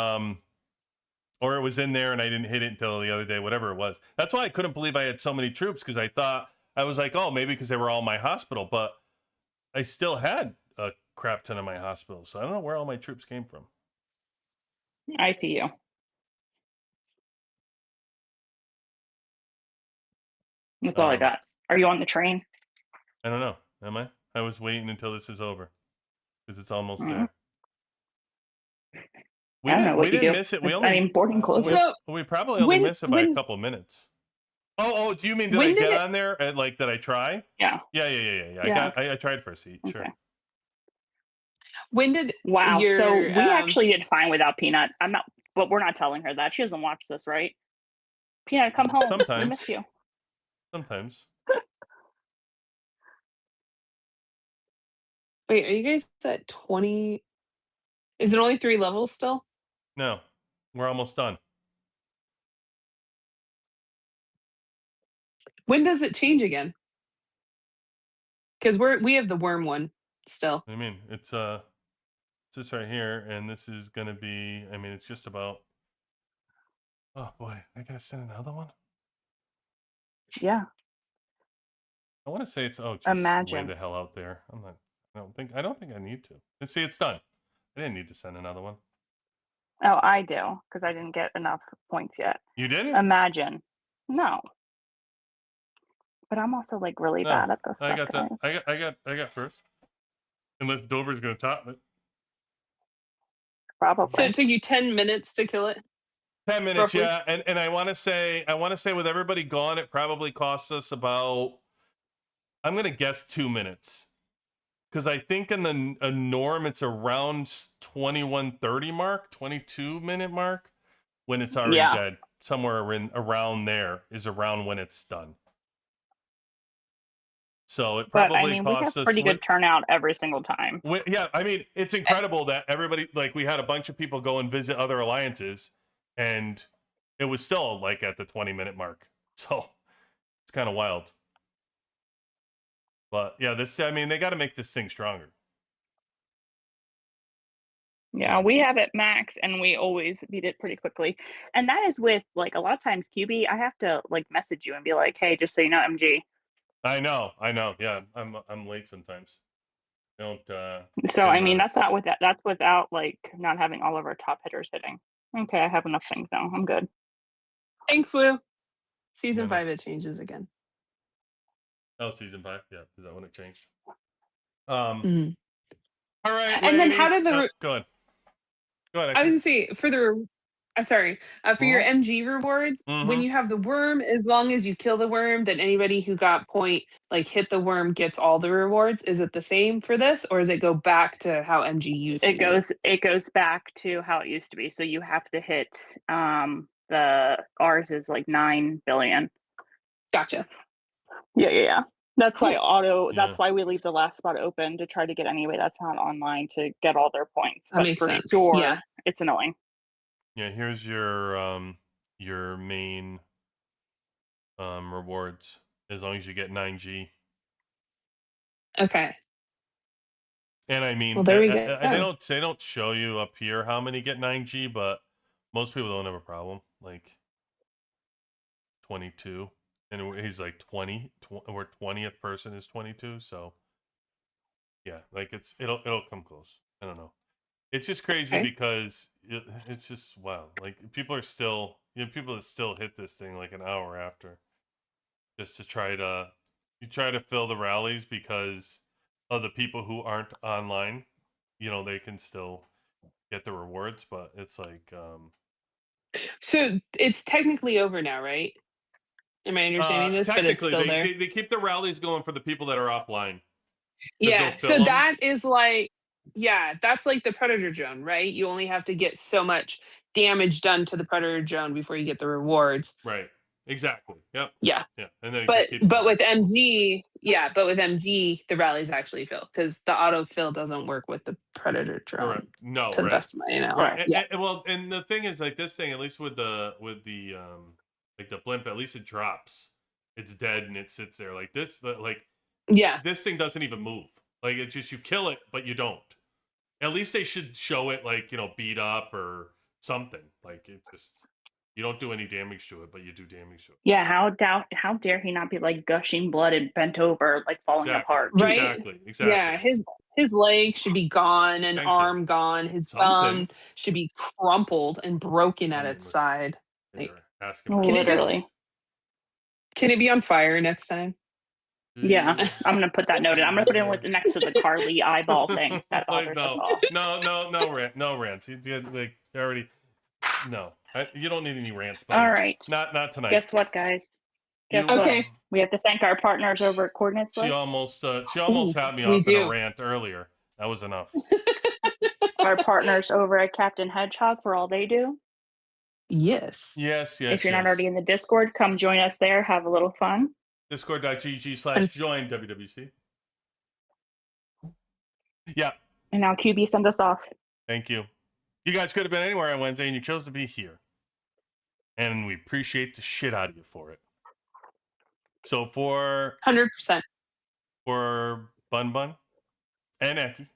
or it was in there and I didn't hit it until the other day, whatever it was. That's why I couldn't believe I had so many troops because I was like, oh, maybe because they were all in my hospital, but I still had a crap ton of my hospital. So I don't know where all my troops came from. I see you. That's all I got. Are you on the train? I don't know. Am I? I was waiting until this is over because it's almost there. We didn't miss it. Boarding closes. We probably only missed it by a couple minutes. Oh, do you mean did I get on there? Did I try? Yeah. Yeah. I tried for a seat. Okay. Sure. When did so we actually did fine without Peanut. But we're not telling her that. She doesn't watch this, right? Peanut, come home. Sometimes. We miss you. Sometimes. Wait, are you guys at 20? Is it only 3 levels still? No, we're almost done. When does it change again? Because we have the worm one still. I mean, it's this right here, and this is gonna be. I mean, it's just about. Oh boy, I gotta send another one. Yeah. I want to say it's Imagine. way the hell out there. I don't think I need to. Let's see, it's done. I didn't need to send another one. Oh, I do because I didn't get enough points yet. You didn't? Imagine. No. But I'm also like really bad at this stuff. I got that. I got first. Unless Dover's gonna top it. Probably. So it took you 10 minutes to kill it? 10 minutes, roughly? Yeah. And I want to say with everybody gone, it probably costs us about, I'm gonna guess 2 minutes. Because I think in a norm it's around 21:30 mark, 22-minute mark when it's already dead. Somewhere around there is around when it's done. So it probably costs us. We have pretty good turnout every single time. Yeah, I mean, it's incredible that everybody, like, we had a bunch of people go and visit other alliances, and it was still like at the 20-minute mark. So it's kind of wild. But yeah, they got to make this thing stronger. Yeah, we have it max, and we always beat it pretty quickly. And that is with like a lot of times QB, I have to like message you and be like, "Hey, just so you know, MG." I know. Yeah, I'm late sometimes. Don't. So I mean, that's not with that. That's without like not having all of our top hitters hitting. Okay, I have enough things now. I'm good. Thanks, Lou. Season 5, it changes again. Oh, season 5. Yeah, is that when it changed? Mm-hmm. All right. And then how did the? Go ahead. I was gonna say for the. For your MG rewards, when you have the worm, as long as you kill the worm, then anybody who got hit the worm gets all the rewards. Is it the same for this, or does it go back to how MG used to be? It goes back to how it used to be. So you have to hit ours is like 9 billion. Gotcha. Yeah. That's why that's why we leave the last spot open to try to get anybody that's not online to get all their points. That makes sense. Sure, yeah. It's annoying. Yeah, here's your main rewards. as long as you get 9G. Okay. And I mean, Well, there we go. they don't show you up here how many get 9G, but most people don't have a problem. Like 22, and he's like 20. Where 20th person is 22. So yeah, like it'll come close. I don't know. It's just crazy Okay. because it's just wow. Like people are still, people that still hit this thing like an hour after, just to try to fill the rallies because of the people who aren't online. They can still get the rewards, but it's like So it's technically over now, right? Am I understanding this? But it's technically still there. they keep the rallies going for the people that are offline. Yeah. Fill So 'em. that is like, yeah, that's like the predator drone, right? You only have to get so much damage done to the predator drone before you get the rewards. Right. Exactly. Yep. Yeah. Yeah. And then it But keeps going. with MG, the rallies actually fill because the autofill doesn't work with the predator drone. Correct. No, To the right. best of my knowledge. Right. Yeah. And the thing is, like this thing, at least with the like the blimp, at least it drops. It's dead and it sits there. Like this, Yeah. this thing doesn't even move. Like it's just you kill it, but you don't. At least they should show it like beat up or something. Like it just you don't do any damage to it, but you do damage to it. Yeah, how dare he not be like gushing blood and bent over, like falling apart? Right? Exactly. Yeah, his leg should be gone, an arm gone, his thumb should be crumpled and broken at its side. Like, Literally. Can it be on fire next time? Yeah, I'm gonna put that note in. I'm gonna put it with next to the Carly eyeball thing. That bothers us all. No rants. Like already. No, you don't need any rants. Buddy. All right. Not tonight. Guess what, guys? Guess what? We have to thank our partners over at Coordinates She List. almost had me off in a rant earlier. That was enough. Our partners over at Captain Hedgehog for all they do. Yes. If you're not already in the Discord, come join us there. Have a little fun. Discord.gg/join WWC. Yeah. And now QB send us off. Thank you. You guys could have been anywhere on Wednesday, and you chose to be here. And we appreciate the shit out of you for it. So for 100%. For BunBun and Eki,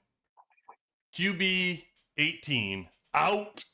QB 18 out.